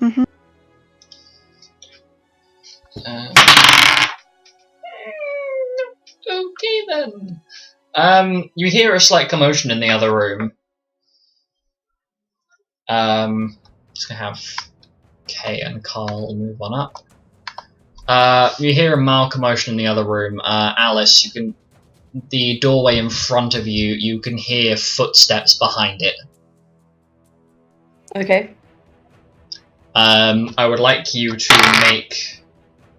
Mm-hmm. Okay then. You hear a slight commotion in the other room. Just gonna have Kay and Carl move on up. You hear a mild commotion in the other room. Alice, you can. The doorway in front of you, you can hear footsteps behind it. Okay. I would like you to make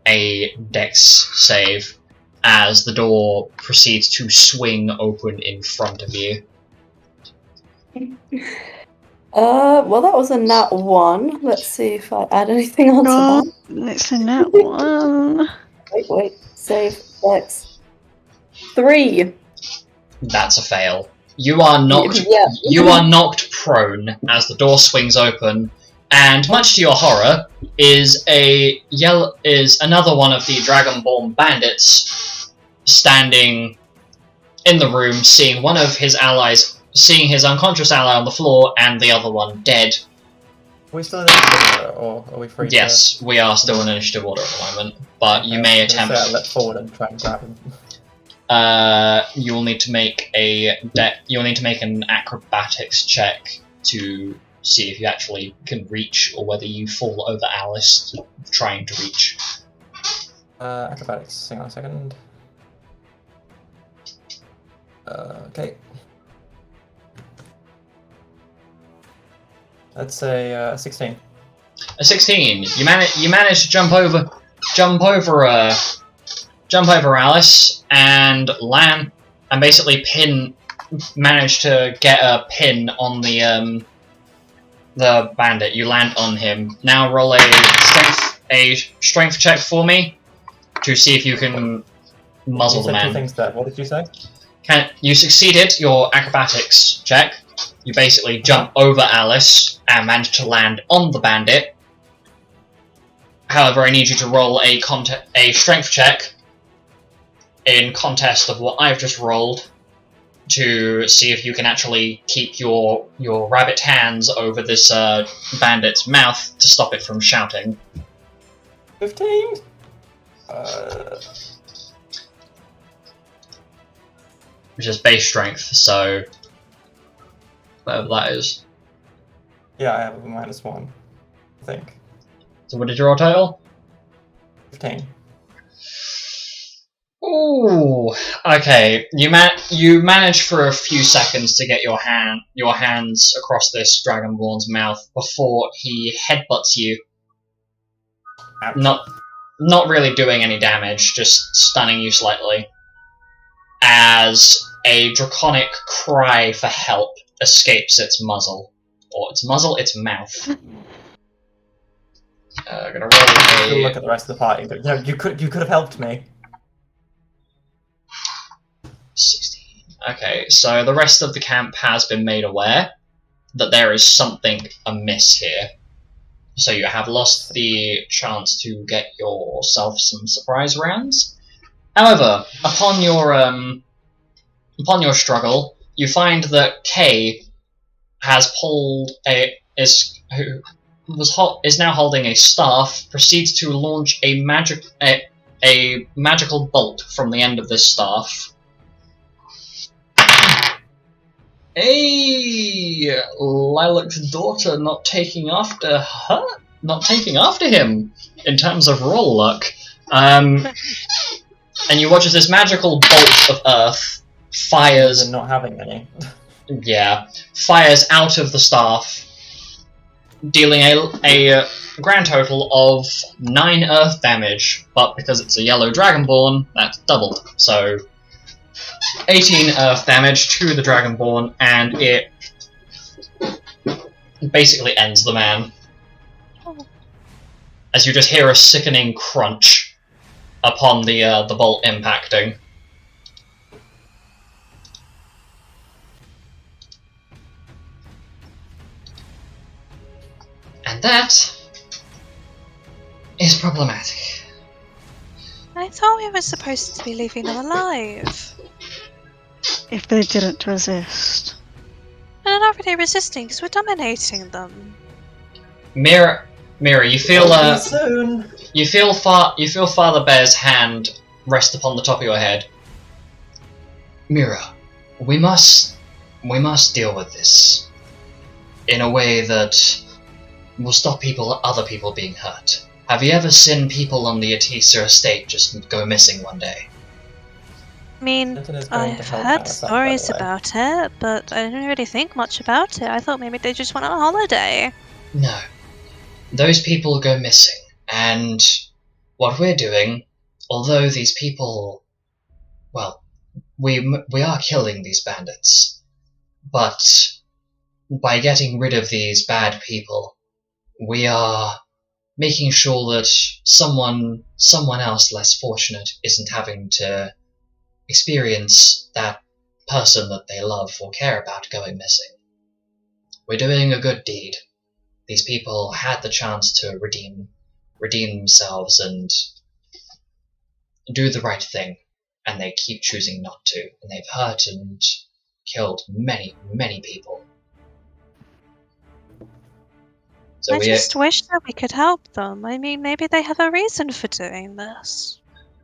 a dex save as the door proceeds to swing open in front of you. Well, that was a nat 1. Let's see if I add anything onto God, that. it's in that one. Wait. Save Dex. 3. That's a fail. You are knocked. Yeah. You are knocked prone as the door swings open, and much to your horror, is another one of the Dragonborn bandits standing in the room, seeing one of his allies, seeing his unconscious ally on the floor, and the other one dead. Are we still in initiative order, or are we free Yes, we are still in initiative order at the moment, but you may attempt. Leap forward and try and grab him. You will need to make you'll need to make an acrobatics check to see if you actually can reach, or whether you fall over Alice trying to reach. Acrobatics, hang on a second. Okay. Let's say 16. A 16. You manage to jump over Alice and land, and basically manage to get a pin on the bandit. You land on him. Now roll a strength check for me to see if you can muzzle the You said two man. things there. What did you say? You succeeded your acrobatics check. You basically jump over Alice and manage to land on the bandit. However, I need you to roll a strength check in contest of what I've just rolled to see if you can actually keep your rabbit hands over this bandit's mouth to stop it from shouting. 15? Which is base strength, so whatever that is. Yeah, I have a -1, I think. So what did you roll total? 15. Ooh, okay. You manage for a few seconds to get your hands across this Dragonborn's mouth before he headbutts you. Ouch. Not really doing any damage, just stunning you slightly. As a draconic cry for help escapes its muzzle. Or its muzzle, its mouth. Gonna roll Look at the rest of the party, but you know, you could have helped me. 16. Okay, so the rest of the camp has been made aware that there is something amiss here. So you have lost the chance to get yourself some surprise rounds. However, upon your struggle, you find that Kay has pulled is now holding a staff, proceeds to launch a magical bolt from the end of this staff. Hey, Lilac's daughter not taking after him in terms of roll luck. And you watch as this magical bolt of earth fires. And not having any. Yeah, fires out of the staff, dealing a grand total of 9 earth damage. But because it's a yellow dragonborn, that's doubled. So 18 earth damage to the Dragonborn, and it basically ends the man. As you just hear a sickening crunch upon the bolt impacting. And that is problematic. I thought we were supposed to be leaving them alive. If they didn't resist. They're not really resisting because we're dominating them. Mira, you feel Soon. you feel Father Bear's hand rest upon the top of your head. Mira, we must deal with this in a way that will stop other people being hurt. Have you ever seen people on the Atisa estate just go missing one day? I mean, I've heard stories about it, but I didn't really think much about it. I thought maybe they just went on a holiday. No. Those people go missing, and what we're doing, although these people, well, we are killing these bandits, but by getting rid of these bad people, we are making sure that someone else less fortunate isn't having to experience that person that they love or care about going missing. We're doing a good deed. These people had the chance to redeem themselves and do the right thing, and they keep choosing not to, and they've hurt and killed many, many people. So I just wish that we could help them. I mean, maybe they have a reason for doing this.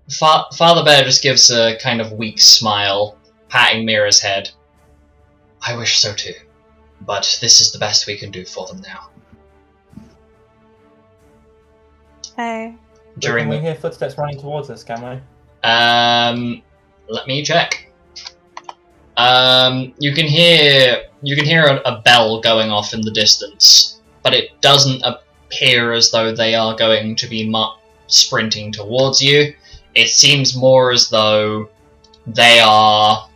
Father Bear just gives a kind of weak smile, patting Mira's head. I wish so too, but this is the best we can do for them now. Hey. Can we hear footsteps running towards us, can we? Let me check. You can hear a bell going off in the distance, but it doesn't appear as though they are going to be sprinting towards you. It seems more as though they are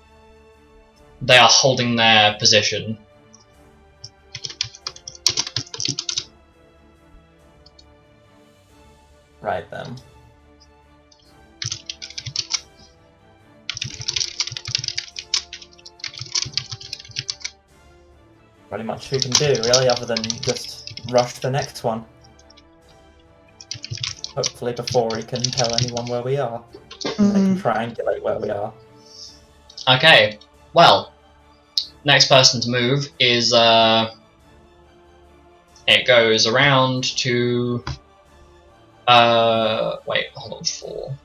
holding their position. Right then. Pretty much we can do, really, other than just rush the next one. Hopefully before he can tell anyone where we are. They can triangulate where we are. Okay, well, next person to move is, it goes around to, wait, hold on, 4.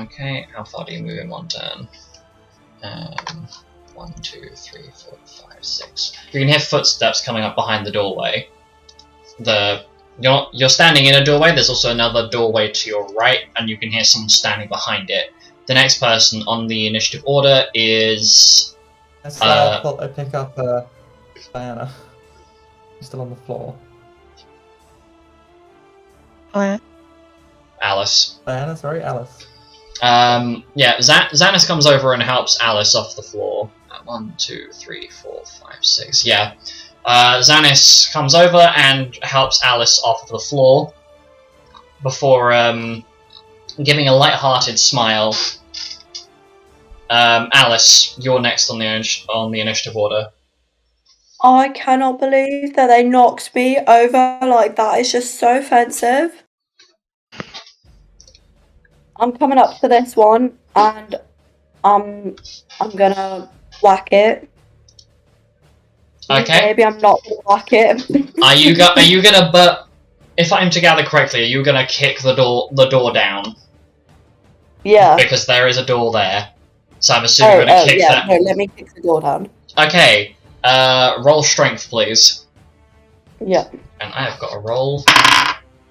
Okay, how far do you move in one turn? 1, 2, 3, 4, 5, 6. You can hear footsteps coming up behind the doorway. You're standing in a doorway, there's also another doorway to your right, and you can hear someone standing behind it. The next person on the initiative order is... Let's pick up Diana. She's still on the floor. Oh, Alice. Diana, sorry, Alice. Yeah, Zanus comes over and helps Alice off the floor. 1, 2, 3, 4, 5, 6. Yeah. Zanus comes over and helps Alice off the floor before giving a light-hearted smile. Alice, you're next on the initiative order. I cannot believe that they knocked me over like that. It's just so offensive. I'm coming up to this one and I'm gonna whack it. Okay. Maybe I'm not gonna whack it. Are you gonna? But if I'm to gather correctly, are you gonna kick the door down? Yeah. Because there is a door there. So I'm assuming you're gonna kick that. No, let me kick the door down. Okay. Roll strength, please. Yeah. And I've got a roll.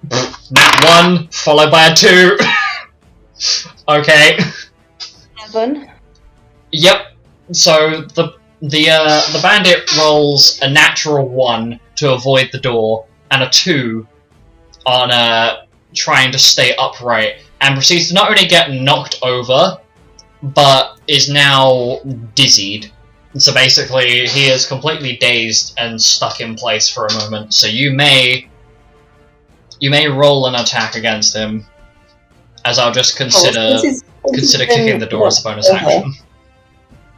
Nat 1 followed by a 2. Okay. 7. Yep. So the bandit rolls a natural 1 to avoid the door, and a 2 on trying to stay upright, and proceeds to not only get knocked over, but is now dizzied. So basically, he is completely dazed and stuck in place for a moment. So you may roll an attack against him, as I'll just consider kicking the door as a bonus action.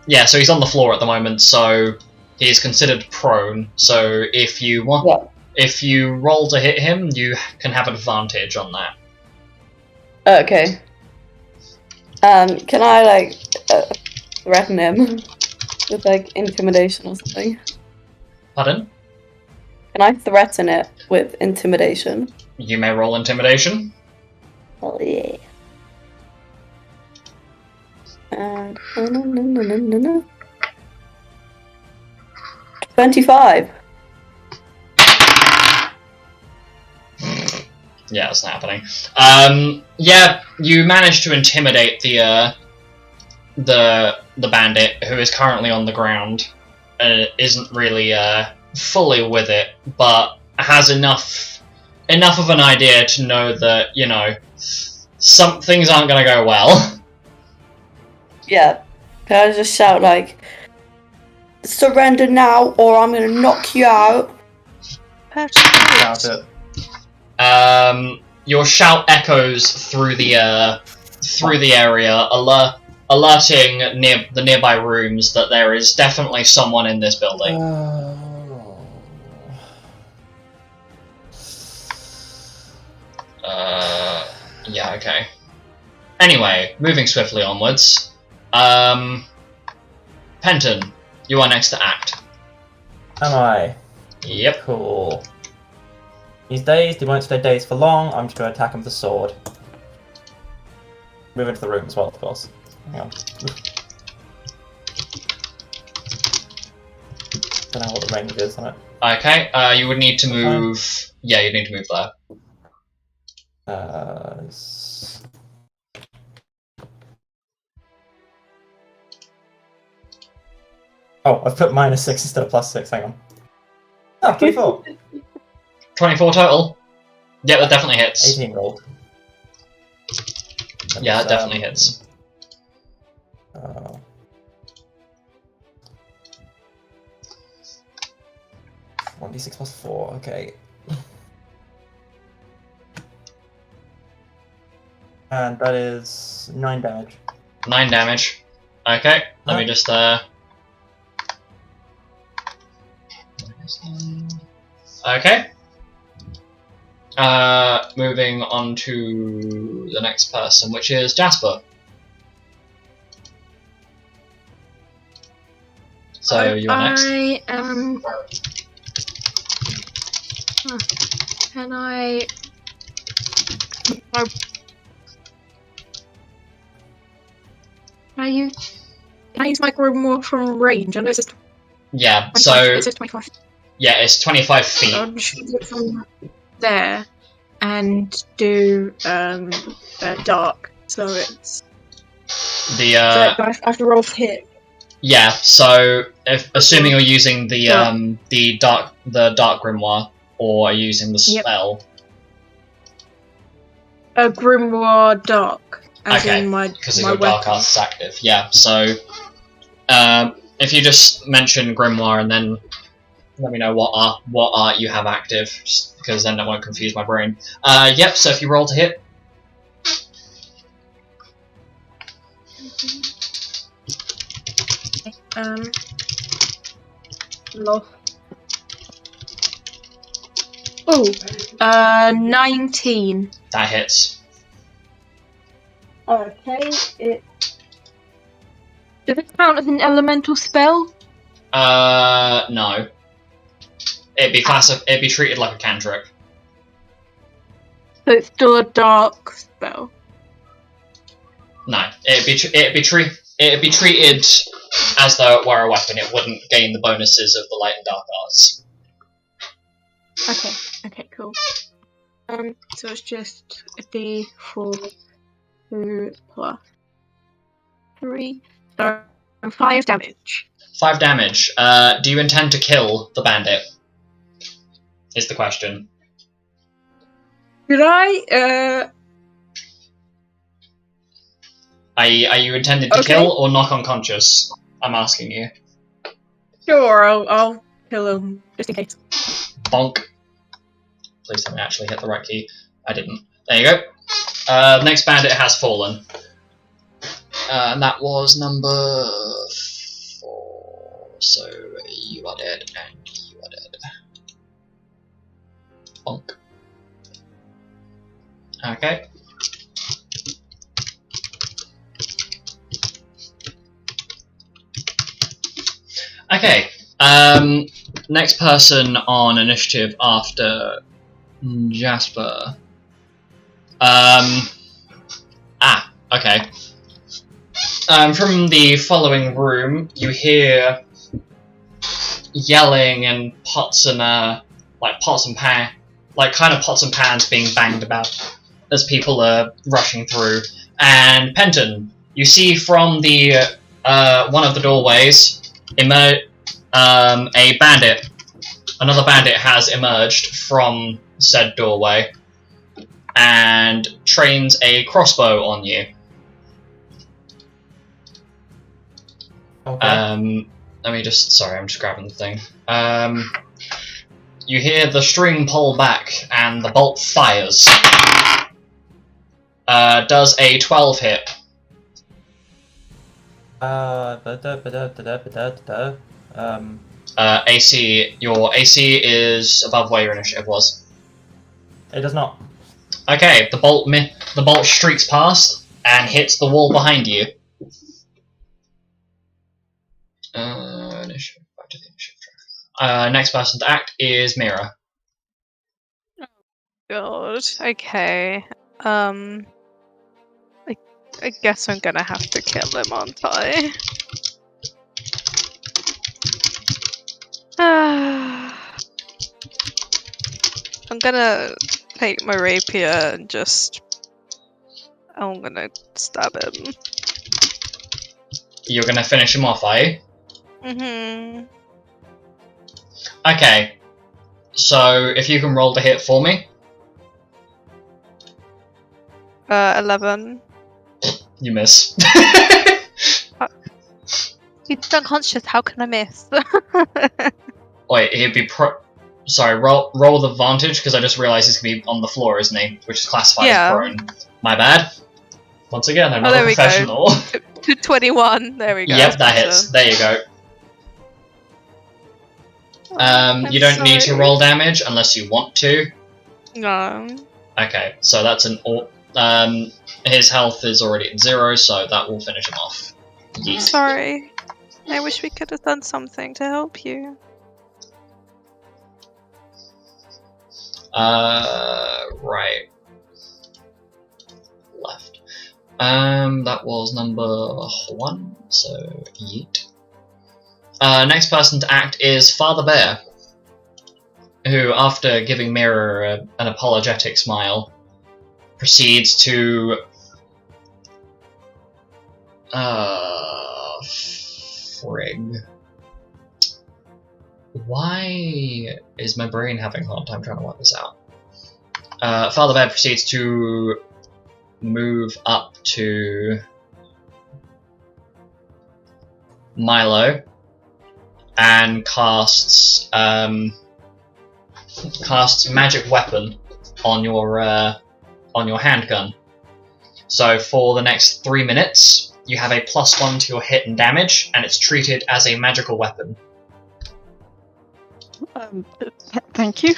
Yeah, so he's on the floor at the moment, so he's considered prone. So if you roll to hit him, you can have advantage on that. Okay. Can I threaten him with intimidation or something? Pardon? Can I threaten it with intimidation? You may roll intimidation. Oh yeah. 25. Yeah, it's not happening. Yeah, you managed to intimidate the bandit, who is currently on the ground, and isn't really fully with it, but has enough of an idea to know that, you know, some things aren't going to go well. Yeah. Can I just shout surrender now, or I'm gonna knock you out? Shout it. Your shout echoes through the area, alerting the nearby rooms that there is definitely someone in this building. Yeah, okay. Anyway, moving swiftly onwards. Penton, you are next to act. Am I? Yep. Cool. He's dazed, he won't stay dazed for long, I'm just going to attack him with the sword. Move into the room as well, of course. Hang on. Don't know what the range is on it. Okay, you would need to move... Yeah, you'd need to move there. Oh, I've put -6 instead of +6, hang on. Oh, 24! 24 total? Yeah, that definitely hits. 18 rolled. Yeah, that definitely hits. 1d6 plus 4, okay. And that is 9 damage. 9 damage. Okay, let me just Okay. Moving on to the next person, which is Jasper. So you are next. I am. Can I? Can I use micro from range? I know it's Yeah. 25, So it says 25. yeah, it's 25 feet. I'll just do it from there and do dark. So it's So do I have to roll to hit? Yeah. So, assuming you're using the dark grimoire or are using the Yep. spell. A grimoire dark. As Okay, in my because my your dark weapon. arts is active. Yeah. So, if you just mention grimoire and then let me know what art you have active, just because then that won't confuse my brain. Yep. So if you roll to hit. Lost. Oh, 19. That hits. Okay, it... Does it count as an elemental spell? No. It'd be treated like a cantrip. So it's still a dark spell. No, it'd be treated as though it were a weapon. It wouldn't gain the bonuses of the light and dark arts. Okay, cool. So it's just a D4 2 plus 3, so 5 damage. 5 damage. Do you intend to kill the bandit? Is the question. Could I, Are you intended to Okay. kill or knock unconscious? I'm asking you. Sure, I'll kill him, just in case. Bonk. Please tell me I actually hit the right key. I didn't. There you go. The next bandit has fallen. And that was number 4. So you are dead, and you are dead. Bonk. Okay. Okay. Next person on initiative after Jasper. Okay. From the following room, you hear yelling and pots and pans being banged about as people are rushing through. And Penton, you see from the one of the doorways a bandit. Another bandit has emerged from said doorway and trains a crossbow on you. Okay. Let me just... Sorry, I'm just grabbing the thing. You hear the string pull back and the bolt fires. Does a 12 hit? AC. Your AC is above where your initiative was. It does not. Okay, the bolt streaks past and hits the wall behind you. Initiative. Back to the initiative track. Next person to act is Mira. God. Okay. I guess I'm gonna have to kill him, aren't I? I'm gonna take my rapier and I'm gonna stab him. You're gonna finish him off, are you? Mm-hmm. Okay. So, if you can roll the hit for me. 11. You miss. He's unconscious, how can I miss? Wait, he'd be Sorry, roll with advantage, because I just realised he's going to be on the floor, isn't he? Which is classified as prone. My bad. Once again, I'm not a professional. Go. 21, there we go. Yep, that hits. There you go. You don't need to roll damage unless you want to. No. Okay, so that's his health is already at 0, so that will finish him off. Yeet. Sorry. I wish we could have done something to help you. Right. Left. That was number 1, so yeet. Next person to act is Father Bear, who, after giving Mira an apologetic smile, proceeds to Frig. Why is my brain having a hard time trying to work this out? Father Bear proceeds to move up to Milo and casts magic weapon on your handgun. So for the next 3 minutes, you have a +1 to your hit and damage, and it's treated as a magical weapon. Thank you.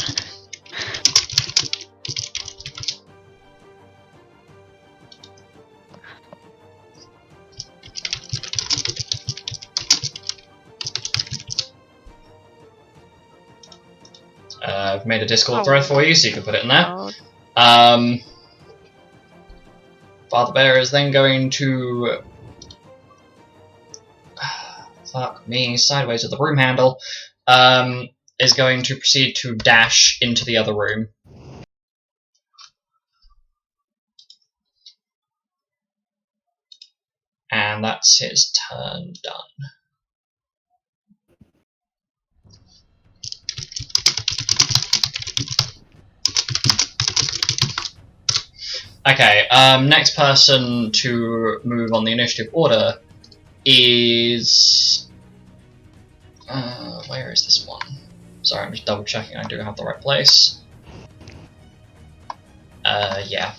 I've made a Discord thread for you, so you can put it in there. Father Bear is then going to... fuck me, sideways with the broom handle. Is going to proceed to dash into the other room. And that's his turn done. Okay, next person to move on the initiative order is... where is this one? Sorry, I'm just double checking I do have the right place. Yeah.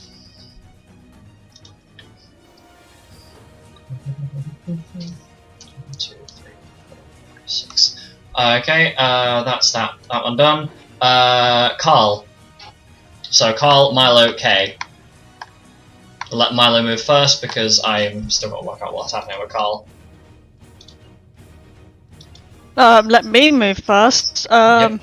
Two, three, four, five, six. Okay, that's that one done. Carl. So Carl, Milo, Kay. Let Milo move first because I'm still got to work out what's happening with Carl. Let me move first. Yep.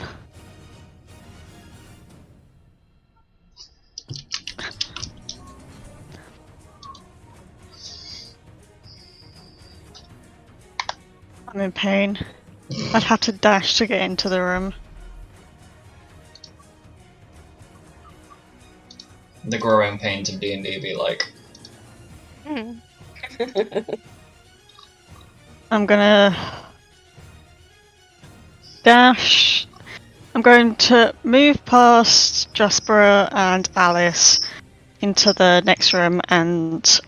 I'm in pain. I'd have to dash to get into the room. The growing pains of D&D be like. I'm gonna dash. I'm going to move past Jasper and Alice into the next room and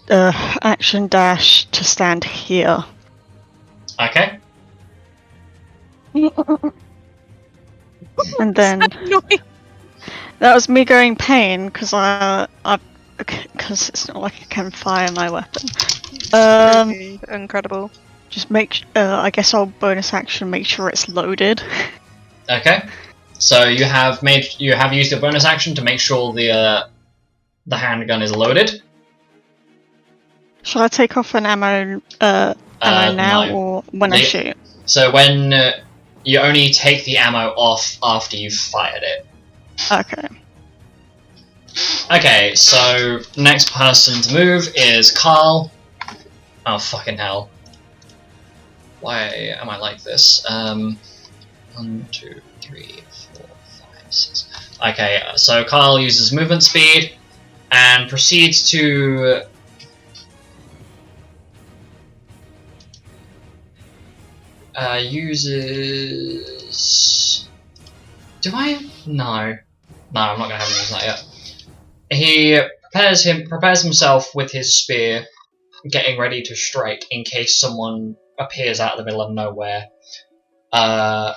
action dash to stand here. Okay. And then that was me going pain because because it's not like I can fire my weapon. Incredible. Just I guess I'll bonus action make sure it's loaded. Okay. So you have used your bonus action to make sure the handgun is loaded. Shall I take off an ammo now No. or when I shoot? So when you only take the ammo off after you've fired it. Okay. Okay, so next person to move is Carl. Oh fucking hell. Why am I like this? 1, 2, 3, 4, 5, 6. Okay, so Carl uses movement speed and proceeds to uses... Do I? No. No, I'm not going to have him use that yet. He prepares himself with his spear, getting ready to strike in case someone appears out of the middle of nowhere.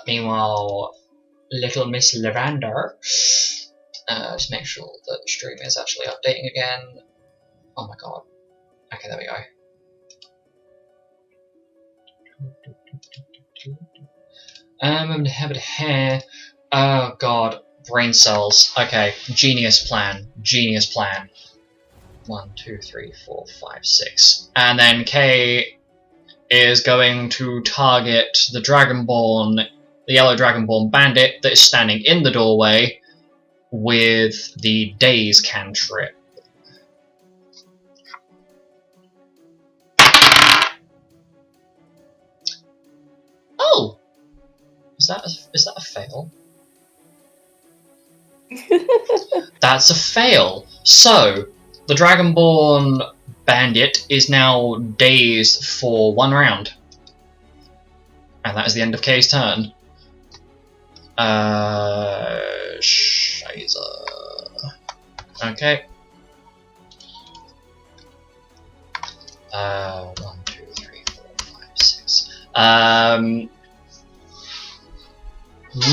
Meanwhile, little Miss Lavender, just make sure that the stream is actually updating again. Oh my god. Okay, there we go. Oh god, brain cells. Okay, genius plan. 1, 2, 3, 4, 5, 6. And then Kay is going to target the yellow Dragonborn bandit that is standing in the doorway with the Daze cantrip. Oh! Is that a fail? That's a fail. So, the Dragonborn bandit is now dazed for 1 round. And that is the end of Kay's turn. Shiza. Okay. 1, 2, 3, 4, 5, 6.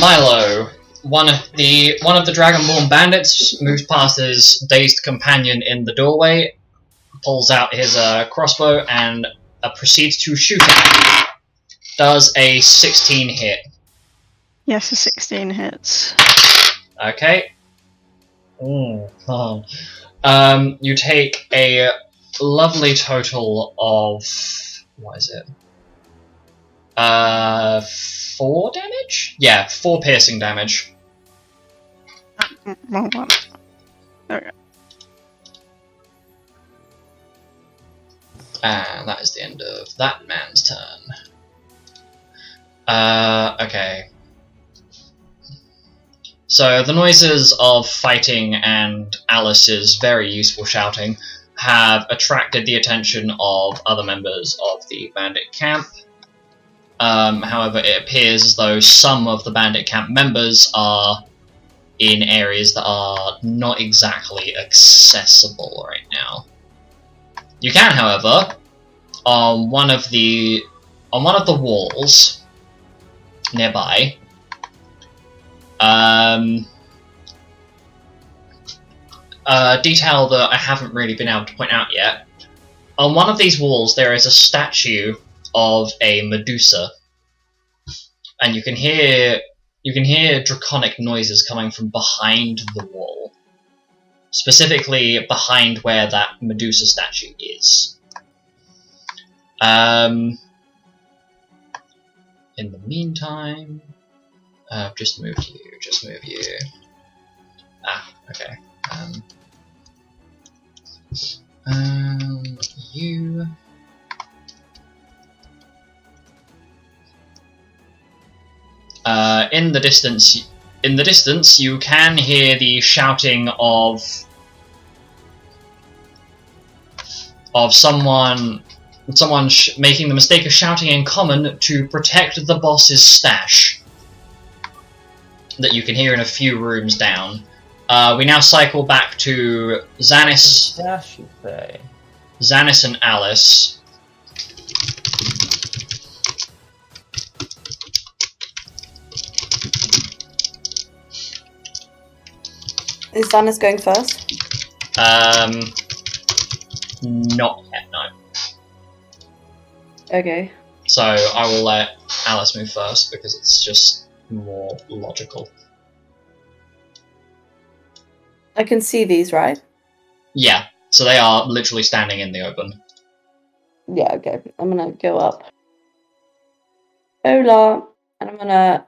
Milo, one of the Dragonborn bandits moves past his dazed companion in the doorway, pulls out his crossbow, and proceeds to shoot him. Does a 16 hit? Yes, a 16 hits. Okay. You take a lovely total of, what is it? 4 damage? Yeah, 4 piercing damage. Wrong one. Okay. And that is the end of that man's turn. Okay. So the noises of fighting and Alice's very useful shouting have attracted the attention of other members of the Bandit Camp. However, it appears as though some of the Bandit Camp members are in areas that are not exactly accessible right now. You can, however, on one of the walls nearby, a detail that I haven't really been able to point out yet. On one of these walls there is a statue of a Medusa, and you can hear draconic noises coming from behind the wall, specifically behind where that Medusa statue is. In the meantime, just move you. Ah, okay. You. In the distance, you can hear the shouting of someone making the mistake of shouting in common to protect the boss's stash. That you can hear in a few rooms down. We now cycle back to Zanus. Stash, you say? Zanus and Alice. Is Zanus going first? Not yet, no. Okay. So I will let Alice move first because it's just more logical. I can see these, right? Yeah, so they are literally standing in the open. Yeah, okay. I'm gonna go up. Hola. And I'm gonna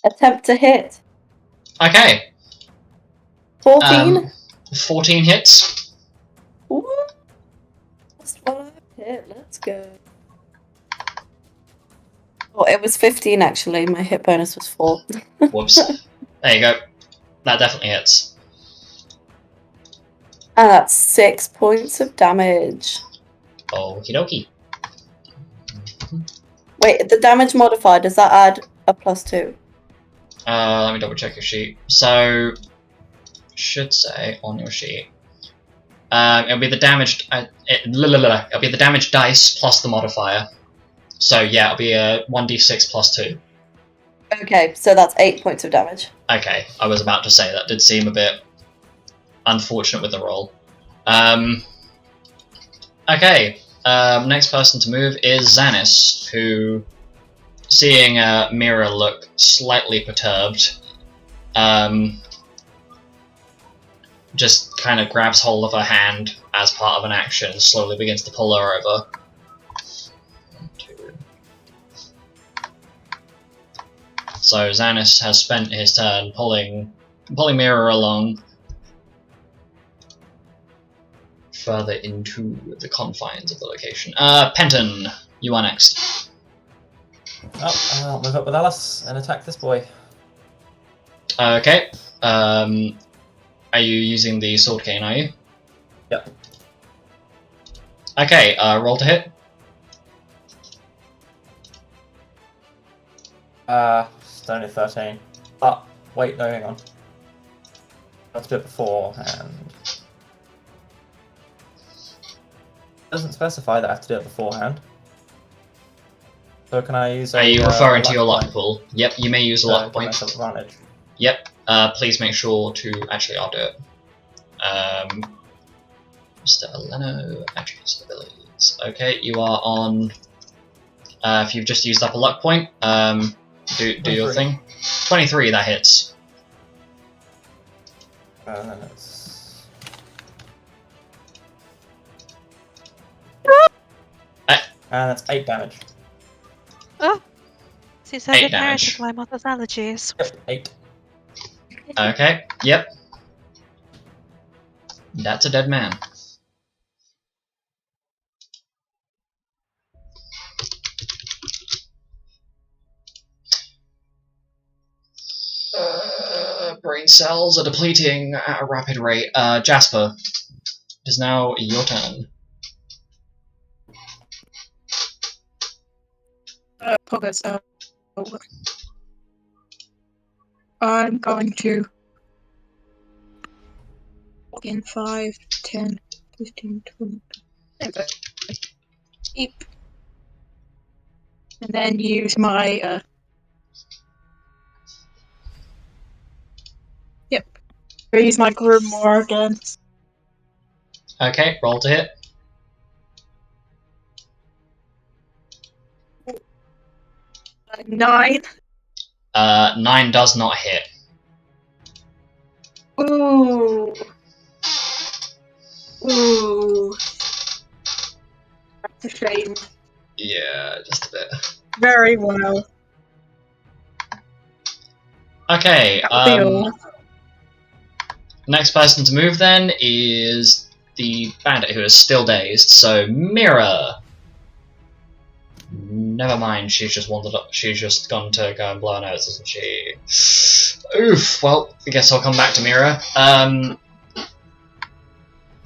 attempt to hit. Okay. 14? 14 hits. Ooh. That's what I hit. Let's go. Oh, it was 15 actually. My hit bonus was 4. Whoops. There you go. That definitely hits. And that's 6 points of damage. Okie dokie. Wait, the damage modifier, does that add a +2? Let me double check your sheet. So, should say on your sheet, it'll be the damage. It'll be the damage dice plus the modifier. So yeah, it'll be a 1d6 plus 2. Okay, so that's 8 points of damage. Okay, I was about to say that did seem a bit unfortunate with the roll. Okay, next person to move is Zanus, who, seeing Mira look slightly perturbed, just kind of grabs hold of her hand as part of an action and slowly begins to pull her over. 1, 2. So Zanus has spent his turn pulling Mira along further into the confines of the location. Penton, you are next. Oh, I'll move up with Alice and attack this boy. Okay. Are you using the sword cane, are you? Yep. Okay, roll to hit. It's only 13. Oh, wait, no, hang on. I have to do it beforehand. It doesn't specify that I have to do it beforehand. So can I use a... Are you referring to your luck point pool? Yep, you may use a to luck give point. myself advantage? Yep, please make sure to... Actually, I'll do it. Mr. Leno, attributes and abilities. Okay, you are on... if you've just used up a luck point, do your 23. thing. 23, that hits. And then it's... And that's 8 damage. Since I 8 get married damage. with my mother's allergies. Yep, 8. Okay, yep. That's a dead man. Brain cells are depleting at a rapid rate. Jasper, it is now your turn. Okay, so I'm going to walk in 5, 10, 15, 20. There we go. Keep. And then use my use my grimoire again. Okay, roll to hit. 9. 9 does not hit. Ooh. Ooh. That's a shame. Yeah, just a bit. Very well. Okay, That'll be all. next person to move then is the bandit who is still dazed, so Mira. Never mind, she's just wandered up. She's just gone to go and blow her nose, isn't she? Oof, well, I guess I'll come back to Mira.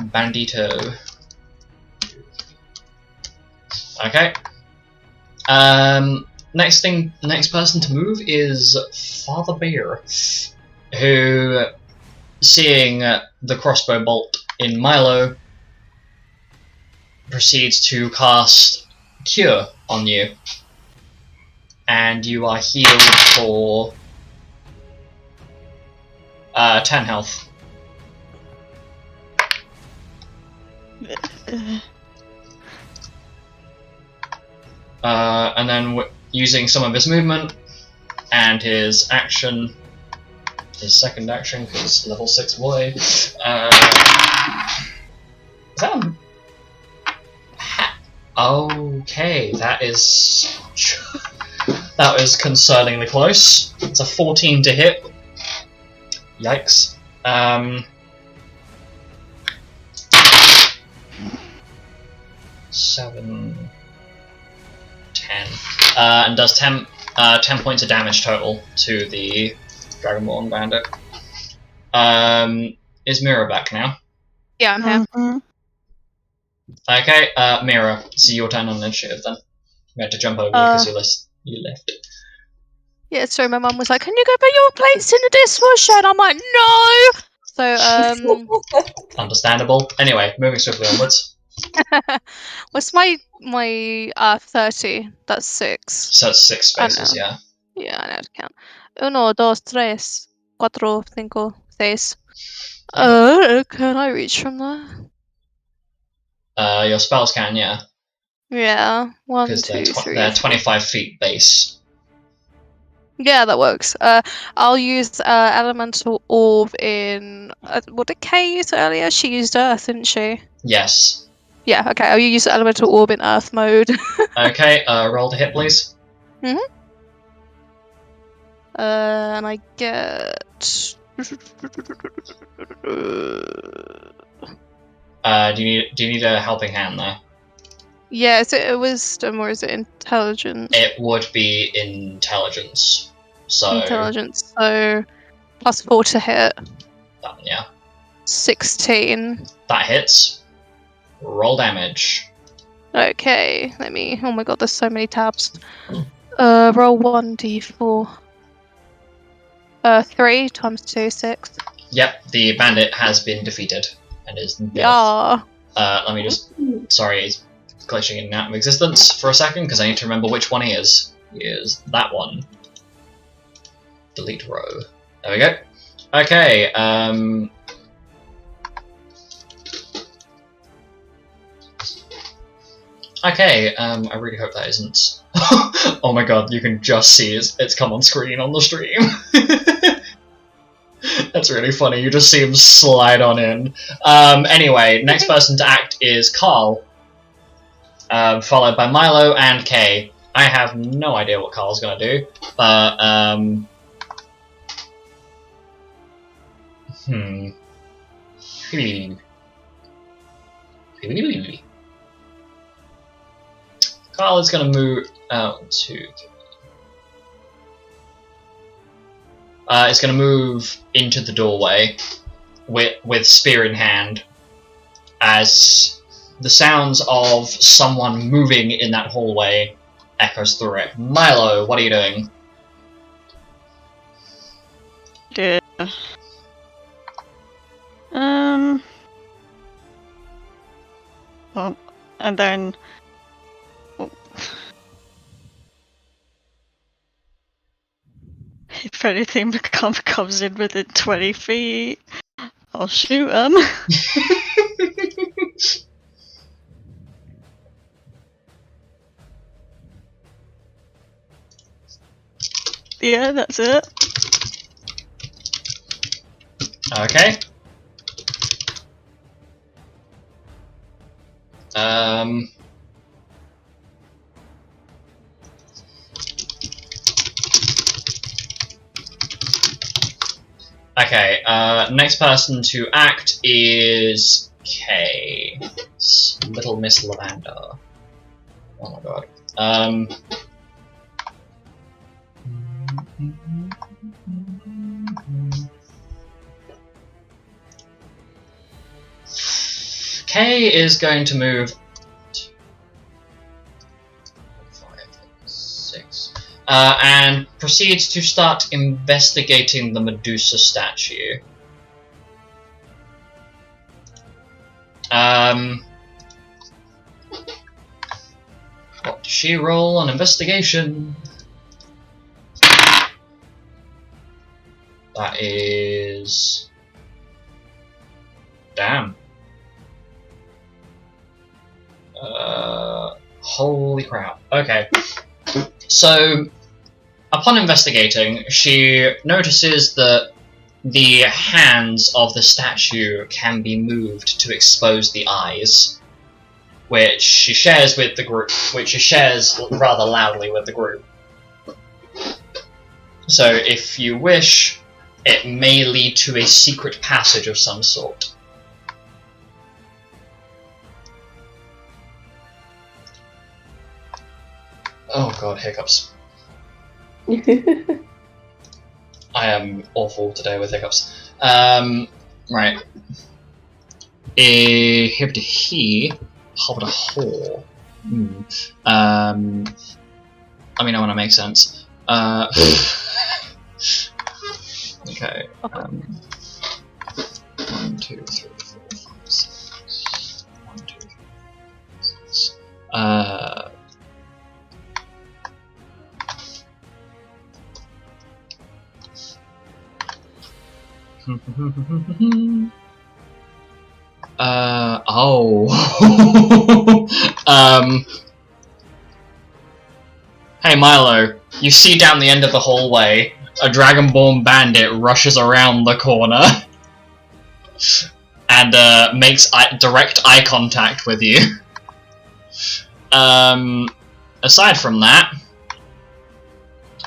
Bandito. Okay. Next person to move is Father Bear, who, seeing the crossbow bolt in Milo, proceeds to cast Cure on you, and you are healed for 10 health. And then using some of his movement and his action, his second action, because level 6 boy. Okay, that is concerningly close. It's a 14 to hit. Yikes. 7, 10, and does 10 points of damage total to the Dragonborn Bandit. Is Mira back now? Yeah, I'm here. Mm-hmm. Okay, Mira, it's your turn on initiative then. You had to jump over because you left. Yeah, sorry, my mum was like, can you go put your plates in the dishwasher? And I'm like, no! So, Understandable. Anyway, moving swiftly onwards. what's my 30? That's 6. So it's 6 spaces, yeah. Yeah, I know how to count. 1, 2, 3, 4, 5, 6. Can I reach from there? Your spells can, yeah. Yeah, 1, Because 2, 3. they're 25 feet base. Yeah, that works. I'll use elemental orb in. What did Kay use earlier? She used earth, didn't she? Yes. Yeah. Okay. I'll use elemental orb in earth mode. Okay. Roll to hit, please. And I get. Do you need a helping hand there? Yeah. Is it a wisdom or is it intelligence? It would be intelligence. So. Intelligence. So +4 to hit. Yeah. 16. That hits. Roll damage. Okay, let me. Oh my god, there's so many tabs. Roll 1d4. 3 times 2, 6. Yep, the bandit has been defeated and is dead. Yeah. Let me just. Sorry, he's glitching in and out of existence for a second because I need to remember which one he is. He is that one. Delete row. There we go. Okay, Okay, I really hope that isn't. Oh my god, you can just see it's come on screen on the stream. That's really funny, you just see him slide on in. Anyway, next person to act is Carl, followed by Milo and Kay. I have no idea what Carl's gonna do, but, Carl is going to move out to. It's going to move into the doorway with spear in hand, as the sounds of someone moving in that hallway echoes through it. Milo, what are you doing? Yeah. Well, and then. If anything comes in within 20 feet, I'll shoot them. Yeah, that's it. Okay. Okay, next person to act is Kay. Little Miss Lavender. Oh my god. Kay is going to move 5, 6, and proceeds to start investigating the Medusa statue. What does she roll on investigation? That is... Damn. Holy crap. Okay. So, upon investigating, she notices that the hands of the statue can be moved to expose the eyes, which she shares with the group, which she shares rather loudly with the group. So, if you wish, it may lead to a secret passage of some sort. Oh god, hiccups. I am awful today with hiccups. Right. He hold a hole. Let me know when I make sense. Okay. 1, 2, 3, 4, 5, 6. 1, 2, 3, 4, 6. Hey Milo, you see down the end of the hallway, a Dragonborn bandit rushes around the corner and makes direct eye contact with you. Aside from that,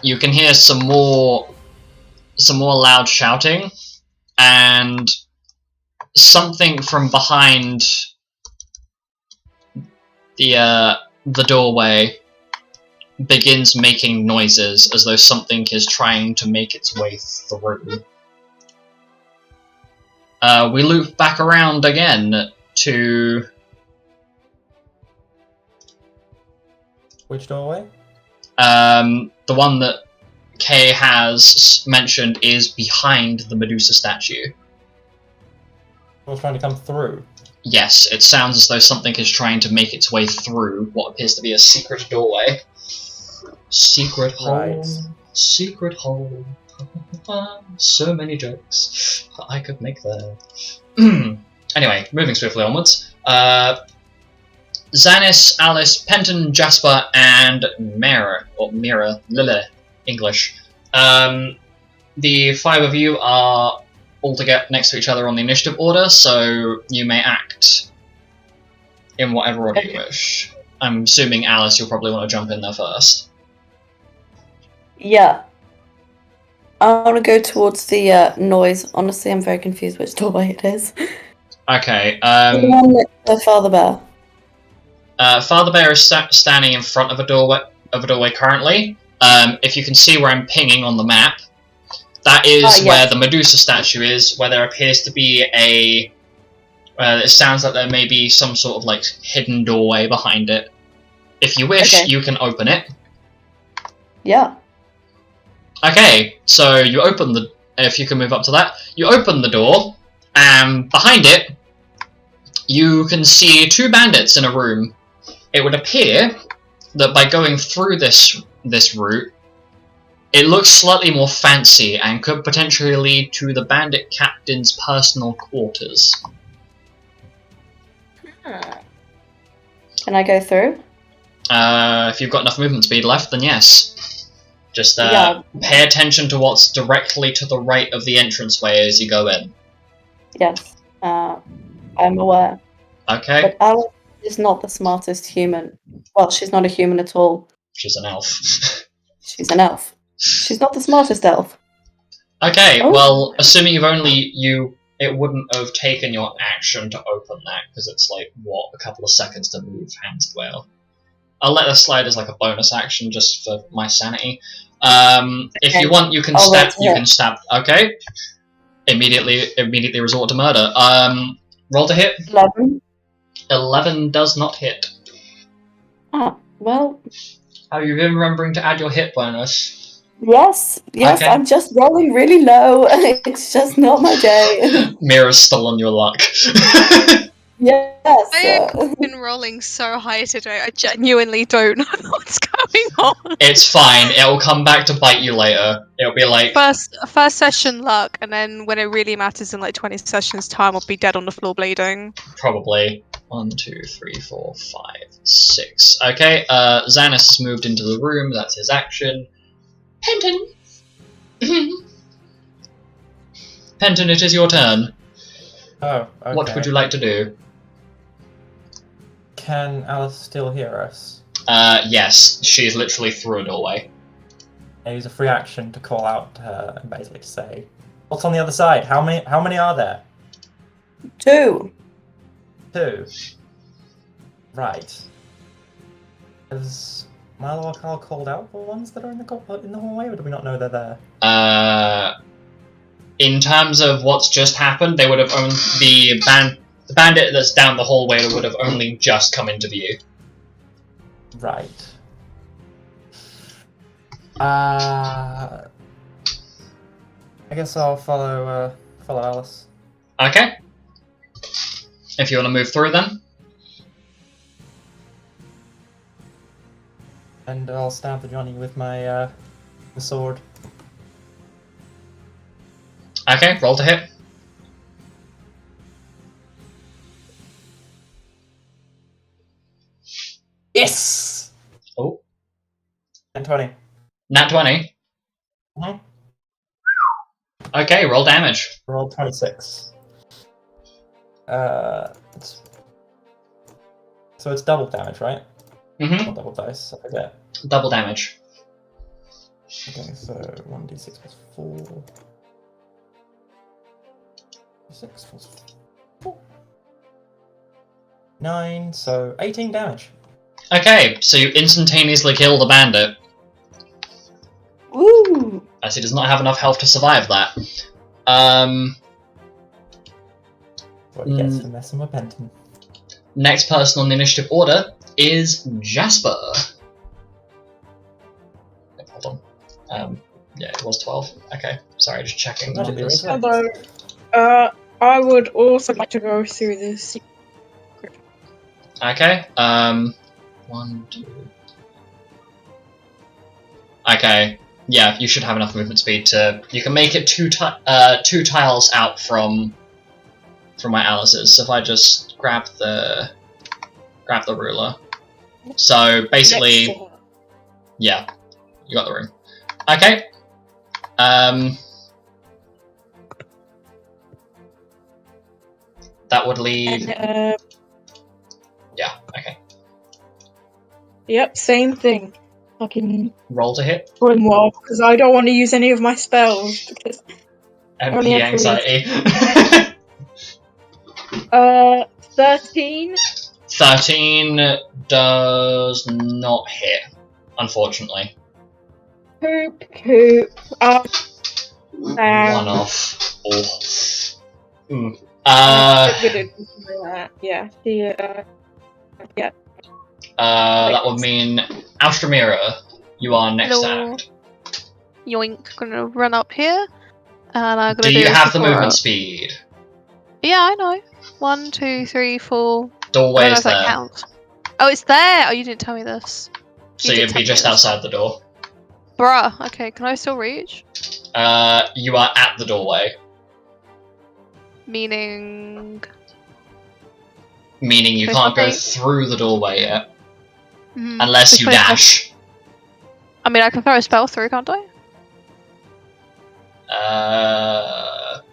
you can hear some more loud shouting, and something from behind the doorway begins making noises as though something is trying to make its way through. we loop back around again to... Which doorway? The one that Kay has mentioned is behind the Medusa statue. I was trying to come through. Yes, it sounds as though something is trying to make its way through what appears to be a secret doorway. Secret hole. Right. Secret hole. So many jokes that I could make there. Anyway, moving swiftly onwards. Zanus, Alice, Penton, Jasper, and Mira, Lily, English. The 5 of you are all to get next to each other on the initiative order, so you may act in whatever order you wish. I'm assuming, Alice, you'll probably want to jump in there first. Yeah. I want to go towards the noise. Honestly, I'm very confused which doorway it is. Okay, The one next to Father Bear. Father Bear is standing in front of a doorway currently. If you can see where I'm pinging on the map, that is yes. where the Medusa statue is, where there appears to be a... it sounds like there may be some sort of, like, hidden doorway behind it. If you wish, Okay. you can open it. Yeah. Okay, so you open the... If you can move up to that. You open the door, and behind it, you can see 2 bandits in a room. It would appear that by going through this route, it looks slightly more fancy and could potentially lead to the bandit captain's personal quarters. Can I go through? If you've got enough movement speed left, then yes. Just Yeah. pay attention to what's directly to the right of the entranceway as you go in. Yes. I'm aware. Okay? But Alice is not the smartest human. Well, she's not a human at all. She's an elf. She's an elf. She's not the smartest elf. Okay, Oh. well, assuming it wouldn't have taken your action to open that, because it's like, what, a couple of seconds to move hands to whale. I'll let that slide as like a bonus action just for my sanity. If you want, you can I'll stab. roll to You hit. can stab. Okay. Immediately resort to murder. Roll to hit. 11. 11 does not hit. Ah, well, Have you been remembering to add your hit bonus? yes, Okay. I'm just rolling really low. It's just not my day. Mira's still on your luck. Yes. I have been rolling so high today, I genuinely don't know what's going on. It's fine. It'll come back to bite you later. It'll be like... First session luck, and then when it really matters in like 20 sessions time, I'll be dead on the floor bleeding. Probably. 1, 2, 3, 4, 5, 6. Okay, Zanus has moved into the room. That's his action. Penton! Penton, it is your turn. Oh, okay. What would you like to do? Can Alice still hear us? Yes, she's literally through a doorway. I use a free action to call out to her and basically say, "What's on the other side? How many are there?" 2. 2. Right. Has Milo or Carl called out the ones that are in the hallway, or do we not know they're there? In terms of what's just happened, they would have owned the bandit that's down the hallway would have only just come into view. Right. I guess I'll follow Alice. Okay. If you want to move through, then. And I'll stab the Johnny with my the sword. Okay, roll to hit. Yes! Oh. And 20. Nat 20. Mhm. Okay, roll damage. Roll 26. So it's double damage, right? Mm-hmm. Not double dice, I get. Double damage. Okay, so 1d6 plus 4. 6 plus 4. 9, so 18 damage. Okay, so you instantaneously kill the bandit, Woo! as he does not have enough health to survive that. What he gets for messing with Penton. Next person on the initiative order is Jasper. Hold on. Yeah, it was 12. Okay, sorry, just checking. That should be numbers. right. Hello. I would also like to go through this. Okay, 1, 2. Okay, yeah, you should have enough movement speed to. You can make it two tiles out from my Alice's. So if I just grab the ruler. So basically, yeah, you got the room. Okay. That would leave. Yeah. Okay. Yep, same thing. Fucking Roll to hit. grimoire, because I don't want to use any of my spells. Because only MP have 3. anxiety. 13. 13 does not hit, unfortunately. Poop. One off. Oh. Yeah. Yeah. That would mean Alstramira, you are next to Hello. act. Yoink, gonna run up here. And I'm gonna Do you have the Sephora. movement speed? Yeah, I know. 1, 2, 3, 4. Doorway I don't know is if that there, counts. Oh, it's there! Oh, you didn't tell me this. so You did you'd tell be me just this. outside the door. Bruh, okay, can I still reach? You are at the doorway, Meaning... meaning you There's can't go nothing- through the doorway yet, Hmm, unless it's you 25 dash. I mean, I can throw a spell through, can't I?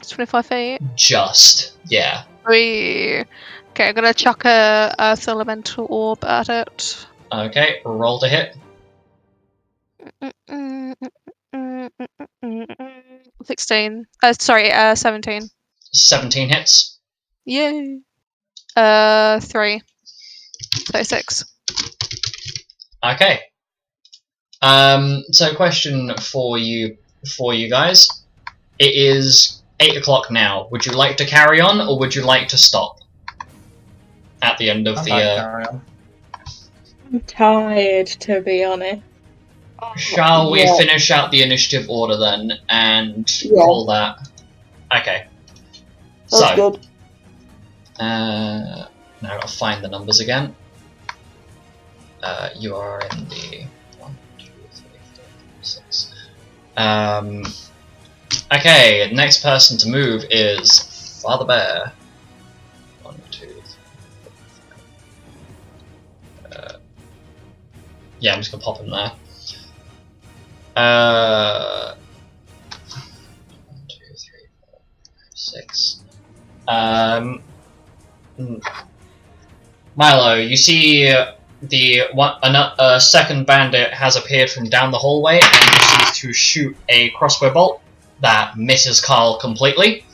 It's 25 feet. Just, yeah. Whee. Okay, I'm gonna chuck a Earth Elemental Orb at it. Okay, roll to hit. 16. Sorry, 17. 17 hits. Yay. 3. So 6. Okay. So question for you guys. It is 8 o'clock now. Would you like to carry on, or would you like to stop at the end of I'm the? fine, carry on. I'm tired, to be honest. Shall we Yeah. finish out the initiative order then and Yeah. roll that? Okay. That's So, good. now I've got to find the numbers again. You are in the 1, 2, 3, 4, 6. Okay, next person to move is Father Bear. 1, 2, 3, 4, 5. Yeah, I'm just gonna pop him there. 1, 2, 3, 4, 5, 6. Milo, you see a second bandit has appeared from down the hallway and proceeds to shoot a crossbow bolt that misses Carl completely.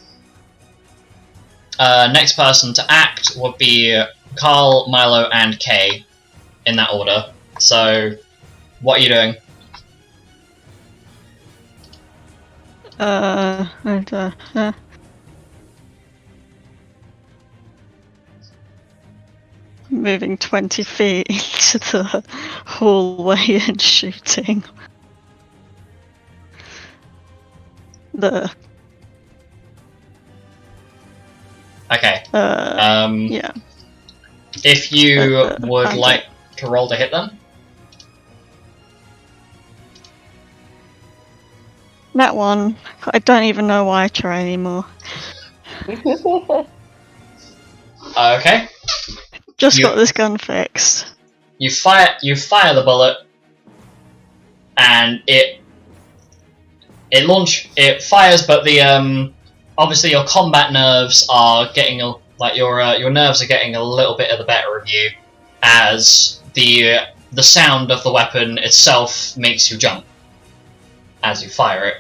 Next person to act would be Carl, Milo, and Kay, in that order. So, what are you doing? Moving 20 feet into the hallway and shooting the Okay. yeah. If you would bandit. like to roll to hit them. That one, I don't even know why I try anymore. Okay. Just You- got this gun fixed. You fire the bullet, and it fires, but the obviously your combat nerves are getting your nerves are getting a little bit of the better of you, as the sound of the weapon itself makes you jump as you fire it.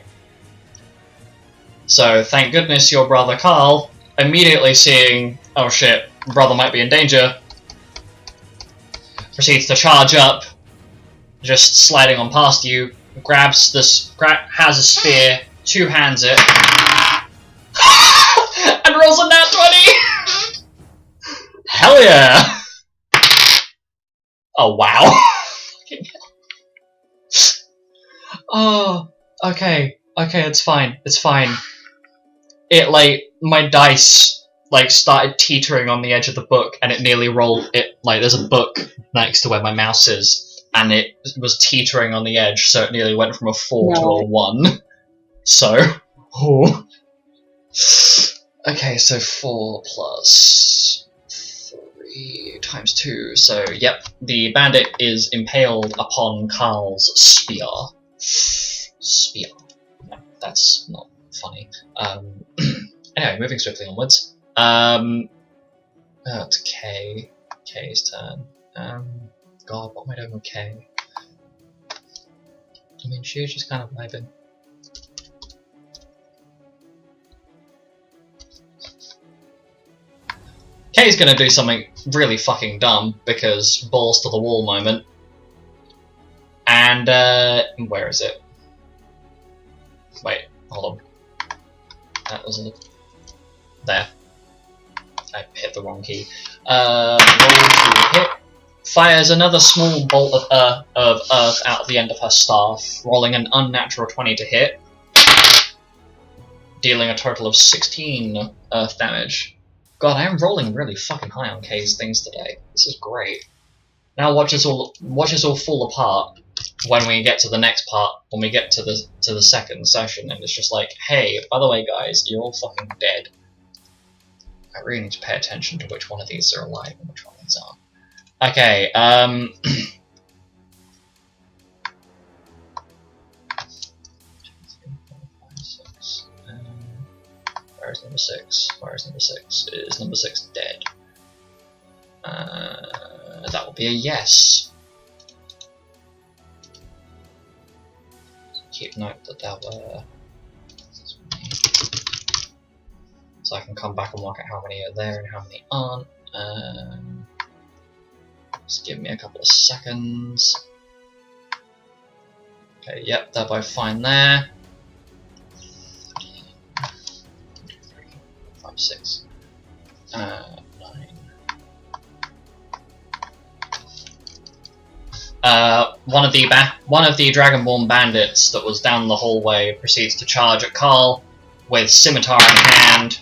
So thank goodness your brother Carl, immediately seeing, oh shit, brother might be in danger, proceeds to charge up, just sliding on past you, has a spear, two-hands it, and rolls a nat 20! Hell yeah! Oh, wow. Oh, okay, it's fine, It, like, my dice, like, started teetering on the edge of the book, and it nearly rolled, there's a book next to where my mouse is, and it was teetering on the edge, so it nearly went from a 4 to a 1. So, oh. Okay, so 4 plus 3 times 2, so, yep, the bandit is impaled upon Carl's spear. Spear. No, that's not funny. Anyway, moving swiftly onwards. To K. K's turn. God, what am I doing with K? I mean, she's just kind of vibing. K's gonna do something really fucking dumb, because balls to the wall moment. And, where is it? Wait, hold on. That was a... There. I hit the wrong key. Roll to hit. Fires another small bolt of earth out of the end of her staff, rolling an unnatural 20 to hit, dealing a total of 16 earth damage. God, I am rolling really fucking high on K's things today. This is great. Now watch us all fall apart when we get to the next part, when we get to the second session, and it's just like, hey, by the way guys, you're all fucking dead. I really need to pay attention to which one of these are alive and which one of these aren't. Okay, where's number 6? Where's number 6? Is number 6 dead? That will be a yes. Keep note that there were... So I can come back and work out how many are there and how many aren't. Just give me a couple of seconds. Okay, yep, they're both fine there. 5, 6, 9. One of the Dragonborn bandits that was down the hallway proceeds to charge at Carl with scimitar in hand,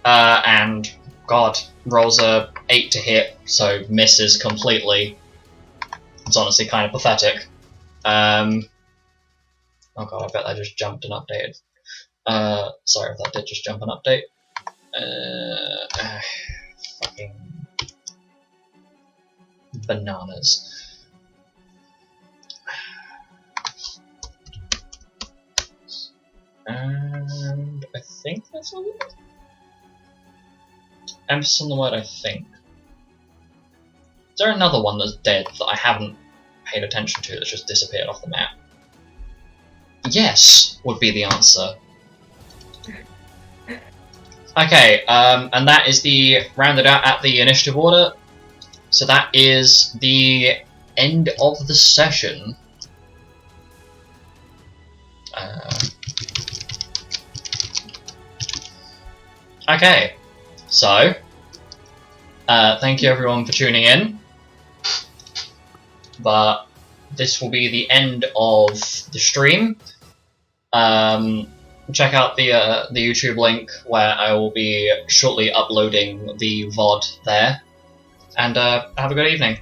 and God, rolls a 8 to hit, so misses completely. It's honestly kind of pathetic. Oh God, I bet that just jumped and updated. Sorry if that did just jump and update. Fucking bananas. And I think that's all it is. Emphasis on the word I think. Is there another one that's dead that I haven't paid attention to that's just disappeared off the map? Yes, would be the answer. Okay, and that is the rounded out at the initiative order. So that is the end of the session. Okay, so thank you everyone for tuning in. But this will be the end of the stream. Check out the YouTube link where I will be shortly uploading the VOD there. And have a good evening.